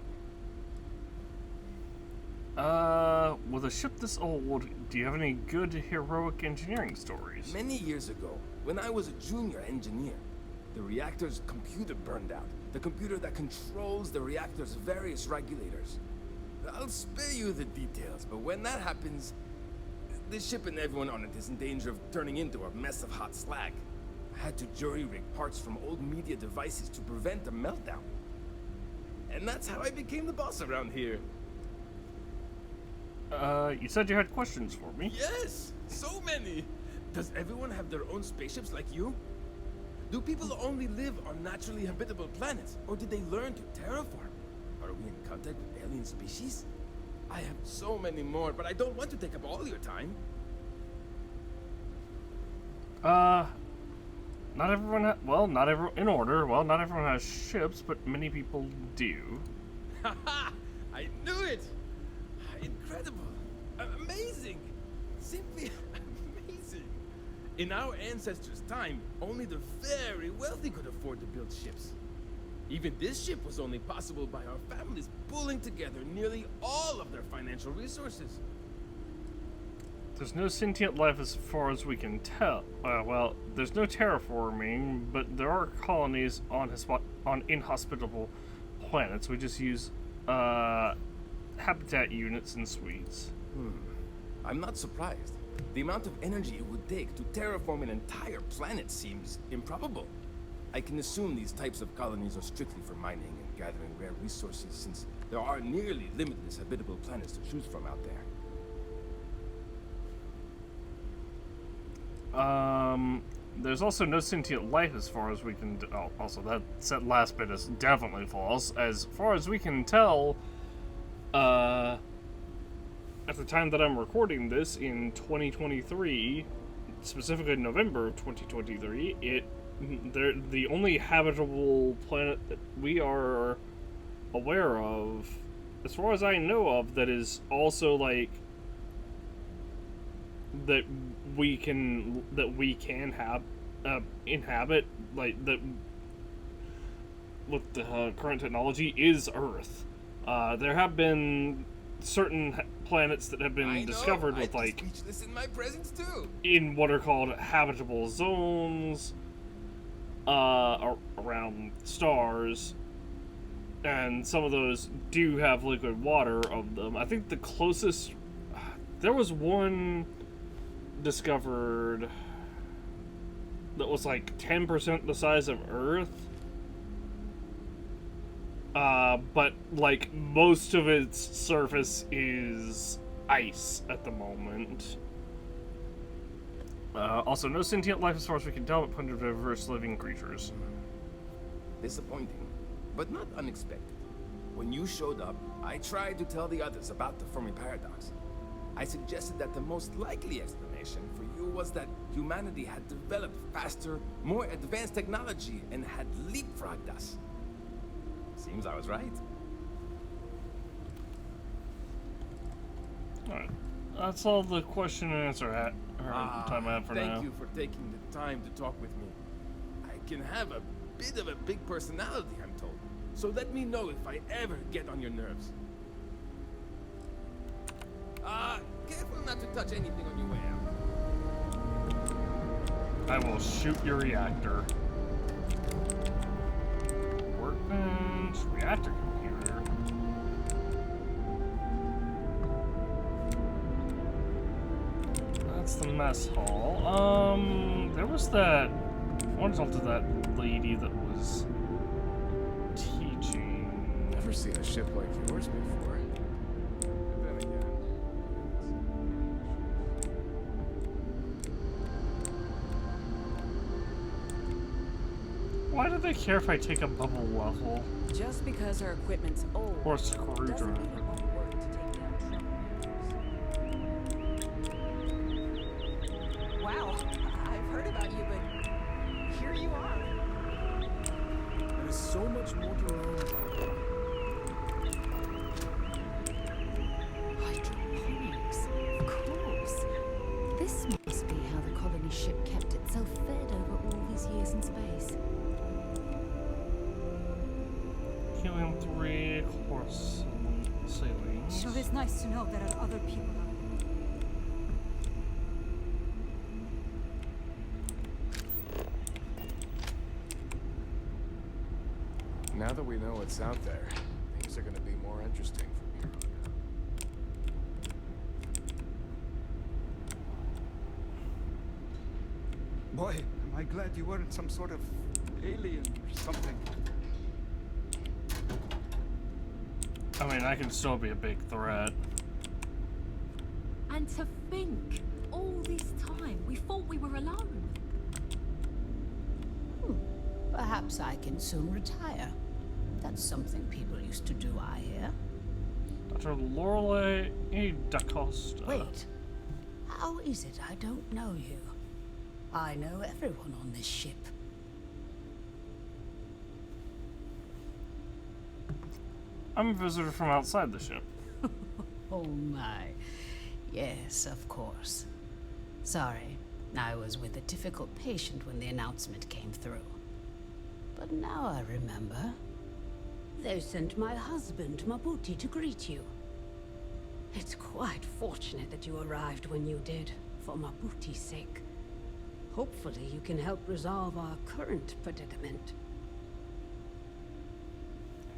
With a ship this old, do you have any good heroic engineering stories? Many years ago, when I was a junior engineer, the reactor's computer burned out. The computer that controls the reactor's various regulators. I'll spare you the details, but when that happens, the ship and everyone on it is in danger of turning into a mess of hot slag. I had to jury-rig parts from old media devices to prevent a meltdown. And that's how I became the boss around here. You said you had questions for me. Yes! So many! Does everyone have their own spaceships like you? Do people only live on naturally habitable planets, or did they learn to terraform? Are we in contact with alien species? I have so many more, but I don't want to take up all your time. Not everyone not everyone has ships, but many people do. Haha! I knew it! Incredible! Amazing! Simply amazing! In our ancestors' time, only the very wealthy could afford to build ships. Even this ship was only possible by our families pulling together nearly all of their financial resources. There's no sentient life as far as we can tell. Well, there's no terraforming, but there are colonies on inhospitable planets. We just use habitat units and suites. I'm not surprised. The amount of energy it would take to terraform an entire planet seems improbable. I can assume these types of colonies are strictly for mining and gathering rare resources, since there are nearly limitless habitable planets to choose from out there. There's also no sentient life as far as we can... also, that last bit is definitely false. As far as we can tell, at the time that I'm recording this, in 2023, specifically November of 2023, the only habitable planet that we are aware of, as far as I know of, that is also, like, that we can have inhabit, like, that with the current technology, is Earth. There have been certain planets that have been discovered with, like, speechless in my presence too. In what are called habitable zones around stars, and some of those do have liquid water of them. I think the closest, there was one discovered that was like 10% the size of Earth, but like most of its surface is ice at the moment. Also, no sentient life as far as we can tell, but plenty of diverse living creatures. Disappointing, but not unexpected. When you showed up, I tried to tell the others about the Fermi paradox. I suggested that the most likely explanation for you was that humanity had developed faster, more advanced technology and had leapfrogged us. Seems I was right. Alright. That's all the question and answer time I have for now. Thank you for taking the time to talk with me. I can have a bit of a big personality, I'm told. So let me know if I ever get on your nerves. Careful not to touch anything on your way out. I will shoot your reactor. Workbench, reactor computer. That's the mess hall. There was that... I want to talk to that lady that was teaching. Never seen a ship like yours before. Then again. Why do they care if I take a bubble level? Just because our equipment's old Or a screwdriver. doesn't mean it won't work to take down troublemakers. Wow, I've heard about you, but here you are. There is so much more to learn about them. Hydroponics, of course. This must be how the colony ship kept itself fed over all these years in space. Helium-3 course saline. Sure is nice to know there are other people out there. Now that we know what's out there, things are going to be more interesting from here on out. Boy, am I glad you weren't some sort of alien or something. I mean, I can still be a big threat. And to think, all this time, we thought we were alone. Perhaps I can soon retire. That's something people used to do, I hear. Dr. Lorelei DaCosta. Wait. How is it I don't know you? I know everyone on this ship. I'm a visitor from outside the ship. Oh my. Yes, of course. Sorry, I was with a difficult patient when the announcement came through. But now I remember. They sent my husband, Mabuti, to greet you. It's quite fortunate that you arrived when you did, for Mabuti's sake. Hopefully you can help resolve our current predicament.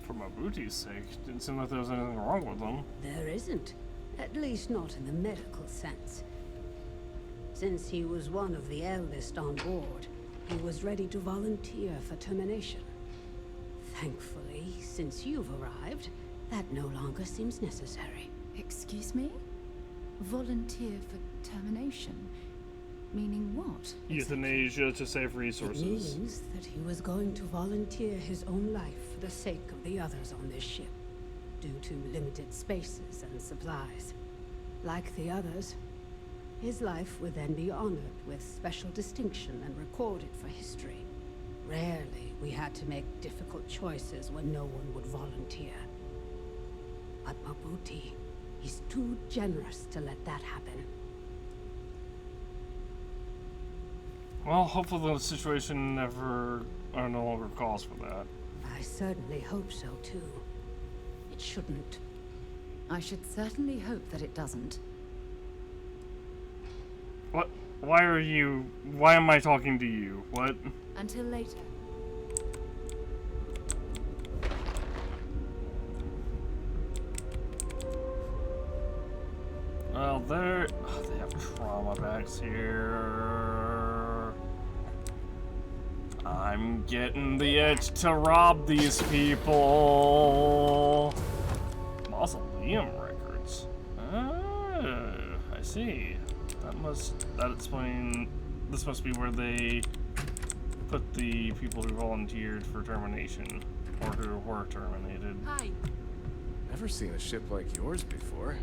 For Mabuti's sake, didn't seem like there was anything wrong with him. There isn't. At least not in the medical sense. Since he was one of the eldest on board, he was ready to volunteer for termination. Thankfully, since you've arrived, that no longer seems necessary. Excuse me? Volunteer for termination? Meaning what? Euthanasia to save resources. It means that he was going to volunteer his own life for the sake of the others on this ship, due to limited spaces and supplies. Like the others, his life would then be honored with special distinction and recorded for history. Rarely we had to make difficult choices when no one would volunteer. But Mabuti, he's too generous to let that happen. Well, hopefully the situation no longer calls for that. I certainly hope so too. It shouldn't. I should certainly hope that it doesn't. What? Why am I talking to you? What? Until later. Well, they have trauma packs here. I'm getting the itch to rob these people. Mausoleum records. Ah, I see. This must be where they put the people who volunteered for termination, or who were terminated. Hi. Never seen a ship like yours before.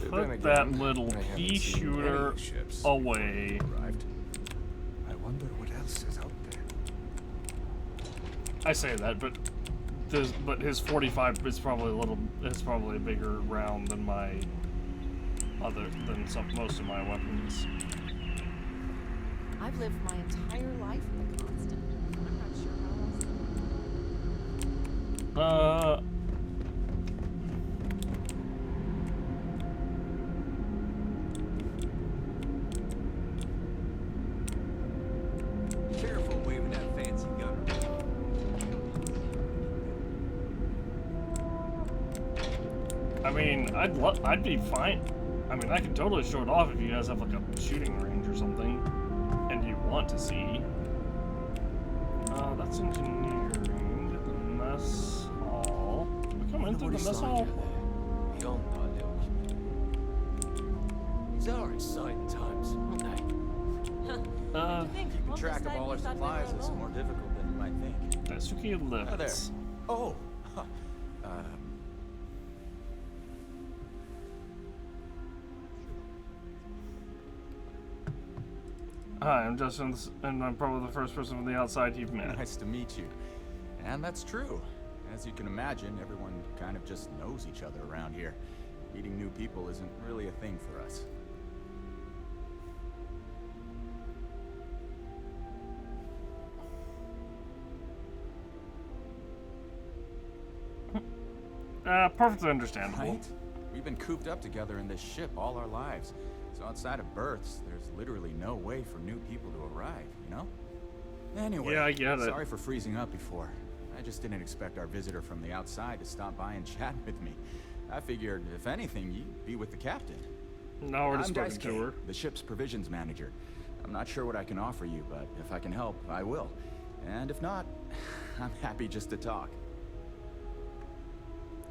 Put that little pea shooter away. I wonder what else is out there. I say that, but his 45 is probably a bigger round than most of my weapons. I've lived my entire life with a constant. I'm not sure how else. Careful waving that fancy gun around. I mean, I'd be fine. I mean, I can totally show it off if you guys have like a shooting range or something, and you want to see. That's engineering. The mess hall. Can we come in through the mess hall? These are exciting times, aren't they? Keeping track of all our supplies is more difficult than you might think. Daisuke lives. Oh, there. Oh. Hi, I'm Justin, and I'm probably the first person from the outside you've met. Nice to meet you. And that's true. As you can imagine, everyone kind of just knows each other around here. Meeting new people isn't really a thing for us. Perfectly understandable. Right? We've been cooped up together in this ship all our lives. So outside of berths, there's literally no way for new people to arrive, you know? Anyway, yeah, I get it. Sorry for freezing up before. I just didn't expect our visitor from the outside to stop by and chat with me. I figured, if anything, you'd be with the captain. No, we're just I'm spoken to her. the ship's provisions manager. I'm not sure what I can offer you, but if I can help, I will. And if not, I'm happy just to talk.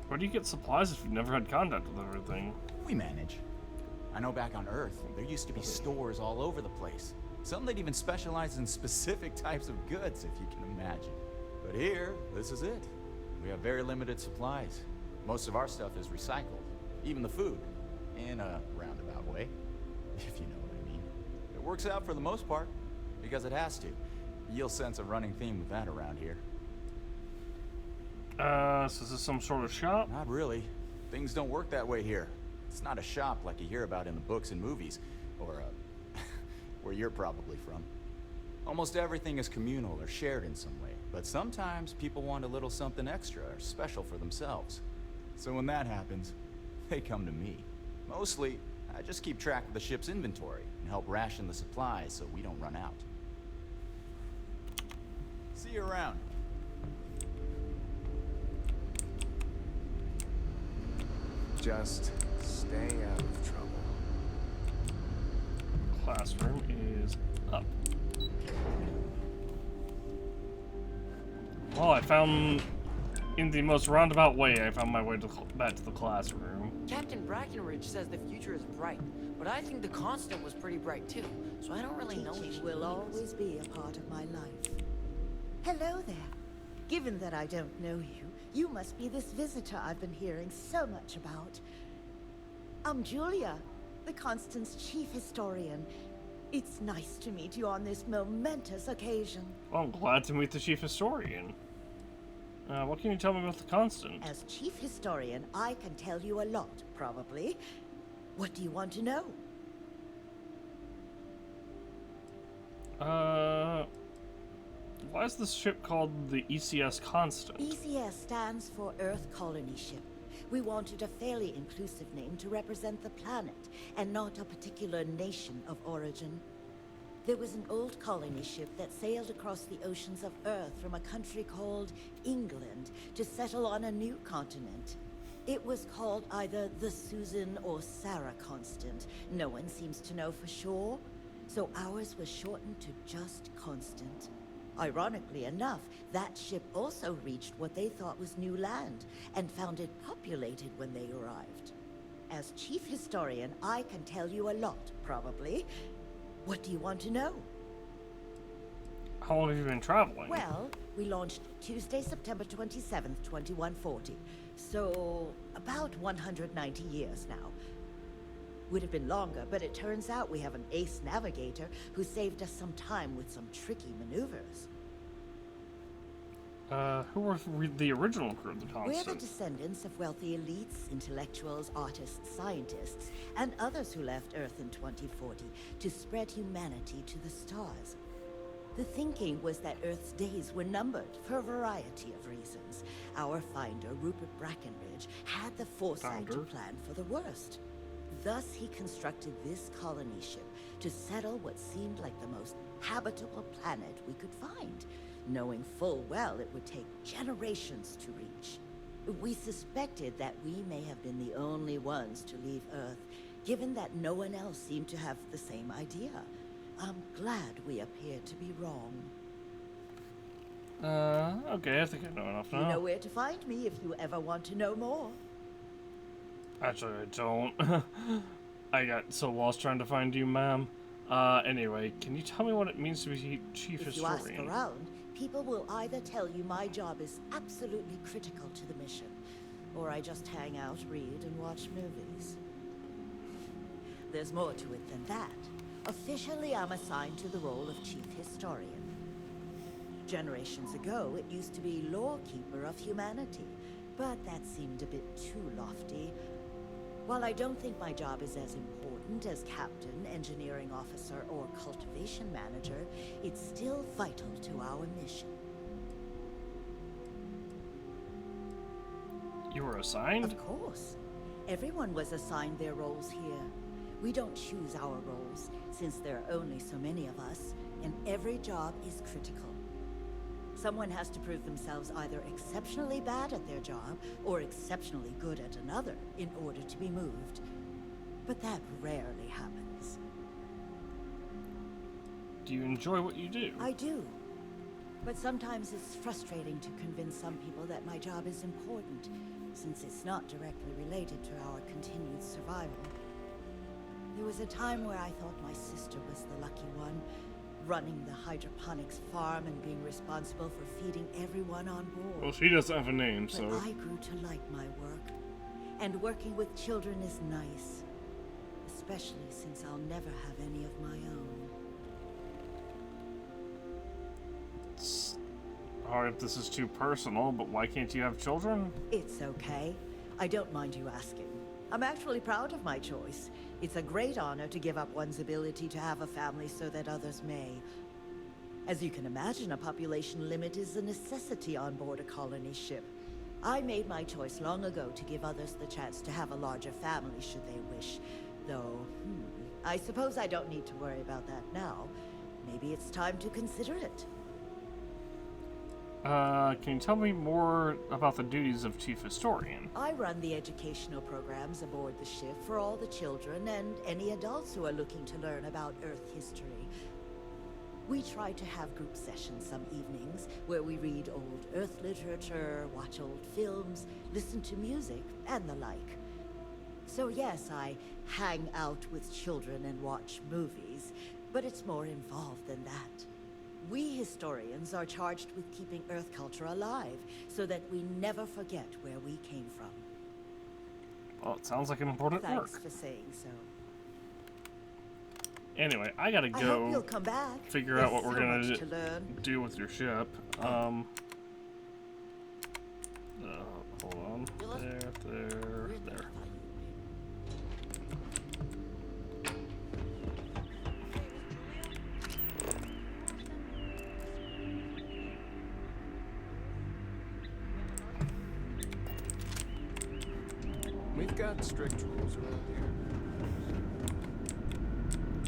Where do you get supplies if you've never had contact with everything? We manage. I know back on Earth, there used to be stores all over the place. Some that even specialize in specific types of goods, if you can imagine. But here, this is it. We have very limited supplies. Most of our stuff is recycled. Even the food. In a roundabout way, if you know what I mean. It works out for the most part, because it has to. You'll sense a running theme with that around here. So is this some sort of shop? Not really. Things don't work that way here. It's not a shop like you hear about in the books and movies, or where you're probably from. Almost everything is communal or shared in some way, but sometimes people want a little something extra or special for themselves. So when that happens, they come to me. Mostly, I just keep track of the ship's inventory and help ration the supplies so we don't run out. See you around. Just stay out of trouble. Classroom is up. Well, I found, in the most roundabout way, I found my way back to the classroom. Captain Brackenridge says the future is bright, but I think the Constant was pretty bright too, so I don't really know. Teaching will always be a part of my life. Hello there. Given that I don't know you, you must be this visitor I've been hearing so much about. I'm Julia, the Constant's chief historian. It's nice to meet you on this momentous occasion. Well, I'm glad to meet the chief historian. What can you tell me about the Constant? As chief historian, I can tell you a lot, probably. What do you want to know? Why is this ship called the ECS Constant? ECS stands for Earth Colony Ship. We wanted a fairly inclusive name to represent the planet, and not a particular nation of origin. There was an old colony ship that sailed across the oceans of Earth from a country called England to settle on a new continent. It was called either the Susan or Sarah Constant. No one seems to know for sure, so ours was shortened to just Constant. Ironically enough, that ship also reached what they thought was new land, and found it populated when they arrived. As chief historian, I can tell you a lot, probably. What do you want to know? How long have you been traveling? Well, we launched Tuesday, September 27th, 2140. So, about 190 years now. Would have been longer, but it turns out we have an ace navigator who saved us some time with some tricky maneuvers. Who were the original crew of the Constant? We're the descendants of wealthy elites, intellectuals, artists, scientists, and others who left Earth in 2040 to spread humanity to the stars. The thinking was that Earth's days were numbered for a variety of reasons. Our finder, Rupert Brackenridge, had the foresight to plan for the worst. Thus, he constructed this colony ship to settle what seemed like the most habitable planet we could find, knowing full well it would take generations to reach. We suspected that we may have been the only ones to leave Earth, given that no one else seemed to have the same idea. I'm glad we appeared to be wrong. Okay, I think I know enough now. You know where to find me if you ever want to know more. Actually, I don't. I got so lost trying to find you, ma'am. Anyway, can you tell me what it means to be chief historian? If you ask around, people will either tell you my job is absolutely critical to the mission, or I just hang out, read, and watch movies. There's more to it than that. Officially, I'm assigned to the role of chief historian. Generations ago, it used to be lore-keeper of humanity, but that seemed a bit too lofty. While I don't think my job is as important as captain, engineering officer, or cultivation manager, it's still vital to our mission. You were assigned? Of course. Everyone was assigned their roles here. We don't choose our roles, since there are only so many of us, and every job is critical. Someone has to prove themselves either exceptionally bad at their job, or exceptionally good at another, in order to be moved. But that rarely happens. Do you enjoy what you do? I do. But sometimes it's frustrating to convince some people that my job is important, since it's not directly related to our continued survival. There was a time where I thought my sister was the lucky one, running the hydroponics farm and being responsible for feeding everyone on board. Well, she doesn't have a name, so... But I grew to like my work, and working with children is nice, especially since I'll never have any of my own. Sorry if this is too personal, but why can't you have children? It's okay. I don't mind you asking. I'm actually proud of my choice. It's a great honor to give up one's ability to have a family so that others may. As you can imagine, a population limit is a necessity on board a colony ship. I made my choice long ago to give others the chance to have a larger family should they wish. Though, I suppose I don't need to worry about that now. Maybe it's time to consider it. Can you tell me more about the duties of Chief Historian? I run the educational programs aboard the ship for all the children and any adults who are looking to learn about Earth history. We try to have group sessions some evenings where we read old Earth literature, watch old films, listen to music, and the like. So yes, I hang out with children and watch movies, but it's more involved than that. We historians are charged with keeping Earth culture alive, so that we never forget where we came from. Well, it sounds like an important work. Thanks for saying so. Anyway, I gotta I hope go you'll come back. figure out what There's we're so gonna much to learn. do with your ship. Hold on. There. We've got strict rules around here.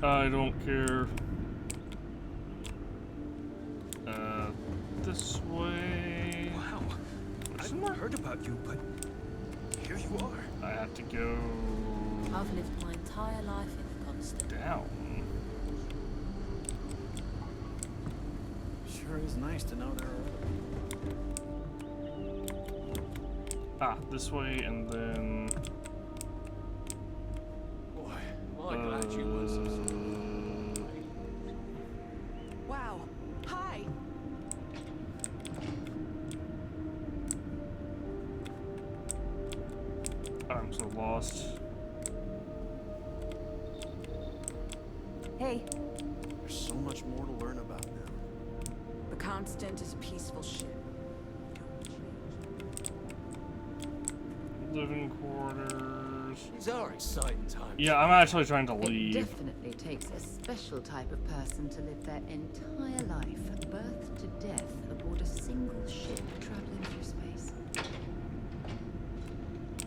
I don't care. This way. Wow. I've never heard about you, but here you are. I have to go I've lived my entire life in the constant. down. Sure is nice to know there are other people. This way, and then. Boy, well, I glad you won some sort of... Wow. Hi. I'm so lost. Hey. There's so much more to learn about now. The Constant is a peaceful ship. Living quarters. These are exciting times. Yeah, I'm actually trying to It leave. definitely takes a special type of person to live their entire life, birth to death, aboard a single ship traveling through space.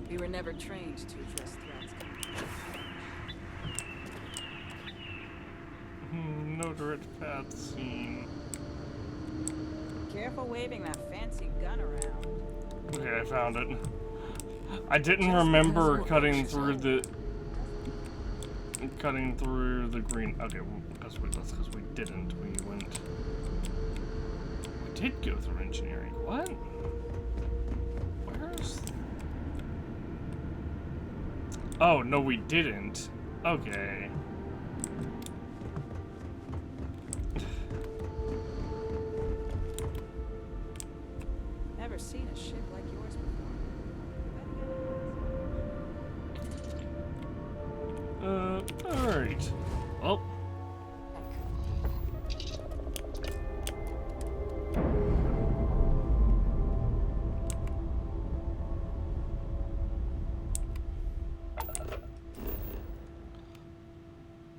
We were never trained to address threats. No direct path seen. Careful waving that fancy gun around. Okay, I found it. I didn't remember cutting through the green. Okay, well, that's because we didn't. We did go through engineering. What? Where's? Oh no, we didn't. Okay. Never seen a ship like yours before. Alright. Well.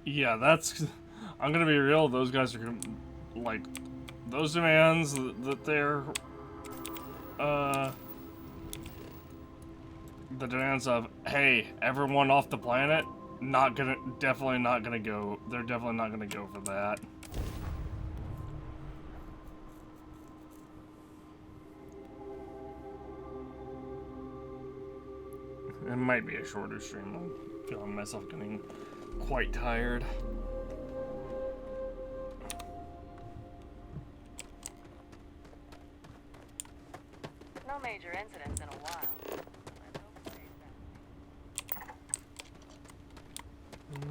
Yeah, that's... I'm gonna be real, those guys are gonna... Like, those demands that they're... the demands of, hey, everyone off the planet, definitely not gonna go, they're definitely not gonna go for that. It might be a shorter stream, I'm feeling myself getting quite tired. No major incidents in a while.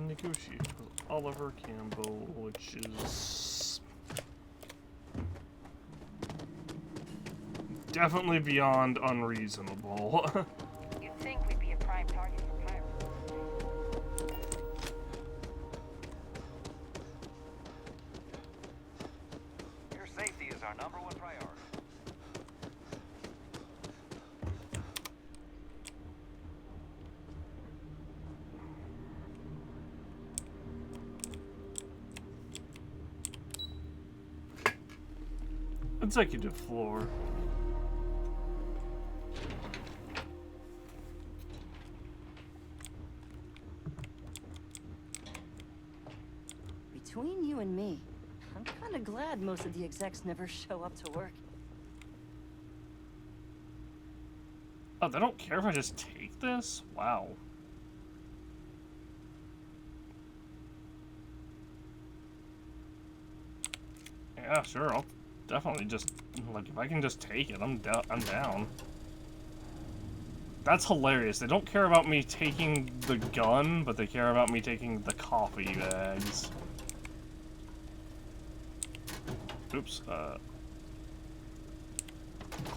Negotiate with Oliver Campbell, which is definitely beyond unreasonable. You'd think we'd be a prime target for pirates. Your safety is our #1 priority. Executive floor. Between you and me, I'm kind of glad most of the execs never show up to work. Oh, they don't care if I just take this? Wow. Yeah, sure, I'll definitely just, like, if I can just take it, I'm down. That's hilarious. They don't care about me taking the gun, but they care about me taking the coffee bags. Oops,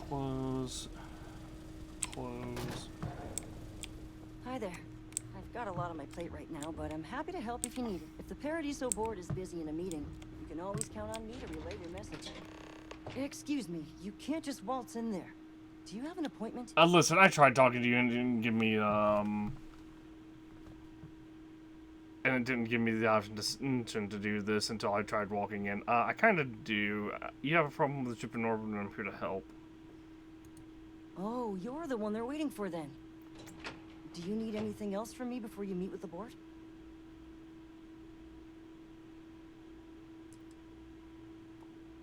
close. Close. Hi there. I've got a lot on my plate right now, but I'm happy to help if you need it. If the Paradiso board is busy in a meeting, you can always count on me to relay your message. Excuse me, you can't just waltz in there. Do you have an appointment? Listen, I tried talking to you and it didn't give me, and it didn't give me the option to do this until I tried walking in. I kind of do. You have a problem with the ship in orbit and I'm here to help. Oh, you're the one they're waiting for then. Do you need anything else from me before you meet with the board?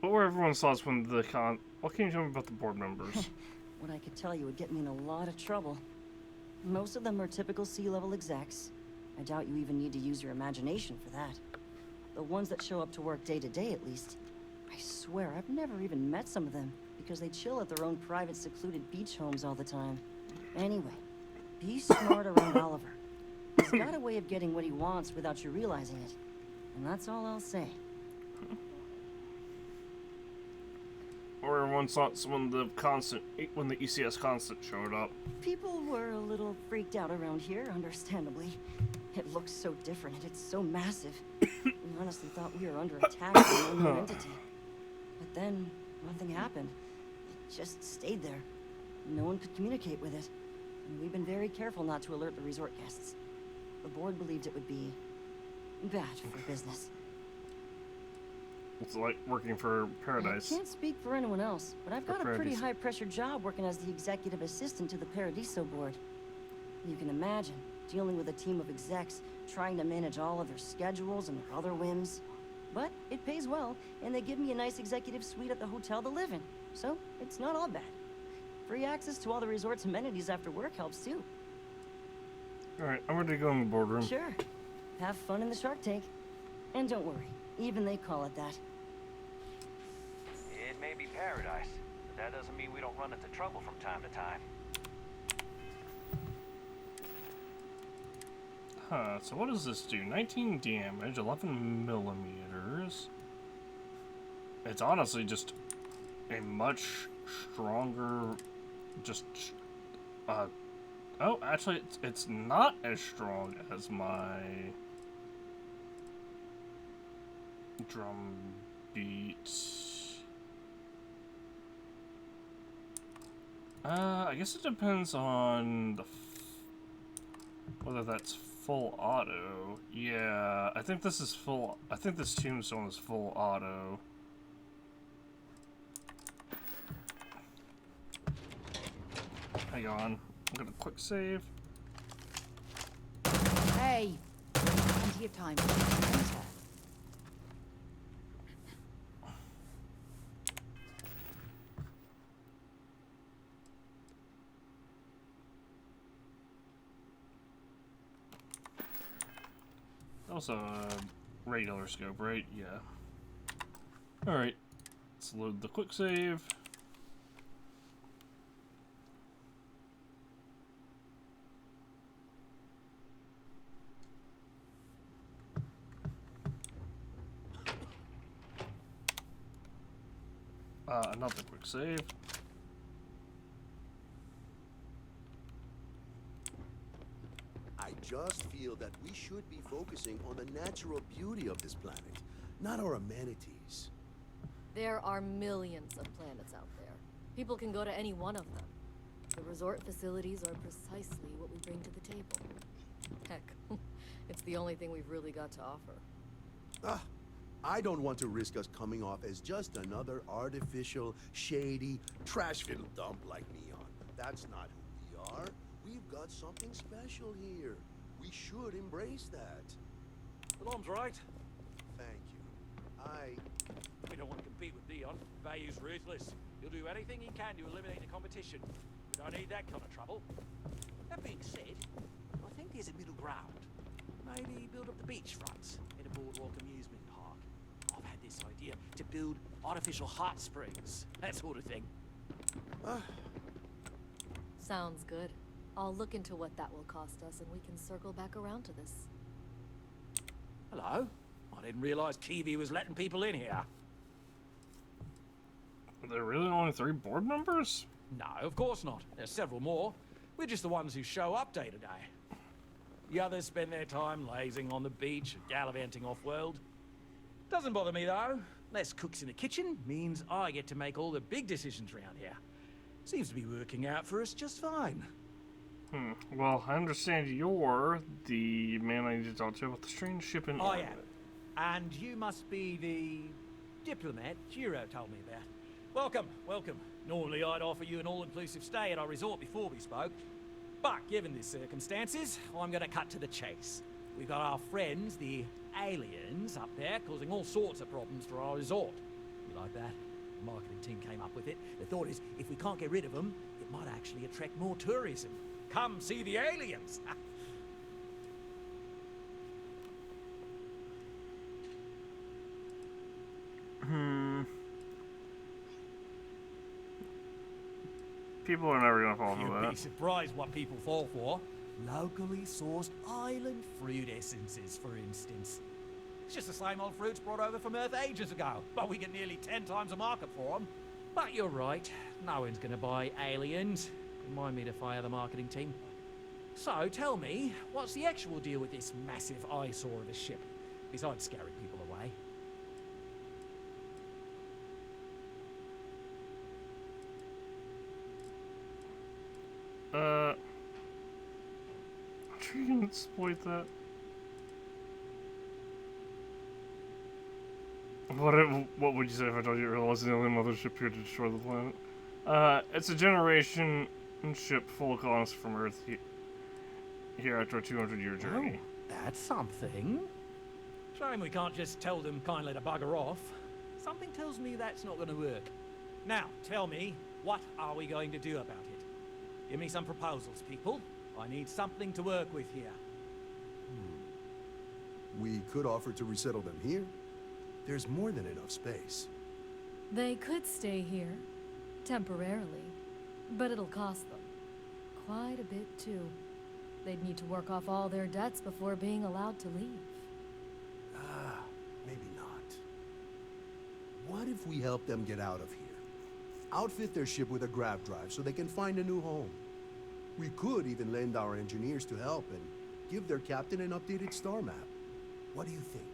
What were everyone's thoughts when the what can you tell me about the board members? What I could tell you would get me in a lot of trouble. Most of them are typical C-level execs. I doubt you even need to use your imagination for that. The ones that show up to work day to day, at least. I swear, I've never even met some of them, because they chill at their own private, secluded beach homes all the time. Anyway, be smart around Oliver. He's got a way of getting what he wants without you realizing it. And that's all I'll say. Or everyone's thoughts when the ECS constant showed up. People were a little freaked out around here, understandably. It looks so different and it's so massive. We honestly thought we were under attack by a new entity. But then, nothing happened. It just stayed there. No one could communicate with it. And we've been very careful not to alert the resort guests. The board believed it would be bad for business. It's like working for Paradise. I can't speak for anyone else, but I've got a pretty high-pressure job working as the executive assistant to the Paradiso board. You can imagine, dealing with a team of execs, trying to manage all of their schedules and their other whims. But it pays well, and they give me a nice executive suite at the hotel to live in. So, it's not all bad. Free access to all the resort's amenities after work helps too. Alright, I'm ready to go in the boardroom. Sure. Have fun in the Shark Tank. And don't worry, even they call it that. It may be paradise, but that doesn't mean we don't run into trouble from time to time. Huh, so what does this do? 19 damage, 11 millimeters. It's honestly just a much stronger, oh, actually, it's not as strong as my drum beat. I guess it depends on whether that's full auto. Yeah, I think this is full. I think this tombstone is full auto. Hang on, I'm gonna quick save. Hey, plenty of time. Also, regular scope, right? Yeah. Alright, let's load the quick save. Another quick save. I just feel that we should be focusing on the natural beauty of this planet, not our amenities. There are millions of planets out there. People can go to any one of them. The resort facilities are precisely what we bring to the table. Heck, it's the only thing we've really got to offer. I don't want to risk us coming off as just another artificial, shady, trash-filled dump like Neon. That's not who we are. We've got something special here. We should embrace that. The Lom's right. Thank you. We don't want to compete with Neon. Bayou's ruthless. He'll do anything he can to eliminate the competition. don't need that kind of trouble. That being said, I think there's a middle ground. Maybe build up the beachfronts in a boardwalk amusement park. I've had this idea to build artificial hot springs, that sort of thing. Sounds good. I'll look into what that will cost us, and we can circle back around to this. Hello? I didn't realize Kiwi was letting people in here. Are there really only 3 board members? No, of course not. There's several more. We're just the ones who show up day to day. The others spend their time lazing on the beach and gallivanting off-world. Doesn't bother me, though. Less cooks in the kitchen means I get to make all the big decisions around here. Seems to be working out for us just fine. Well, I understand you're the man I need to talk to about the strange ship in I orbit. am. And you must be the diplomat Jiro told me about. Welcome, welcome. Normally I'd offer you an all-inclusive stay at our resort before we spoke. But given the circumstances, I'm going to cut to the chase. We've got our friends, the aliens, up there causing all sorts of problems for our resort. You like that? The marketing team came up with it. The thought is, if we can't get rid of them, it might actually attract more tourism. Come see the aliens! People are never gonna fall for You'll that. be surprised what people fall for. Locally sourced island fruit essences, for instance. It's just the same old fruits brought over from Earth ages ago, but we get nearly 10 times the market for them. But you're right, no one's gonna buy aliens. Remind me to fire the marketing team. So, tell me, what's the actual deal with this massive eyesore of a ship, besides scaring people away? I'm sure you can exploit that. What would you say if I told you it was the only mothership here to destroy the planet? It's a generation ship full of colonists from Earth here after a 200-year journey. That's something. Shame we can't just tell them kindly to bugger off. Something tells me that's not going to work. Now, tell me, what are we going to do about it? Give me some proposals, people. I need something to work with here. We could offer to resettle them here. There's more than enough space. They could stay here, temporarily, but it'll cost them quite a bit too. They'd need to work off all their debts before being allowed to leave. Maybe not. What if we help them get out of here? Outfit their ship with a grav drive so they can find a new home. We could even lend our engineers to help and give their captain an updated star map. What do you think?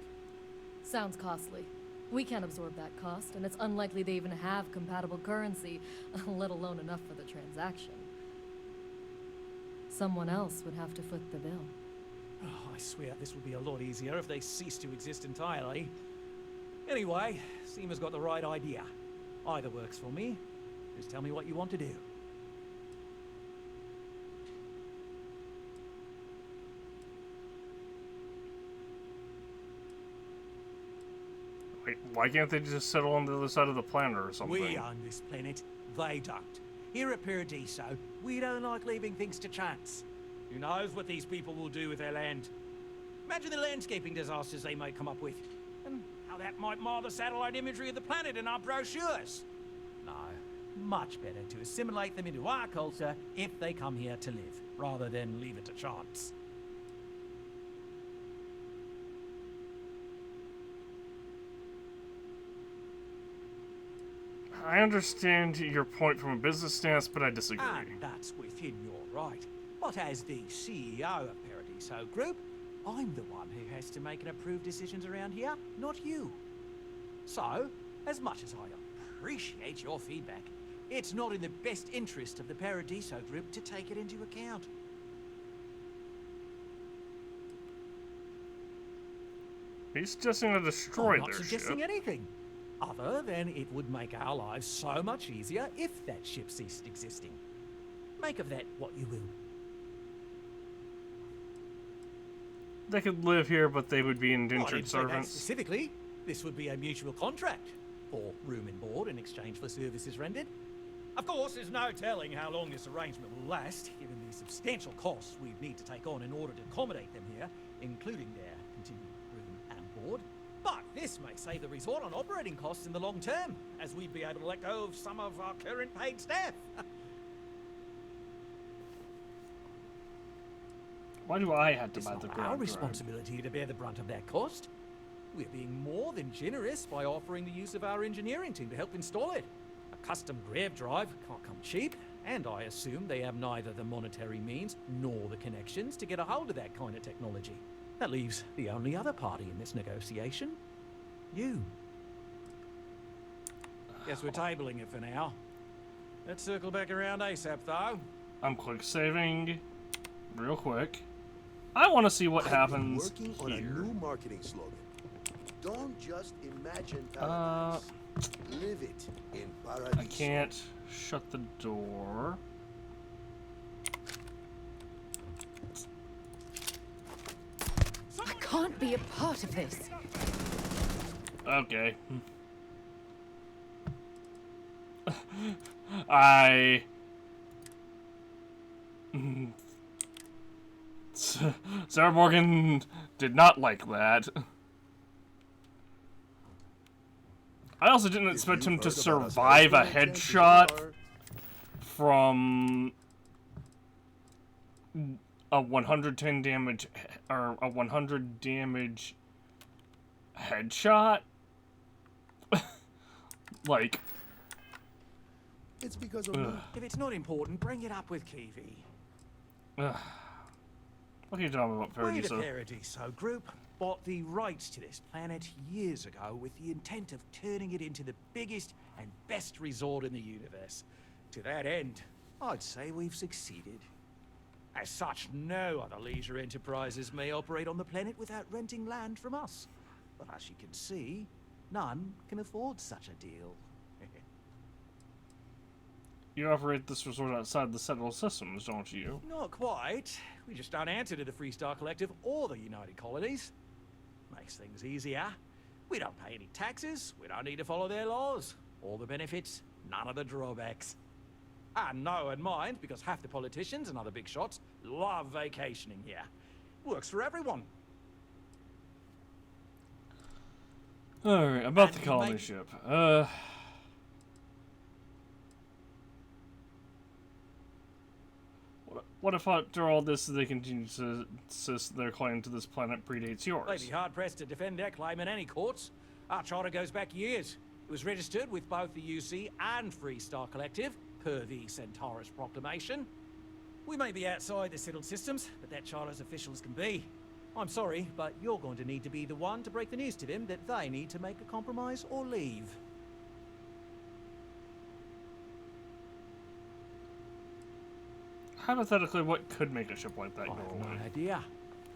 Sounds costly. We can't absorb that cost, and it's unlikely they even have compatible currency, let alone enough for the transaction. Someone else would have to foot the bill. Oh, I swear this would be a lot easier if they ceased to exist entirely. Anyway, Seema's got the right idea. Either works for me. Just tell me what you want to do. Wait, why can't they just settle on the other side of the planet or something? We own this planet, they don't. Here at Paradiso, we don't like leaving things to chance. Who knows what these people will do with their land? Imagine the landscaping disasters they might come up with. And how that might mar the satellite imagery of the planet in our brochures. No, much better to assimilate them into our culture if they come here to live, rather than leave it to chance. I understand your point from a business stance, but I disagree. And that's within your right. But as the CEO of Paradiso Group, I'm the one who has to make and approve decisions around here, not you. So, as much as I appreciate your feedback, it's not in the best interest of the Paradiso Group to take it into account. Are you suggesting to destroy I'm not their suggesting ship? anything. Other than it would make our lives so much easier if that ship ceased existing. Make of that what you will. They could live here, but they would be I indentured didn't say that servants. specifically. This would be a mutual contract for room and board in exchange for services rendered. Of course, there's no telling how long this arrangement will last, given the substantial costs we'd need to take on in order to accommodate them here, including their continued room and board. But this may save the resort on operating costs in the long term, as we'd be able to let go of some of our current paid staff. Why do I have to It's buy the not ground our drive? responsibility to bear the brunt of that cost. We're being more than generous by offering the use of our engineering team to help install it. A custom grav drive can't come cheap, and I assume they have neither the monetary means nor the connections to get a hold of that kind of technology. That leaves the only other party in this negotiation. You. Guess we're tabling it for now. Let's circle back around ASAP, though. I'm quick saving real quick. I want to see what happens working on a here. new marketing slogan. Don't just imagine paradise. Live it in paradise. I can't shut the door. I can't be a part of this. Okay. Sarah Morgan did not like that. I also didn't expect him to survive a headshot from a 110 damage or a 100 damage headshot. Like, It's because of If it's not important, bring it up with Kiwi. what are you talking about, We, the Paradiso? Paradiso Group, bought the rights to this planet years ago with the intent of turning it into the biggest and best resort in the universe. To that end, I'd say we've succeeded. As such, no other leisure enterprises may operate on the planet without renting land from us. But as you can see, none can afford such a deal. You operate this resort outside the settled systems, don't you? Not quite. We just don't answer to the Freestar Collective or the United Colonies. Makes things easier. We don't pay any taxes, we don't need to follow their laws. All the benefits, none of the drawbacks. And know and mind, because half the politicians and other big shots love vacationing here. Works for everyone. Alright, about And the you colony may- ship. What if after all this they continue to insist their claim to this planet predates They'd yours? be hard-pressed to defend their claim in any courts. Our charter goes back years. It was registered with both the UC and Freestar Collective, per the Centaurus Proclamation. We may be outside the settled systems, but that charter as official as can be. I'm sorry, but you're going to need to be the one to break the news to them that they need to make a compromise or leave. Hypothetically, what could make a ship like that go I have away? no idea,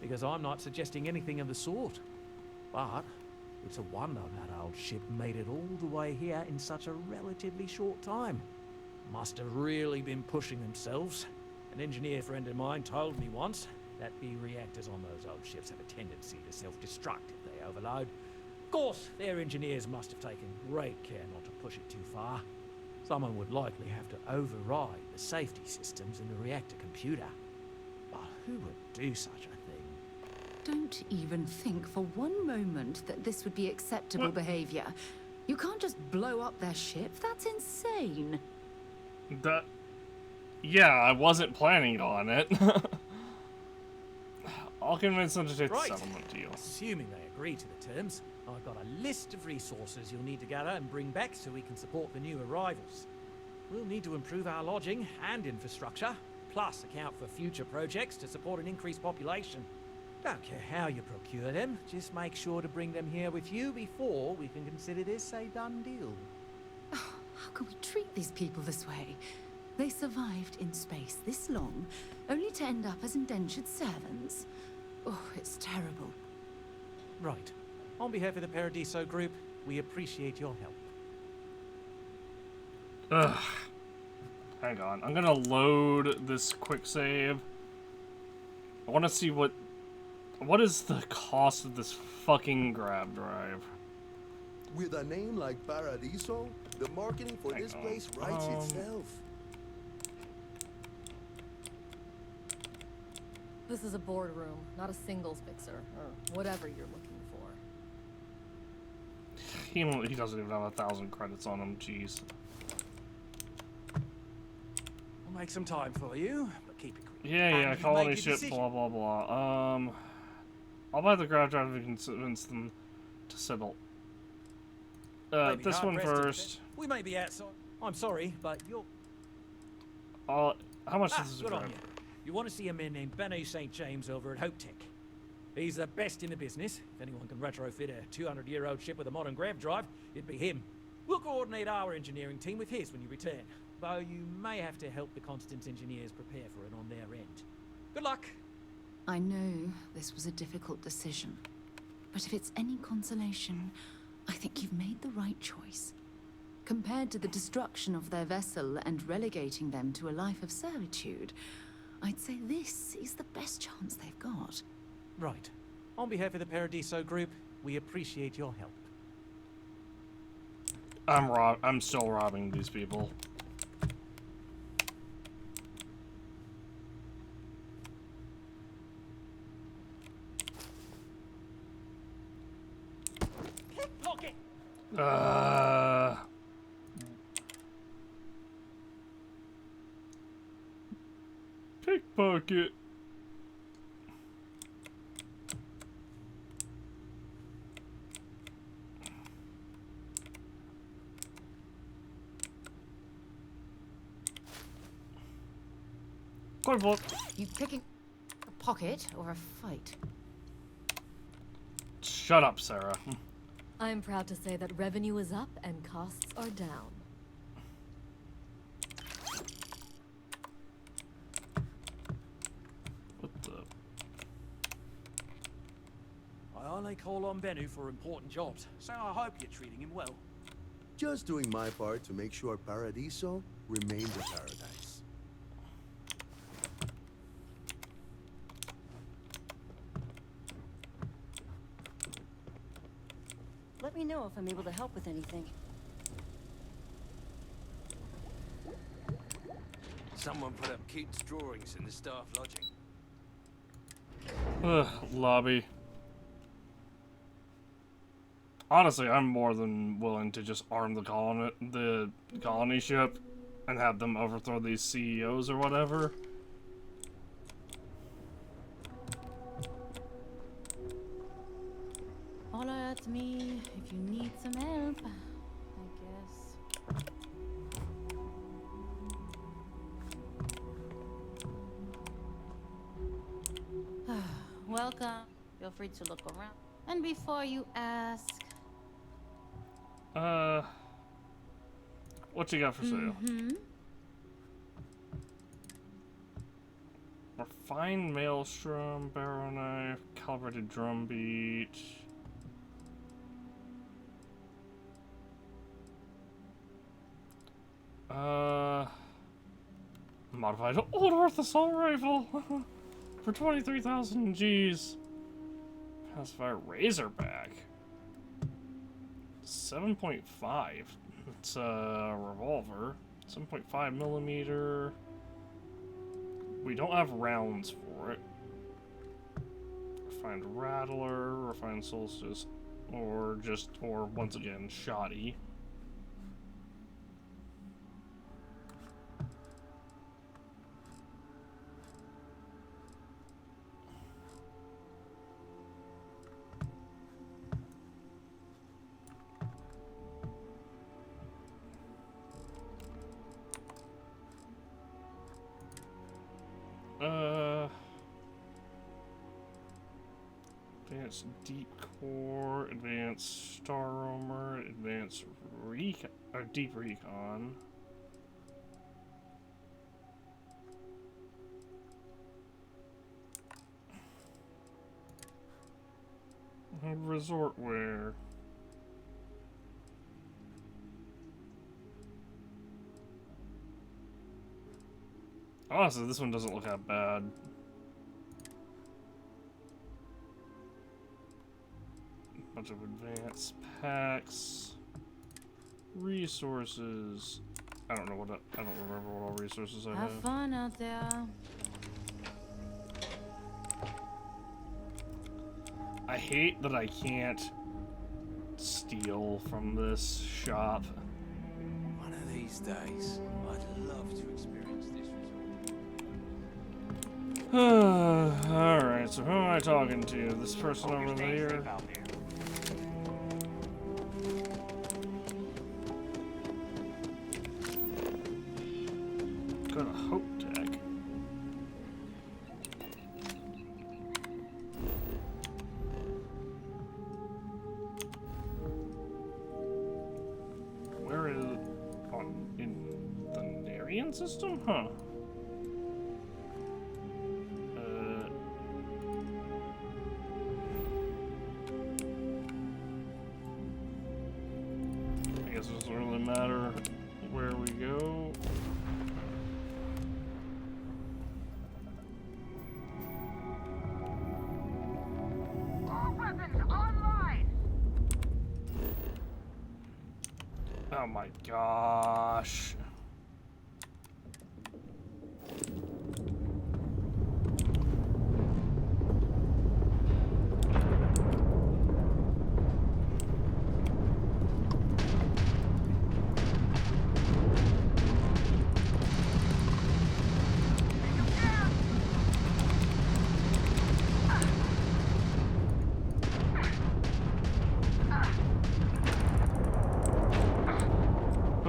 because I'm not suggesting anything of the sort. But it's a wonder that old ship made it all the way here in such a relatively short time. Must have really been pushing themselves. An engineer friend of mine told me once that the reactors on those old ships have a tendency to self-destruct if they overload. Of course, their engineers must have taken great care not to push it too far. Someone would likely have to override the safety systems in the reactor computer. But who would do such a thing? Don't even think for one moment that this would be acceptable behavior. You can't just blow up their ship. That's insane. Yeah, I wasn't planning on it. I'll convince them to take the settlement deal. Assuming they agree to the terms, I've got a list of resources you'll need to gather and bring back so we can support the new arrivals. We'll need to improve our lodging and infrastructure, plus account for future projects to support an increased population. Don't care how you procure them, just make sure to bring them here with you before we can consider this a done deal. How can we treat these people this way? They survived in space this long, only to end up as indentured servants. Oh, it's terrible. Right. On behalf of the Paradiso Group, we appreciate your help. Ugh. Hang on. I'm gonna load this quick save. I want to see what is the cost of this fucking grab drive. With a name like Paradiso, the marketing for this place writes itself. This is a boardroom, not a singles mixer, or whatever you're looking for. He doesn't even have 1,000 credits on him, jeez. We'll make some time for you, but keep it quick. Yeah, colony ship, blah blah blah. I'll buy the grab drive and convince them to settle. This one first. We may be outside. I'm sorry, but you're... How much is this good on drive? you. You want to see a man named Benny St. James over at Hope Tech. He's the best in the business. If anyone can retrofit a 200-year-old ship with a modern grav drive, it'd be him. We'll coordinate our engineering team with his when you return, though you may have to help the Constance engineers prepare for it on their end. Good luck. I know this was a difficult decision, but if it's any consolation, I think you've made the right choice. Compared to the destruction of their vessel and relegating them to a life of servitude, I'd say this is the best chance they've got. Right. On behalf of the Paradiso Group, we appreciate your help. I'm still robbing these people. Pickpocket! Pickpocket. Coin flip. You picking a pocket or a fight? Shut up, Sarah. I'm proud to say that revenue is up and costs are down. What the? I only call on Bennu for important jobs, so I hope you're treating him well. Just doing my part to make sure Paradiso remains a paradise. Let me know if I'm able to help with anything. Someone put up Keaton's drawings in the staff lodging. Lobby. Honestly, I'm more than willing to just arm the colony ship and have them overthrow these CEOs or whatever. Holler at me if you need some help, I guess. Welcome. Feel free to look around. And before you ask... What you got for sale? Mm-hmm. Refined maelstrom, barrel knife, calibrated drum beat. Modified Old Earth assault rifle for 23,000 G's. Pacifier Razorback. 7.5. It's a revolver. 7.5 millimeter. We don't have rounds for it. Refined Rattler, Refined Solstice, or once again, Shoddy. Advanced Deep Core, Advanced Star Roamer, Advanced Recon, or Deep Recon. Resort wear. Honestly, this one doesn't look that bad. bunch of advanced packs, resources. I don't remember what all resources I have. Have fun out there. I hate that I can't steal from this shop. One of these days, I'd love to experience this resort. Alright, so who am I talking to? This person over there? Go to Hope Tech. Where is it? In the Narian system? Huh. I guess it doesn't really matter where we go. All weapons online! Oh my gosh.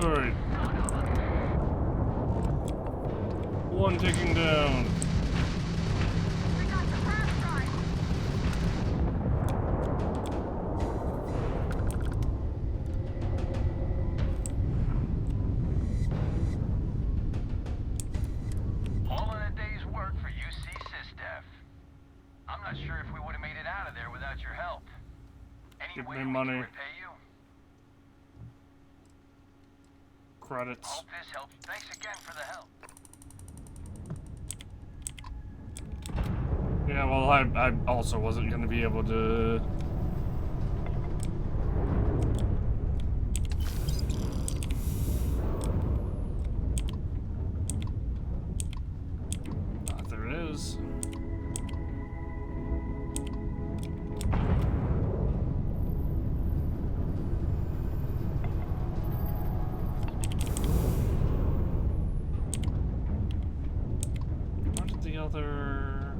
Alright. One ticking down. All in a day's work for UC SysDef. I'm not sure if we would have made it out of there without your help. Any Give way me we money. can repay you? Credits. Hope this helps. Thanks again for the help. Yeah, well, I also wasn't going to be able to... There it is. What did the other...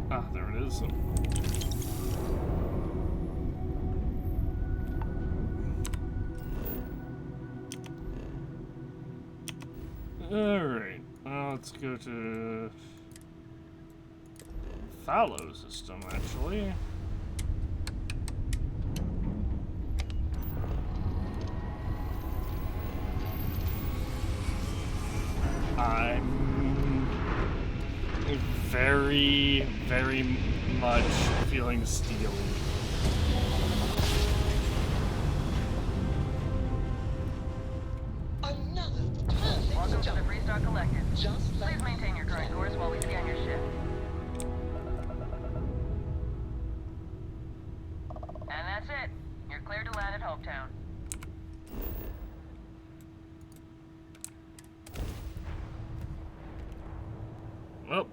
Ah, there it is. Alright, let's go to Fallow system, actually. I'm very, very much feeling steely. Welcome to the Freestar Collective. Please maintain your current course while we scan your ship. And that's it. You're clear to land at Hopetown. Well,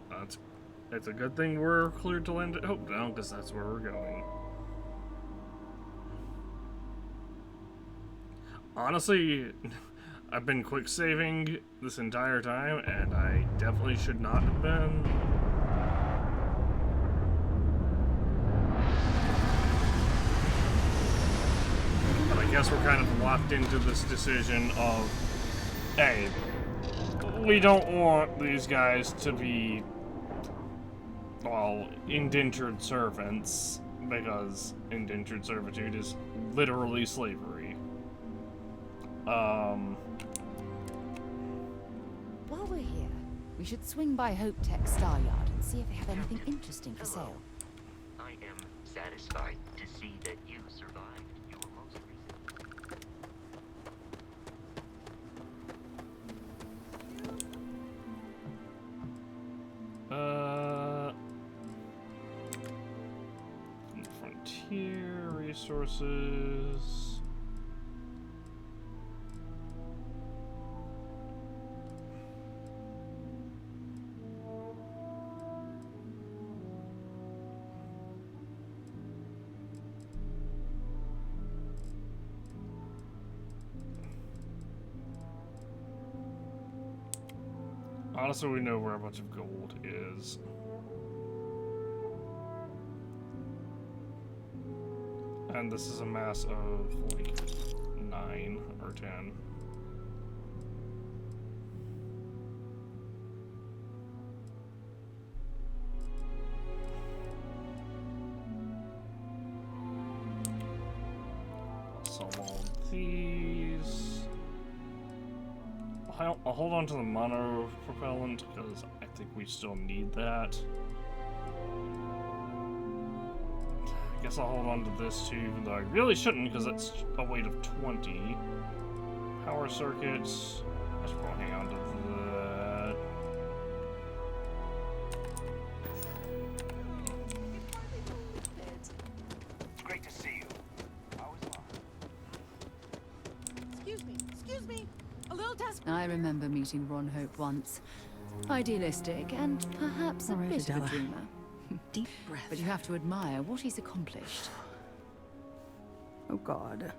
that's a good thing we're cleared to land at Hopetown, because that's where we're going. Honestly, I've been quick saving this entire time, and I definitely should not have been. But I guess we're kind of locked into this decision of, hey, we don't want these guys to be, well, indentured servants, because indentured servitude is literally slavery. While we're here, we should swing by Hope Tech Star Yard and see if they have anything interesting for sale. I am satisfied to see that you survived your most recent. resources. Honestly, we know where a bunch of gold is. And this is a mass of like 9 or 10. So all these. I'll hold on to the mono propellant because I think we still need that. I guess I'll hold on to this too, even though I really shouldn't because it's a weight of 20. Power circuits. I should probably hang on to that. It's great to see you. How was life? Excuse me. A little test. I remember meeting Ron Hope once. Idealistic and perhaps a bit of a dreamer. Deep breath. But you have to admire what he's accomplished. Oh, God.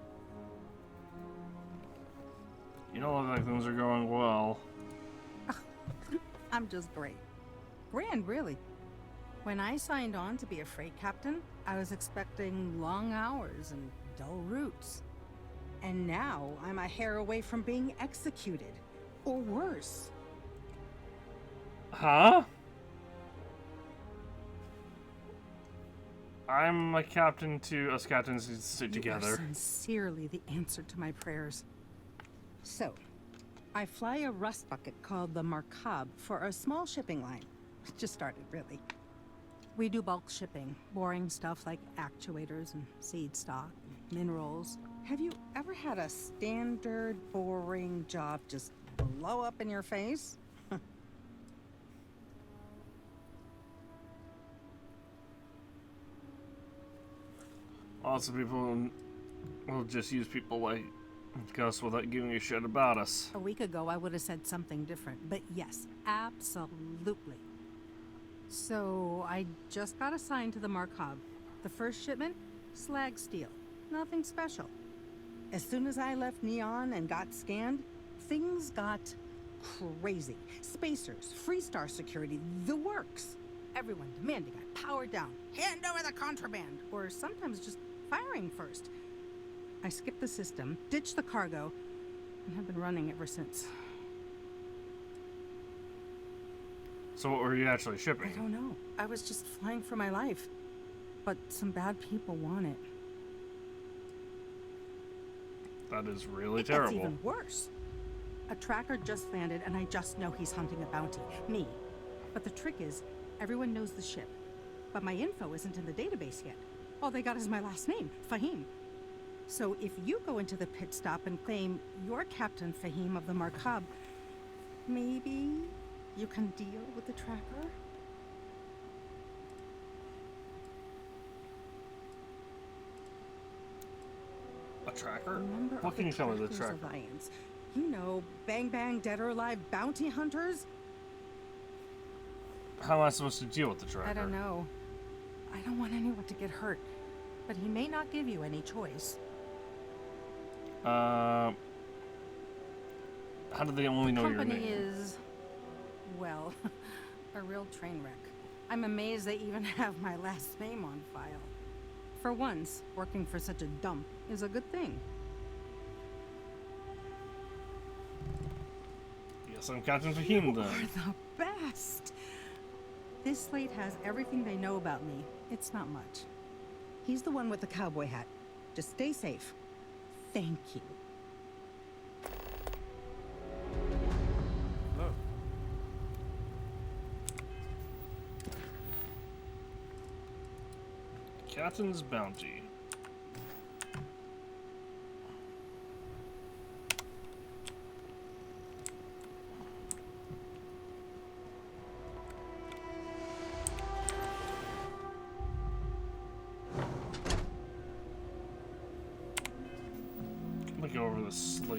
You don't look like things are going well. I'm just great. Grand, really. When I signed on to be a freight captain, I was expecting long hours and dull routes. And now I'm a hair away from being executed. Or worse. Huh? I'm a captain to us captains who sit together. You are sincerely the answer to my prayers. So, I fly a rust bucket called the Markab for a small shipping line. Just started, really. We do bulk shipping, boring stuff like actuators and seed stock, minerals. Have you ever had a standard, boring job just blow up in your face? Lots of people will just use people like Gus without giving a shit about us. A week ago, I would have said something different, but yes, absolutely. So, I just got assigned to the Markab. The first shipment? Slag steel. Nothing special. As soon as I left Neon and got scanned, things got crazy. Spacers, Freestar security, the works. Everyone demanding I power down, hand over the contraband, or sometimes just firing first. I skipped the system, ditched the cargo, and have been running ever since. So what were you actually shipping? I don't know. I was just flying for my life. But some bad people want it. That is really It terrible. gets even worse. A tracker just landed and I just know he's hunting a bounty. Me. But the trick is, everyone knows the ship. But my info isn't in the database yet. All they got is my last name, Fahim. So if you go into the pit stop and claim you're Captain Fahim of the Markab, maybe you can deal with the tracker? A tracker? Member What of can the you tell me the Trackers tracker? Alliance. You know, bang bang, dead or alive bounty hunters? How am I supposed to deal with the tracker? I don't know. I don't want anyone to get hurt, but he may not give you any choice. How do they only know your Company name? is, well, a real train wreck. I'm amazed they even have my last name on file. For once, working for such a dump is a good thing. Yes, I'm Captain Fahim then. You're the best! This slate has everything they know about me. It's not much. He's the one with the cowboy hat. Just stay safe. Thank you. Hello. Captain's Bounty.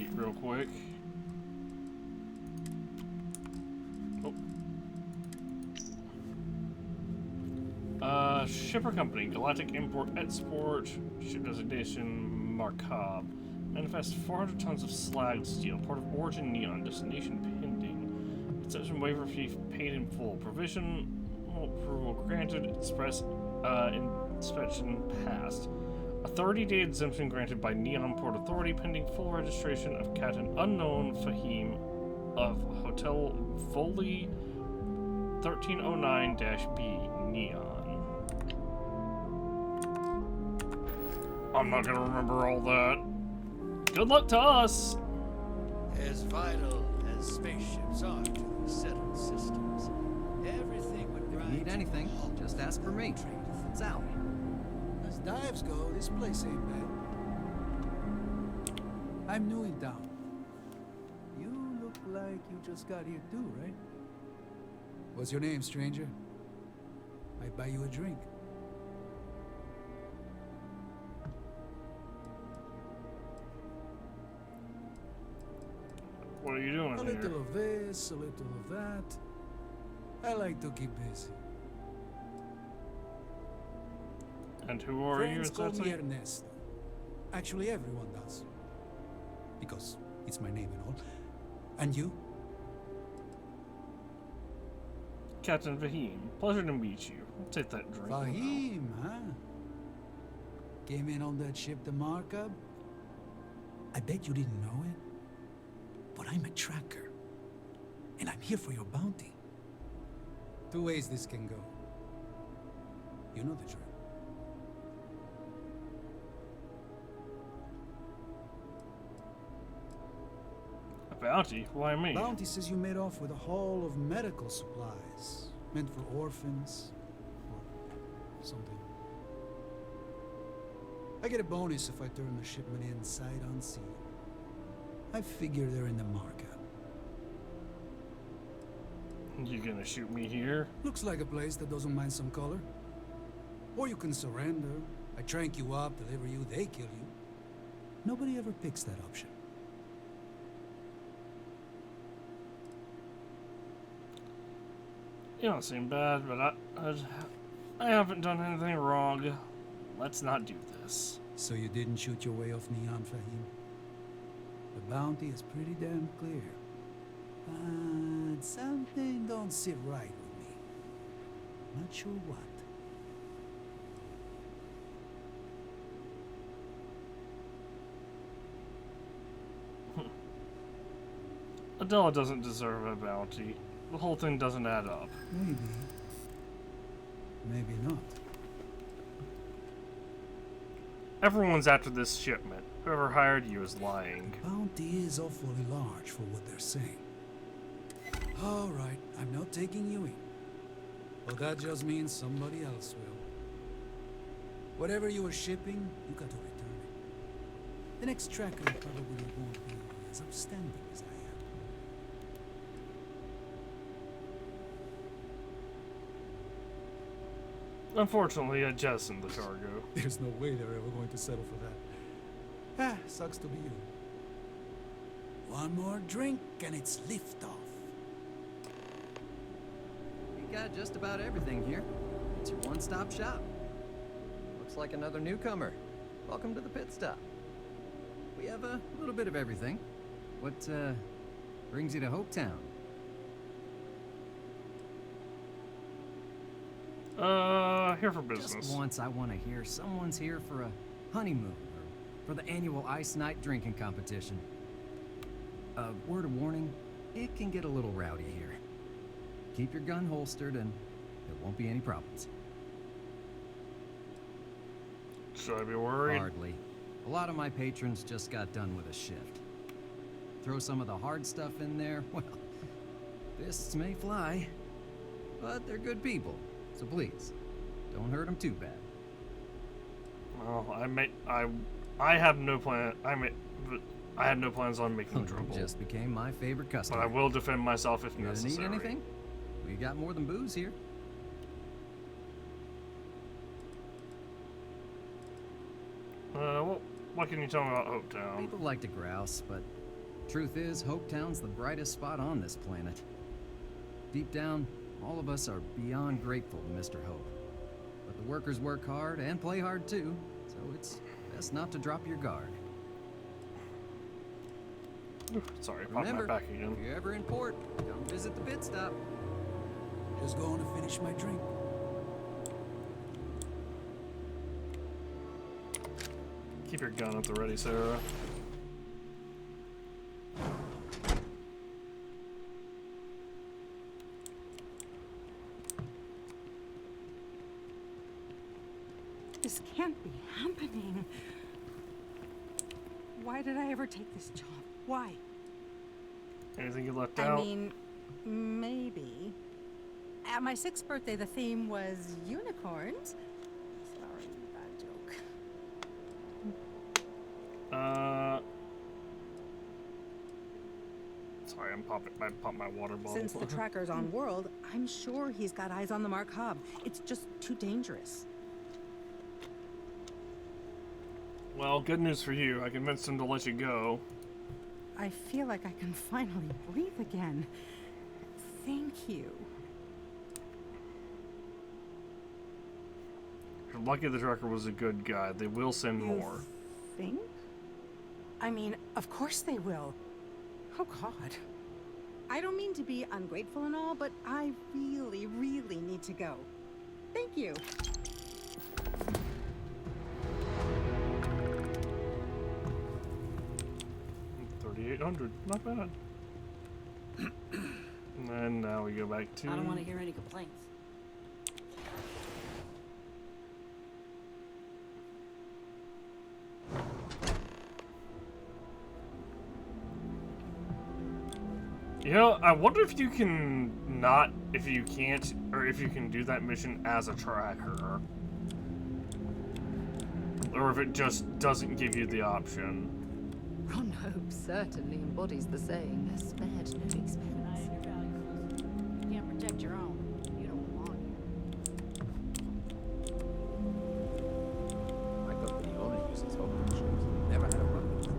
eat real quick. Shipper Company, Galactic Import Export, ship designation Markov. Manifest 400 tons of slag steel, port of origin Neon, destination pending. Exception waiver fee paid in full. Provisional approval granted, inspection passed. A 30-day exemption granted by Neon Port Authority pending full registration of Captain Unknown Fahim of Hotel Foley 1309-B, Neon. I'm not gonna remember all that. Good luck to us! As vital as spaceships are to the settled systems, everything would If you grind need anything, just ask for me. It's Al. As dives go, this place ain't bad. I'm new in town. You look like you just got here too, right? What's your name, stranger? Might buy you a drink. What are you doing A here? little of this, a little of that. I like to keep busy. And who are Friends you call me exactly? Ernesto. Actually, everyone does. Because it's my name and all. And you? Captain Fahim. Pleasure to meet you. I'll take that drink. Fahim, huh? Came in on that ship, the Markup? I bet you didn't know it. But I'm a tracker. And I'm here for your bounty. Two ways this can go. You know the drill. A bounty? Why me? Bounty says you made off with a haul of medical supplies. Meant for orphans. Or something. I get a bonus if I turn the shipment in sight unseen. I figure they're in the markup. You gonna shoot me here? Looks like a place that doesn't mind some color. Or you can surrender. I trank you up, deliver you, they kill you. Nobody ever picks that option. You don't seem bad, but I haven't done anything wrong. Let's not do this. So you didn't shoot your way off Neon, Fahim? The bounty is pretty damn clear. But something don't sit right with me. Not sure what. Adela doesn't deserve a bounty. The whole thing doesn't add up. Maybe. Maybe not. Everyone's after this shipment. Whoever hired you is lying. Bounty is awfully large for what they're saying. All right, I'm not taking you in. But that just means somebody else will. Whatever you were shipping, you got to return it. The next tracker probably won't be as upstanding as I am. Unfortunately, I jettisoned the cargo. There's no way they're ever going to settle for that. Ah, sucks to be you. One more drink and it's liftoff. We got just about everything here. It's your one-stop shop. Looks like another newcomer. Welcome to the pit stop. We have a little bit of everything. What, brings you to Hopetown? Here for business. Just once I want to hear someone's here for a honeymoon or for the annual Ice Night drinking competition. Word of warning, it can get a little rowdy here. Keep your gun holstered and there won't be any problems. Should I be worried? Hardly. A lot of my patrons just got done with a shift. Throw some of the hard stuff in there, well, fists may fly. But they're good people, so please, don't hurt them too bad. Well, I have no plan. I had no plans on making trouble. Just became my favorite customer. But I will defend myself if You necessary. need anything? We got more than booze here. What can you tell me about Hopetown? People like to grouse, but Truth is, Hopetown's the brightest spot on this planet. Deep down, all of us are beyond grateful to Mr. Hope. But the workers work hard and play hard too, so it's best not to drop your guard. Sorry, popped my Remember, back again. if you're ever in port, come visit the pit stop. Just going to finish my drink. Keep your gun at the ready, Sarah. This can't be happening. Why did I ever take this job? Why? Anything you left out? I mean, maybe. At my 6th birthday, the theme was unicorns. Sorry, bad joke. Sorry, I popped my water bottle. Since the tracker's on world, I'm sure he's got eyes on the Mark Hub. It's just too dangerous. Well, good news for you. I convinced him to let you go. I feel like I can finally breathe again. Thank you. You're lucky the tracker was a good guy. They will send more. Think? I mean, of course they will. Oh, God. I don't mean to be ungrateful and all, but I really, really need to go. Thank you. $3,800, not bad. And now we go back to... I don't want to hear any complaints. You know, I wonder if you can not, if you can't, or if you can do that mission as a tracker. Or if it just doesn't give you the option. Ron Hope certainly embodies the saying, they're spared no expense. You can't protect your own. You don't belong here. My company only uses home machines. Never had a problem with it.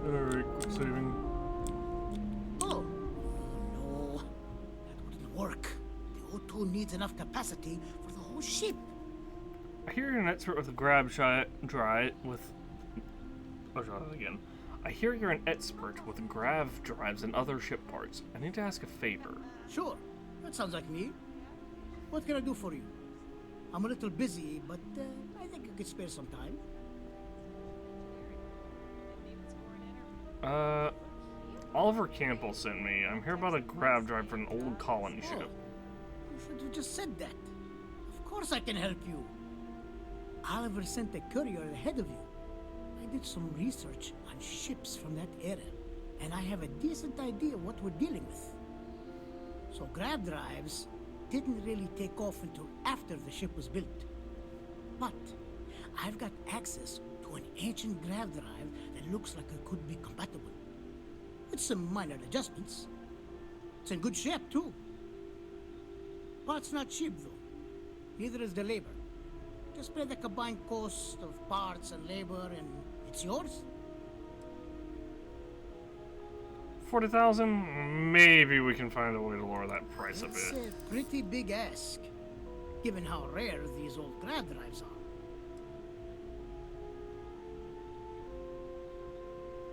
Alright, quick saving. Oh, no. That wouldn't work. The O2 needs enough capacity for the whole ship. I hear you're an expert with a grab drive with... Oh, try that again. I hear you're an expert with grav drives and other ship parts. I need to ask a favor. Sure. That sounds like me. What can I do for you? I'm a little busy, but I think I could spare some time. Oliver Campbell sent me. I'm here about a grav drive for an old colony ship. You should have just said that. Of course I can help you. Oliver sent a courier ahead of you. I did some research on ships from that era, and I have a decent idea what we're dealing with. So grav drives didn't really take off until after the ship was built. But I've got access to an ancient grav drive that looks like it could be compatible. With some minor adjustments. It's in good shape, too. Parts not cheap, though. Neither is the labor. Just pay the combined cost of parts and labor, and it's yours. 40,000? Maybe we can find a way to lower that price a That's bit. a pretty big ask, given how rare these old grav drives are.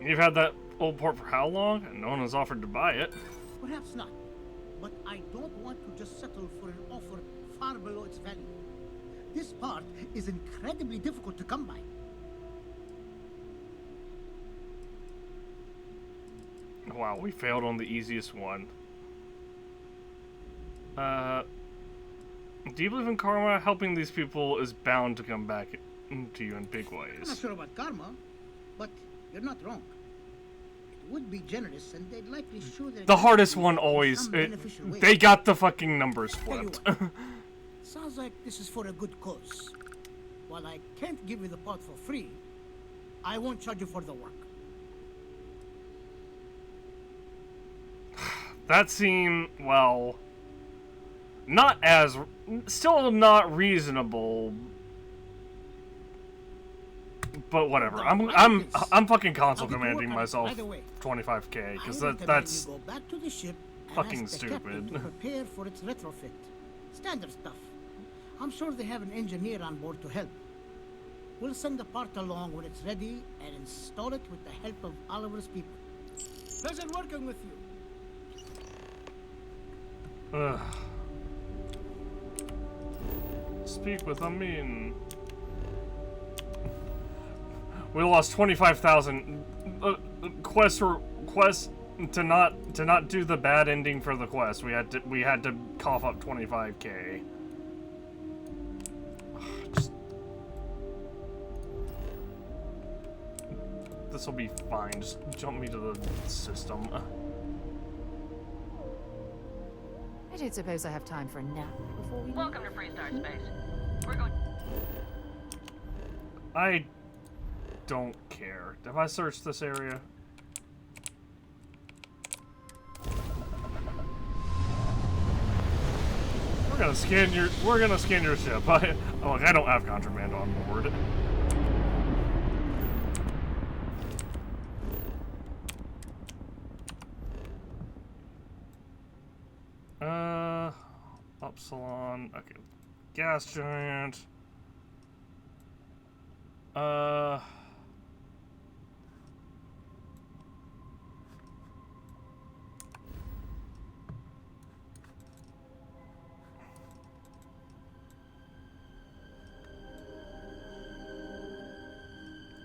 You've had that old port for how long? And no one has offered to buy it. Perhaps not, but I don't want to just settle for an offer far below its value. This part is incredibly difficult to come by. Wow, we failed on the easiest one. Do you believe in karma? Helping these people is bound to come back to you in big I'm not ways. sure about karma, but you're not wrong. It would be generous, and they'd likely show their The hardest gratitude one in always... some beneficial way. they got the fucking numbers Tell you flipped. what, sounds like this is for a good cause. While I can't give you the part for free, I won't charge you for the work. That seemed, well, not as, still not reasonable, but whatever. I'm fucking console commanding myself 25k because that's go back to the ship and fucking ask the captain stupid. to prepare for its retrofit. Standard stuff. I'm sure they have an engineer on board to help. We'll send the part along when it's ready and install it with the help of Oliver's people. Pleasure working with you. Ugh. Speak with Amin. We lost 25,000 quest to not do the bad ending for the quest. We had to cough up 25k. This will be fine. Just jump me to the system. I don't suppose I have time for a nap before we leave. Welcome to Freestar Space. We're going. I don't care. Have I searched this area? We're gonna scan your ship. I don't have contraband on board. Upsilon. Okay. Gas giant.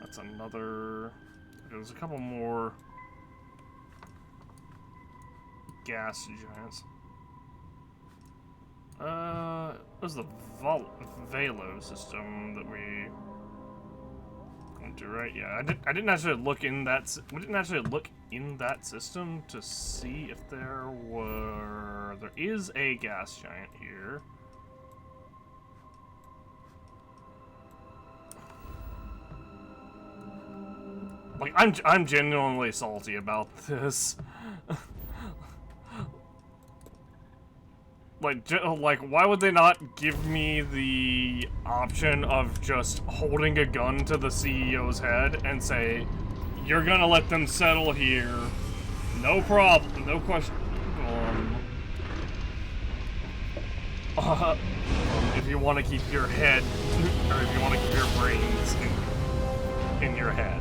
That's another. There's a couple more gas giants. It was the Velo system that we went to, right? Yeah, I didn't actually look in that. We didn't actually look in that system to see if there were. There is a gas giant here. Like, I'm genuinely salty about this. Like, why would they not give me the option of just holding a gun to the CEO's head and say, you're gonna let them settle here, no problem, no question, if you want to keep your head, or if you want to keep your brains in your head.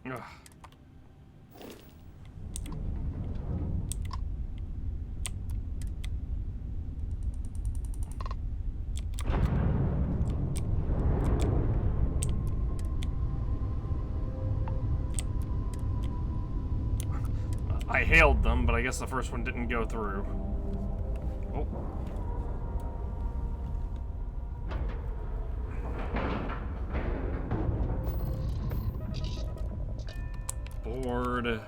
Ugh. I hailed them, but I guess the first one didn't go through. Oh. Board.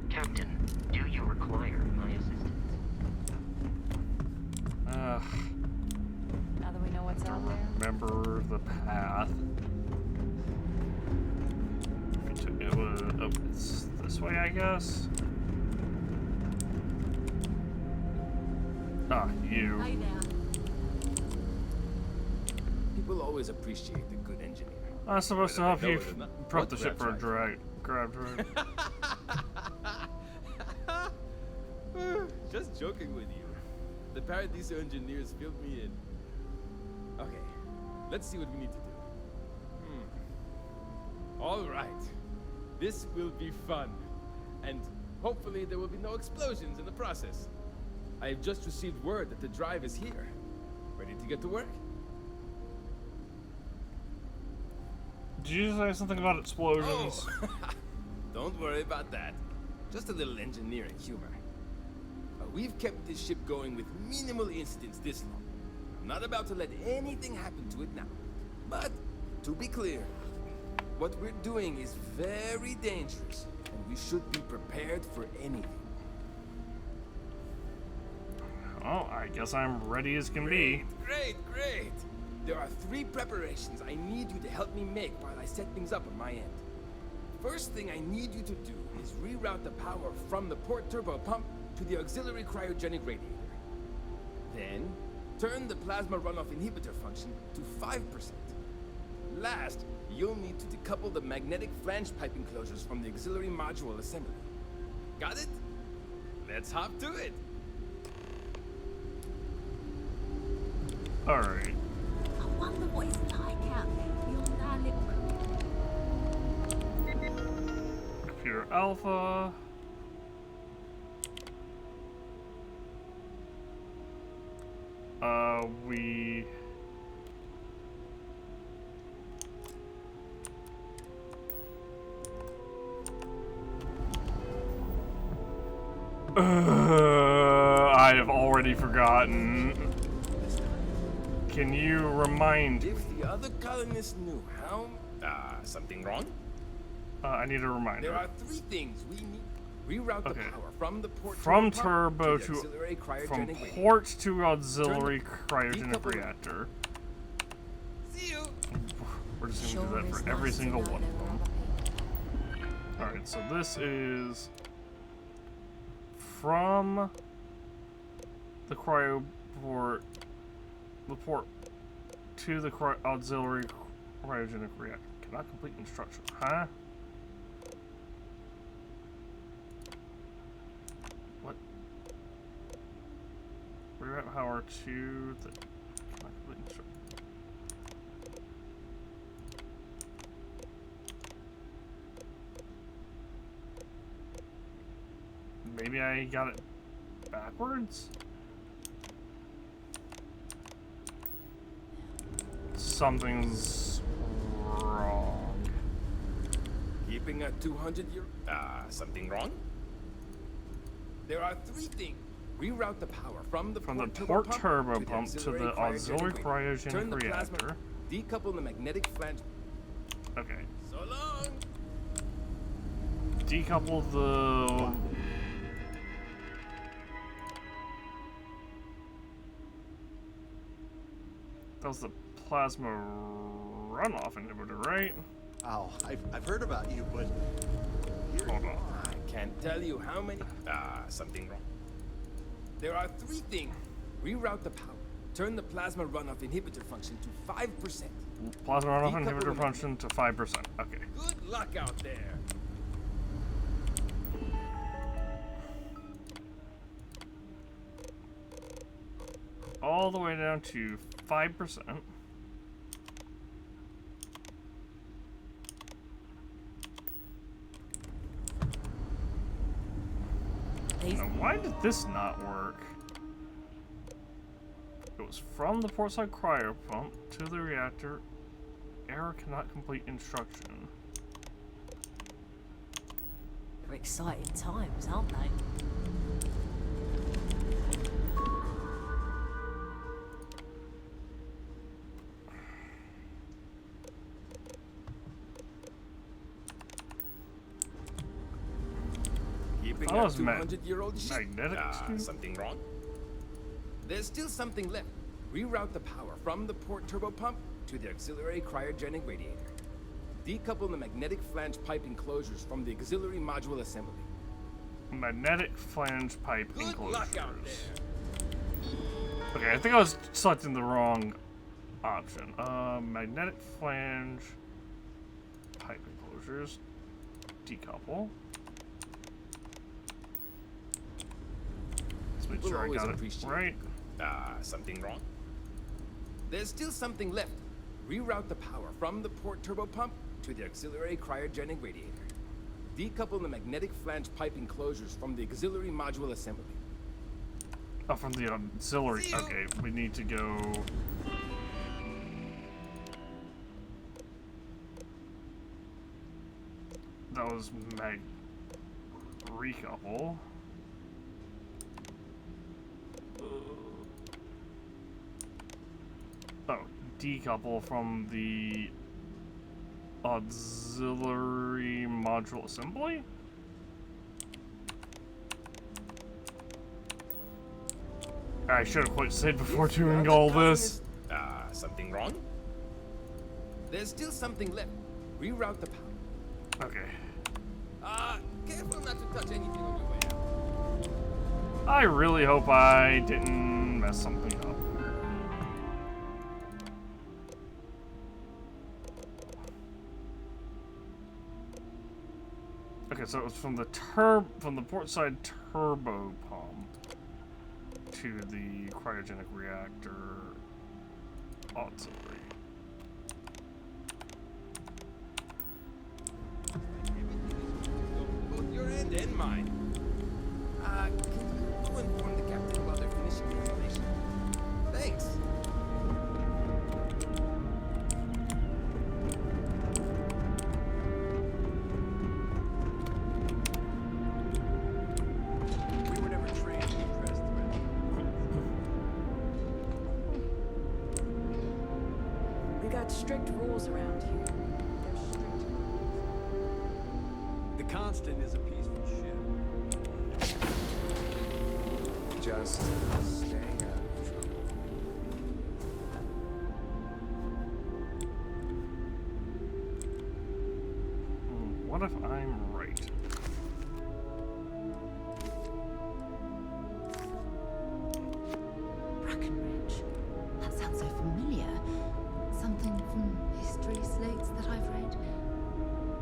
Captain, do you require my assistance? Now that we know what's out there. Remember the path. It was, oh, it's this way, I guess. Ah, you. Hi there. People always appreciate the good engineer. I'm supposed to Whether help they know you it or not. prep What the ship for a grab drag. Just joking with you. The Paradiso engineers filled me in. Okay, let's see what we need to do. All right. This will be fun. And hopefully there will be no explosions in the process. I have just received word that the drive is here. Ready to get to work? Did you say something about explosions? Oh. Don't worry about that. Just a little engineering humor. We've kept this ship going with minimal incidents this long. I'm not about to let anything happen to it now. But, to be clear, what we're doing is very dangerous. and we should be prepared for anything. Oh, I guess I'm ready as can be. Great! There are 3 preparations I need you to help me make while I set things up on my end. First thing I need you to do is reroute the power from the port turbo pump to the auxiliary cryogenic radiator. Then, turn the plasma runoff inhibitor function to 5%. Last, you'll need to decouple the magnetic flange pipe enclosures from the auxiliary module assembly. Got it? Let's hop to it! Alright. I wonder what it's like out there beyond our little Computer Alpha. We... I have already forgotten. Can you remind me? If the other colonists knew how... something wrong? I need a reminder. There are 3 things we need. Reroute the power from the port from turbo turbo to to the auxiliary cryogenic from radiator. port to auxiliary cryogenic decouple- reactor. See you. We're just gonna do that for every single one of them. Alright, so this is from the cryo port, the port to the auxiliary cryogenic reactor. Cannot complete instruction, huh? What? Reroute power to the cannot complete instruction. Maybe I got it backwards? Something's wrong. Keeping at 200 year... something wrong? There are 3 things. Reroute the power from the port turbo pump to the auxiliary cryogenic Turn the plasma, reactor. decouple the magnetic flange. Okay. So long. Decouple the... That was the plasma runoff inhibitor, right? Oh, I've heard about you, but... Hold on. I can't tell you how many... something wrong. There are 3 things. Reroute the power. Turn the plasma runoff inhibitor function to 5%. Plasma runoff Decouple inhibitor the- function to 5%. Okay. Good luck out there. All the way down to 5%. Now, why did this not work? It was from the portside cryo pump to the reactor. Error cannot complete instruction. They're exciting times, aren't they? Keeping That that was 200-year-old ship. magnetic too? Something wrong? There's still something left. Reroute the power from the port turbo pump to the auxiliary cryogenic radiator. Decouple the magnetic flange pipe enclosures from the auxiliary module assembly. Magnetic flange pipe Good enclosures. luck out there. Okay, I think I was selecting the wrong option. Magnetic flange pipe enclosures. Decouple. Let's make We'll sure I always got it appreciate right. Something wrong? There's still something left. Reroute the power from the port turbo pump to the auxiliary cryogenic radiator. Decouple the magnetic flange pipe enclosures from the auxiliary module assembly. Oh, from the auxiliary. Okay, we need to go. That was recouple. Oh, decouple from the auxiliary module assembly? I should have quit saved before doing all this. Something wrong? There's still something left. Reroute the power. Okay. Careful not to touch anything on your way out. I really hope I didn't mess something up. Okay, so it was from the port side turbo pump to the cryogenic reactor auxiliary. Both your end and mine. Can you go inform the captain while they're finishing the information? Thanks. We were never trained to address threats. We got strict rules around here. They're strict. The Constant is a peaceful ship. Just staying out of trouble. What if I'm right? Brackenridge. That sounds so familiar. Something from history slates that I've read.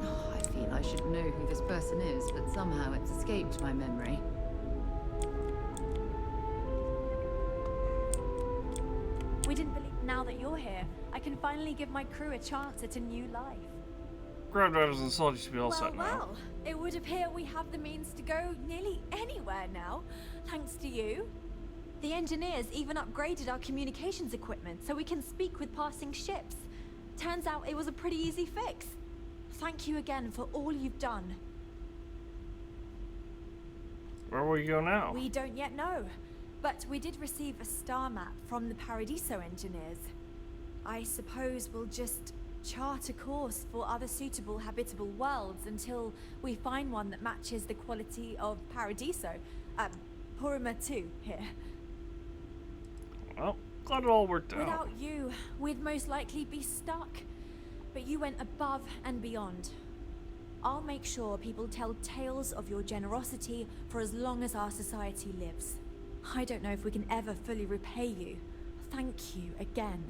Oh, I feel I should know who this person is, but somehow it's escaped my memory. We didn't believe now that you're here, I can finally give my crew a chance at a new life. Ground drivers and soldiers should be all set now. Well, it would appear we have the means to go nearly anywhere now, thanks to you. The engineers even upgraded our communications equipment so we can speak with passing ships. Turns out it was a pretty easy fix. Thank you again for all you've done. Where will you go now? We don't yet know, but we did receive a star map from the Paradiso engineers. I suppose we'll just chart a course for other suitable habitable worlds until we find one that matches the quality of Paradiso. Purima 2 here. Well, glad it all worked out. Without you, we'd most likely be stuck. But you went above and beyond. I'll make sure people tell tales of your generosity for as long as our society lives. I don't know if we can ever fully repay you. Thank you again.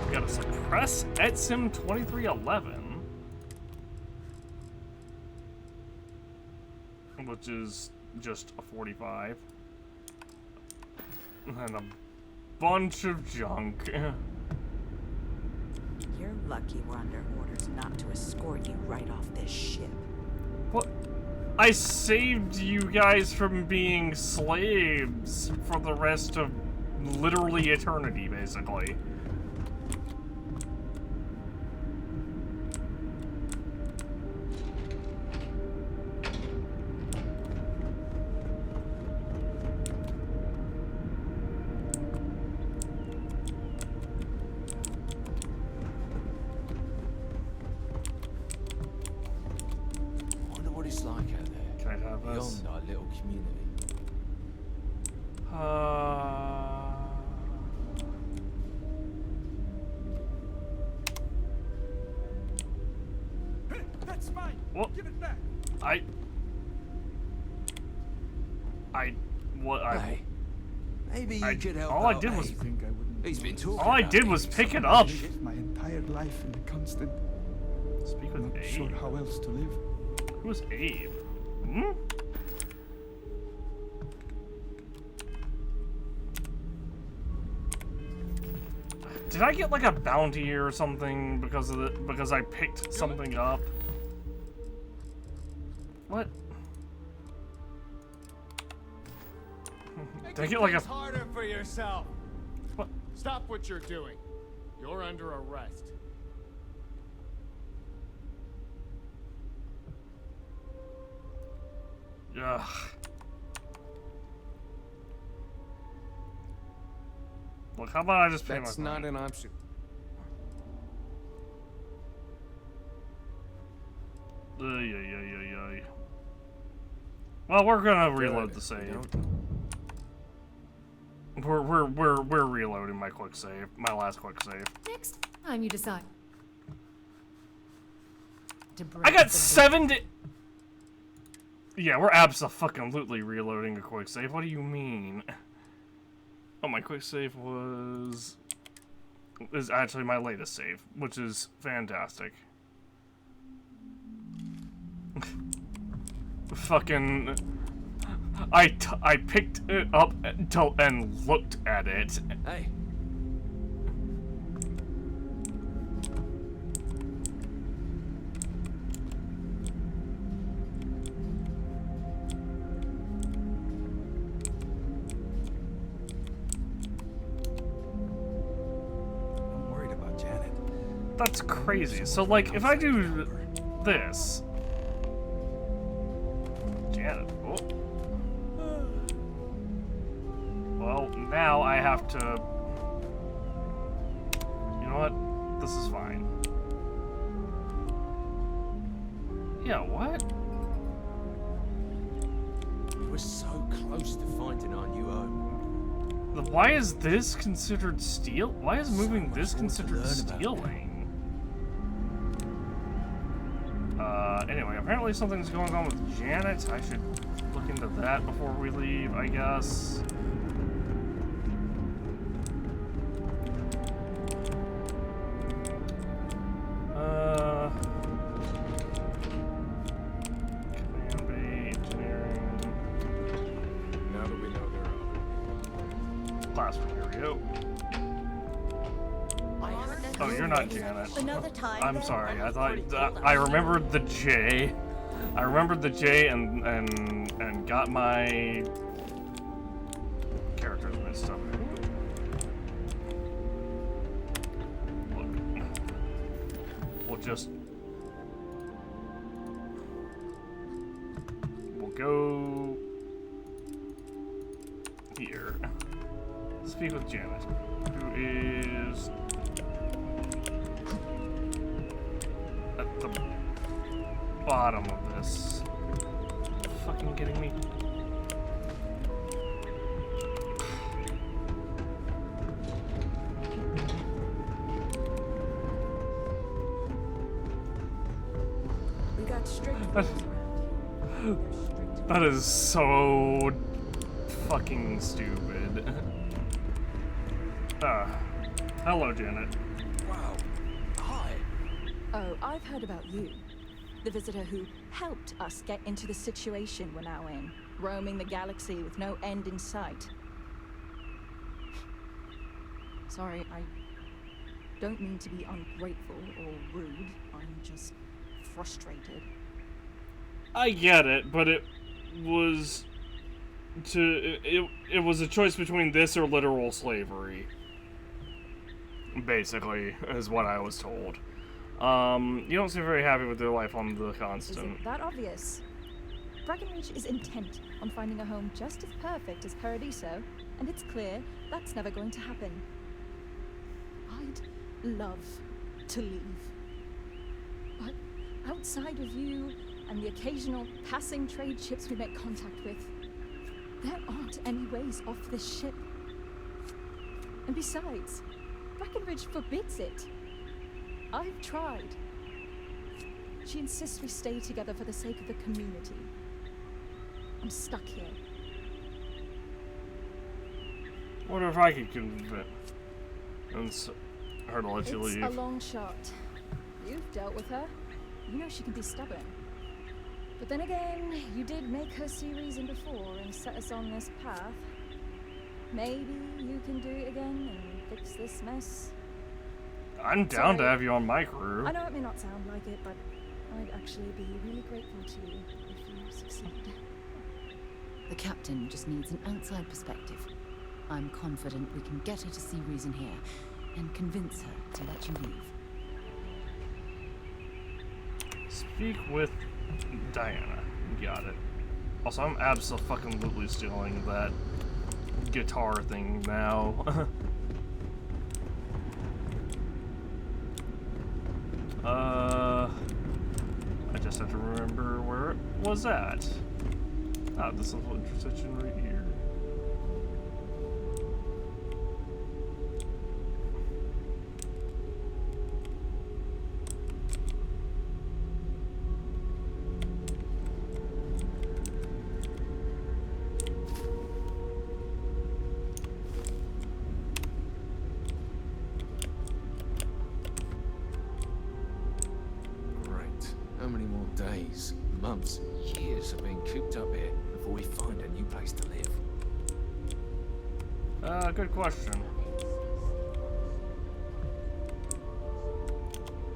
We gotta suppress Etsim 2311. Which is just a 45. And a bunch of junk. You're lucky we're under orders not to escort you right off this ship. What? I saved you guys from being slaves for the rest of literally eternity, basically. Beyond our little community. That's mine. What? Give it back. Hey, maybe you could help all I out, did was eh? He's been talking all I about did being was pick it somebody up. shit. My entire life in the Constant. Speak with Not Abe. sure how else to live. Who's Abe? Hmm? Did I get like a bounty or something because of because I picked something up? What? Did I get like a harder for yourself. What? Stop what you're doing. You're under arrest. Ugh. Look, how about I just pay my That's not fine? an option. Well, we're gonna reload the save. We're reloading my quick save, my last quick save. Next time you decide. I got 7 to. Yeah, we're abso-fucking-lutely reloading a quick save. What do you mean? Oh, my quick save is actually my latest save, which is fantastic. Fucking. I picked it up and looked at it. Hey. I'm worried about Janet. That's crazy. So, like, if I do this. Janet. Oh. Well, now I have to. You know what? This is fine. Yeah, what? We're so close to finding our new home. Why is this considered steal? Why is moving this considered stealing? Anyway, apparently something's going on with Janet. I should look into that before we leave, I guess. Command Bay, engineering. Now that we know they're Last one, here we go. Oh, you're not Janet. Another time. I'm sorry. I thought I remembered the J. I remembered the J and got my characters mixed up. Look, we'll go here. Speak with Janet, who is at the bottom of this. Fucking kidding me? We got strict rules around here. They're strict. That is so fucking stupid. Hello, Janet. Wow. Hi. Oh, I've heard about you. The visitor who helped us get into the situation we're now in, roaming the galaxy with no end in sight. Sorry, I don't mean to be ungrateful or rude. I'm just frustrated. I get it, but it was it was a choice between this or literal slavery. Basically, is what I was told. You don't seem very happy with your life on the Constant. Is it that obvious? Breckenridge is intent on finding a home just as perfect as Paradiso, and it's clear that's never going to happen. I'd love to leave. But outside of you and the occasional passing trade ships we make contact with, there aren't any ways off this ship. And besides, Breckenridge forbids it. I've tried. She insists we stay together for the sake of the community. I'm stuck here. Wonder if I could convince her to let you leave. It's a long shot. You've dealt with her. You know she can be stubborn. But then again, you did make her see reason before and set us on this path. Maybe you can do it again and fix this mess. I'm down to have you on my crew. I know it may not sound like it, but I'd actually be really grateful to you if you succeed. The captain just needs an outside perspective. I'm confident we can get her to see reason here and convince her to let you leave. Speak with Diana. Got it. Also, I'm abso-fucking-lutely stealing that guitar thing now. I just have to remember where it was at. Ah, this little intersection right here. Great. How many more days, months, years of being cooped up here before we find a new place to live? Good question.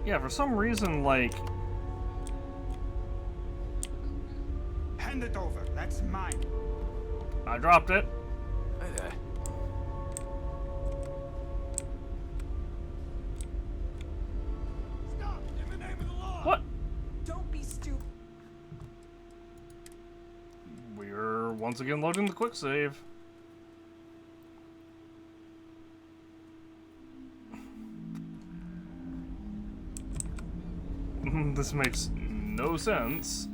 Yeah, for some reason, like... Hand it over. That's mine. I dropped it. Hey there. Stop! In the name of the law! What? Don't be stupid. We're once again loading the quick save. This makes no sense.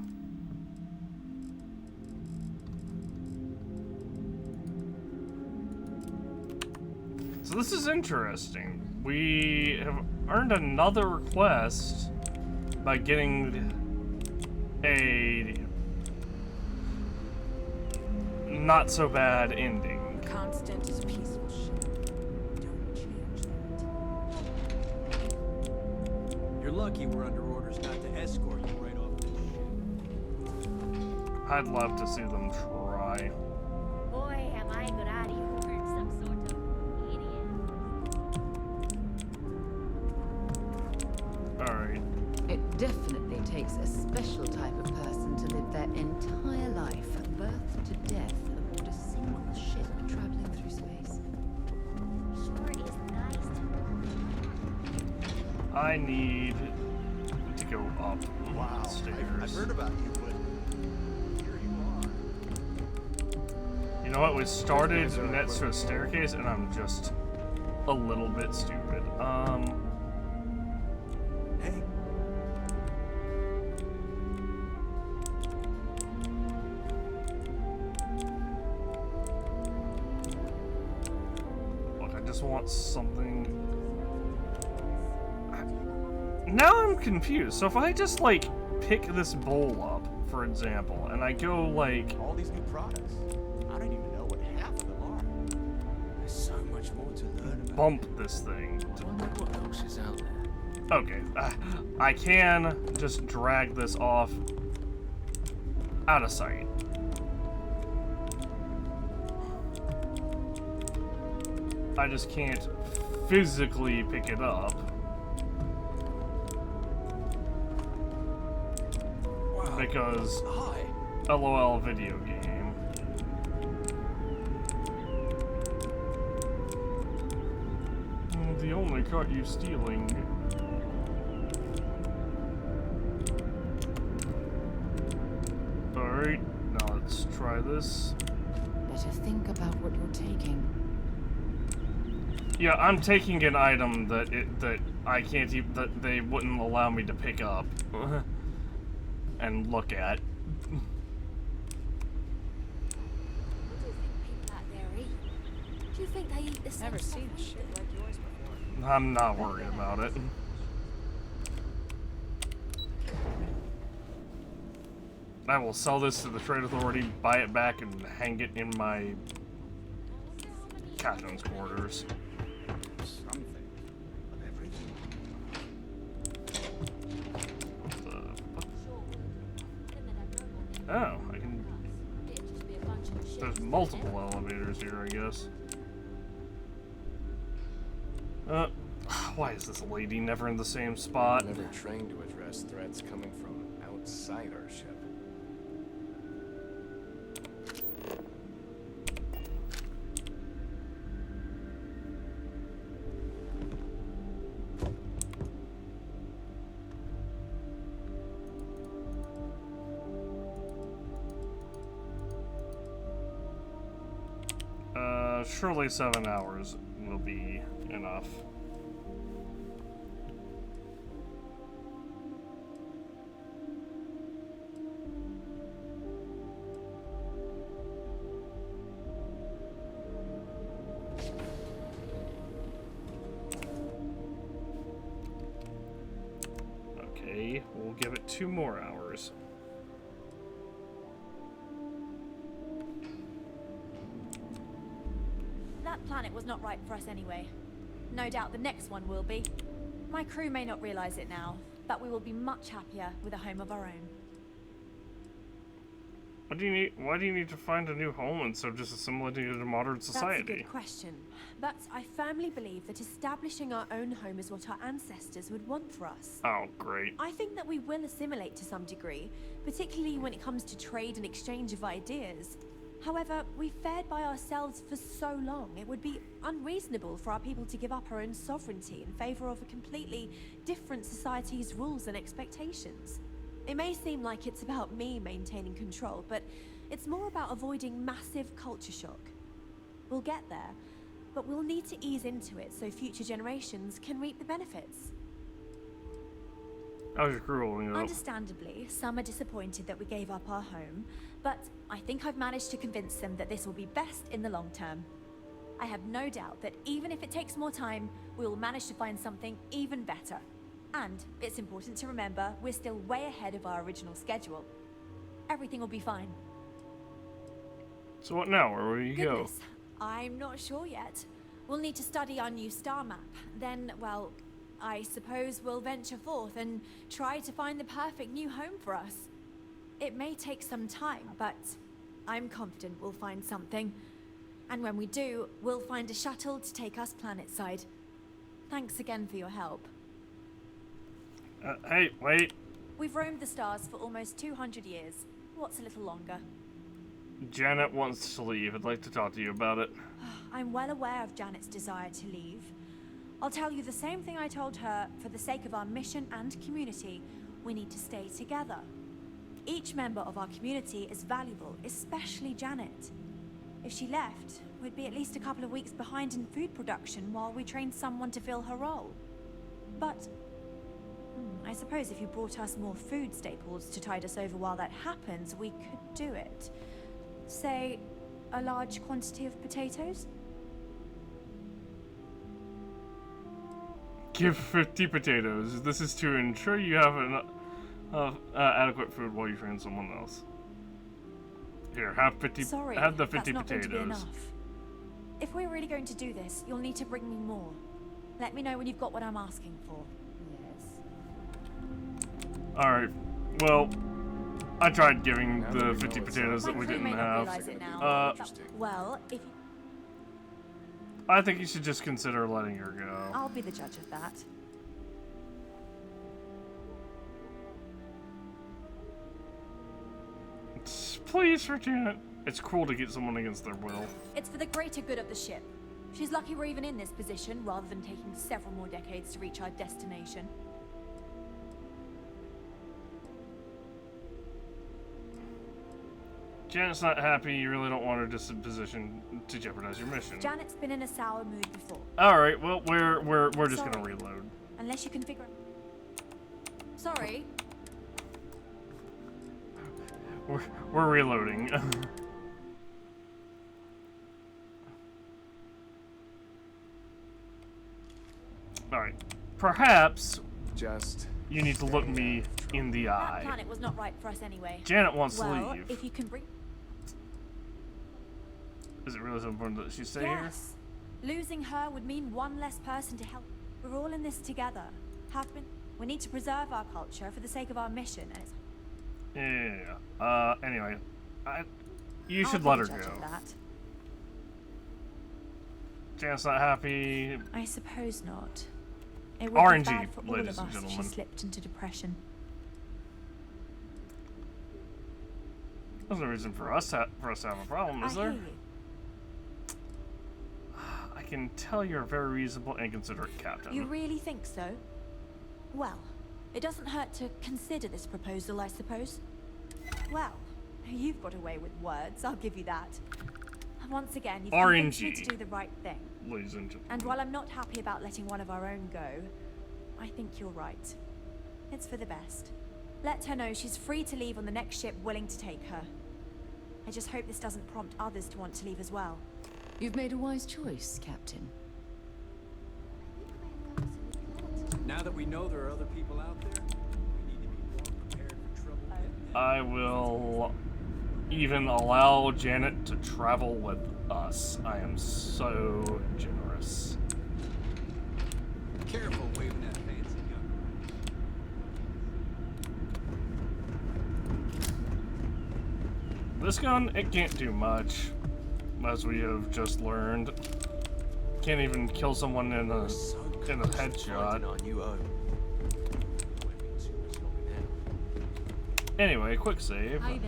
So this is interesting. We have earned another request by getting a not so bad ending. Constant is peaceful shit. Don't change that. You're lucky we're under orders not to escort you right off this ship. I'd love to see them try. Boy, am I glad you weren't some sort of idiot. Alright. It definitely takes a special type of person to live their entire life, birth to death, aboard a single ship traveling through space. Sure is nice to I need to go up Wow, the stairs. I've heard about you, but here you are. You know what? We started next to a staircase, and I'm just a little bit stupid. Hey. Look, I just want something. Now I'm confused. So if I just like pick this bowl up, for example, and I go like All these new products. I don't even know what half of them are. There's so much more to learn about. bump this thing. I wonder what else is out there. Okay, I can just drag this off out of sight. I just can't physically pick it up. Wow. Because Hi. LOL video game. The only caught you stealing. Alright, now let's try this. Better think about what you're taking. Yeah, I'm taking an item that I can't even, that they wouldn't allow me to pick up and look at. Do you think they eat the same Never stuff seen we shit do? like yours before. I'm not worried about it. I will sell this to the Trade Authority, buy it back, and hang it in my captain's quarters. Something of everything. Oh, I can. There's multiple elevators here, I guess. Why is this lady never in the same spot? Never trained to address threats coming from outside our ship. Surely 7 hours will be enough. 2 more hours. That planet was not right for us anyway. No doubt the next one will be. My crew may not realize it now, but we will be much happier with a home of our own. What do you need? Why do you need to find a new home instead of just assimilating into modern society? That's a good question. But I firmly believe that establishing our own home is what our ancestors would want for us. Oh, great. I think that we will assimilate to some degree, particularly when it comes to trade and exchange of ideas. However, we've fared by ourselves for so long, it would be unreasonable for our people to give up our own sovereignty in favor of a completely different society's rules and expectations. It may seem like it's about me maintaining control, but it's more about avoiding massive culture shock. We'll get there, but we'll need to ease into it so future generations can reap the benefits. How's your crew holding up? Understandably, some are disappointed that we gave up our home, but I think I've managed to convince them that this will be best in the long term. I have no doubt that even if it takes more time, we will manage to find something even better. And it's important to remember, we're still way ahead of our original schedule. Everything will be fine. So what now? Where will you Goodness, I'm not sure yet. We'll need to study our new star map. Then, well, I suppose we'll venture forth and try to find the perfect new home for us. It may take some time, but I'm confident we'll find something. And when we do, we'll find a shuttle to take us planetside. Thanks again for your help. Hey, wait. We've roamed the stars for almost 200 years. What's a little longer? Janet wants to leave. I'd like to talk to you about it. I'm well aware of Janet's desire to leave. I'll tell you the same thing I told her. For the sake of our mission and community, we need to stay together. Each member of our community is valuable, especially Janet. If she left, we'd be at least a couple of weeks behind in food production while we trained someone to fill her role. But I suppose if you brought us more food staples to tide us over while that happens, we could do it. Say, a large quantity of potatoes? Give 50 potatoes. This is to ensure you have adequate food while you train someone else. Here, have 50. Sorry, have the 50 that's not potatoes. Going to be enough. If we're really going to do this, you'll need to bring me more. Let me know when you've got what I'm asking for. Alright, well, I tried giving the 50 potatoes that we didn't have. Well, if you... I think you should just consider letting her go. I'll be the judge of that. Please, for Janet. It's cruel to get someone against their will. It's for the greater good of the ship. She's lucky we're even in this position, rather than taking several more decades to reach our destination. Janet's not happy. You really don't want her disposition to jeopardize your mission. Janet's been in a sour mood before. All right. Well, we're just gonna reload. Unless you can figure. Sorry. We're reloading. All right. Perhaps you need to look me in the eye. That planet was not right for us anyway. Janet wants to well, leave. If you can bring. Is it really so important that she stay here? Yes. Losing her would mean one less person to help. We're all in this together. Have been. We need to preserve our culture for the sake of our mission, and it's. Yeah. Anyway, you should let her go. Janet's not happy. I suppose not. It would RNG, be bad for all ladies of and us if gentlemen. she slipped into depression. There's no reason for us to have a problem, is I there? hear you. I can tell you're a very reasonable and considerate captain. You really think so? Well, it doesn't hurt to consider this proposal, I suppose. Well, you've got away with words, I'll give you that. Once again, you've convinced me to do the right thing. Ladies and gentlemen. And while I'm not happy about letting one of our own go, I think you're right. It's for the best. Let her know she's free to leave on the next ship willing to take her. I just hope this doesn't prompt others to want to leave as well. You've made a wise choice, Captain. Now that we know there are other people out there, we need to be more prepared I will even allow Janet to travel with us. I am so generous. Careful waving that fancy gun. This gun, it can't do much, as we have just learned. Can't even kill someone in a headshot. On you own. Anyway, quick save. Hi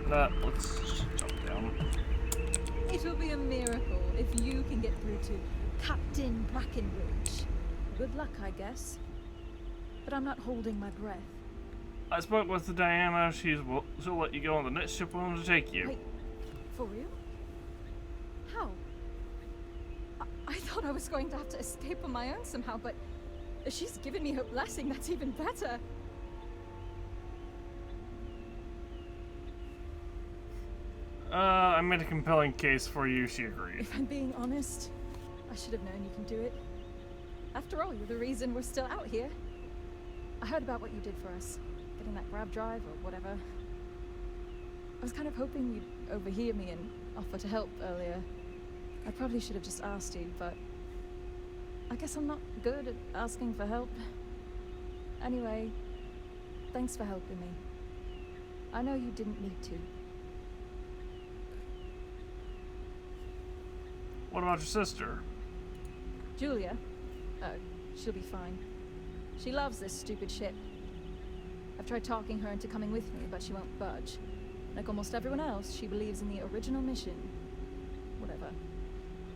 there. Let's just jump down. It'll be a miracle if you can get through to Captain Brackenridge. Good luck, I guess. But I'm not holding my breath. I spoke with Diana. She'll let you go on the next ship willing to take you. Wait, for real? How? I thought I was going to have to escape on my own somehow, but she's given me her blessing. That's even better. I made a compelling case for you. She agreed. If I'm being honest, I should have known you can do it. After all, you're the reason we're still out here. I heard about what you did for us, getting that grab drive or whatever. I was kind of hoping you'd overhear me and offer to help earlier. I probably should have just asked you, but I guess I'm not good at asking for help. Anyway, thanks for helping me. I know you didn't need to. What about your sister? Julia? Oh, she'll be fine. She loves this stupid ship. I've tried talking her into coming with me, but she won't budge. Like almost everyone else, she believes in the original mission. Whatever.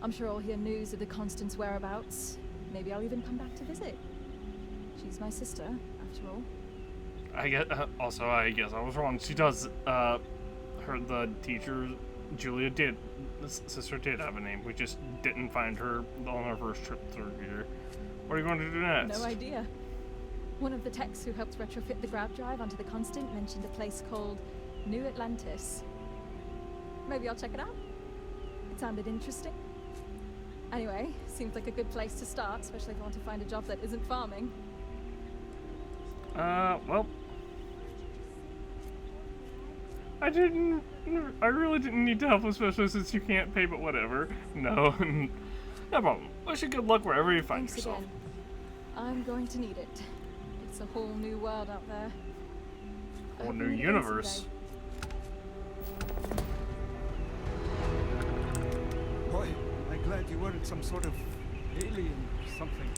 I'm sure I'll hear news of the Constant's whereabouts. Maybe I'll even come back to visit. She's my sister, after all. I guess I guess I was wrong. She does. The teacher, Julia did. Sister did have a name. We just didn't find her on our first trip through here. What are you going to do next? No idea. One of the techs who helped retrofit the grab drive onto the Constant mentioned a place called New Atlantis. Maybe I'll check it out. It sounded interesting. Anyway, seems like a good place to start, especially if I want to find a job that isn't farming. Well, I really didn't need to help, especially since you can't pay, but whatever. No, no problem. Wish you good luck wherever you find Thanks yourself. again. I'm going to need it. It's a whole new world out there. Whole new universe. Boy, I'm glad you weren't some sort of alien or something.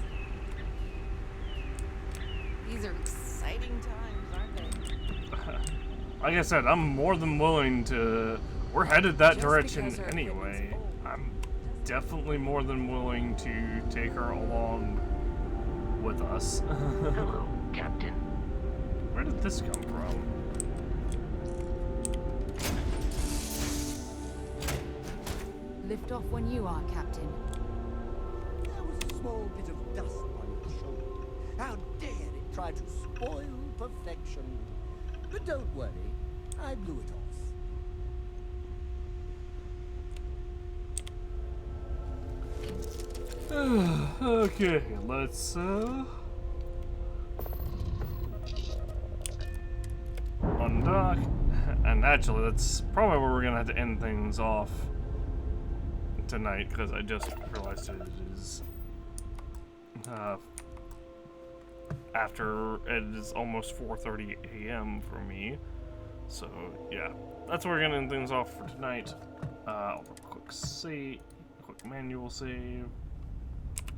These are exciting times, aren't they? Like I said, I'm more than willing to... We're headed that Just direction because our anyway. I'm definitely more than willing to take her along with us. Hello, Captain. Where did this come from? Lift off when you are, Captain. There was a small bit of dust on your shoulder. How dare it try to spoil perfection? But don't worry, I blew it off. Okay, let's undock. And actually, that's probably where we're gonna have to end things off tonight, because I just realized it is after it is almost 4:30 a.m. for me. So yeah, that's where we're gonna end things off for tonight. I'll do a quick save, quick manual save.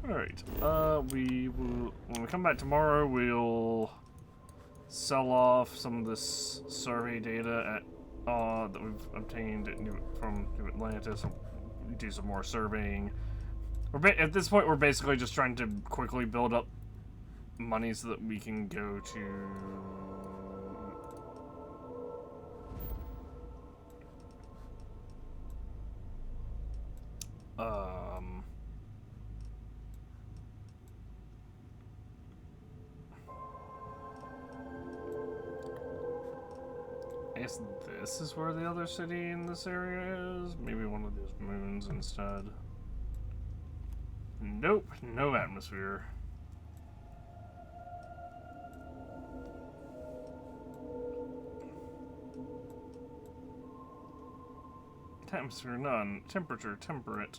Alright, we will, when we come back tomorrow, we'll sell off some of this survey data that we've obtained from New Atlantis, and do some more surveying. At this point, we're basically just trying to quickly build up money so that we can go to... I guess this is where the other city in this area is? Maybe one of these moons instead. Nope, no atmosphere. Atmosphere none. Temperature temperate.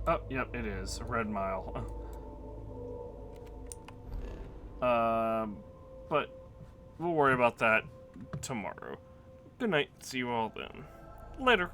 Oh, yep, it is. A red mile. But we'll worry about that tomorrow. Good night. See you all then. Later.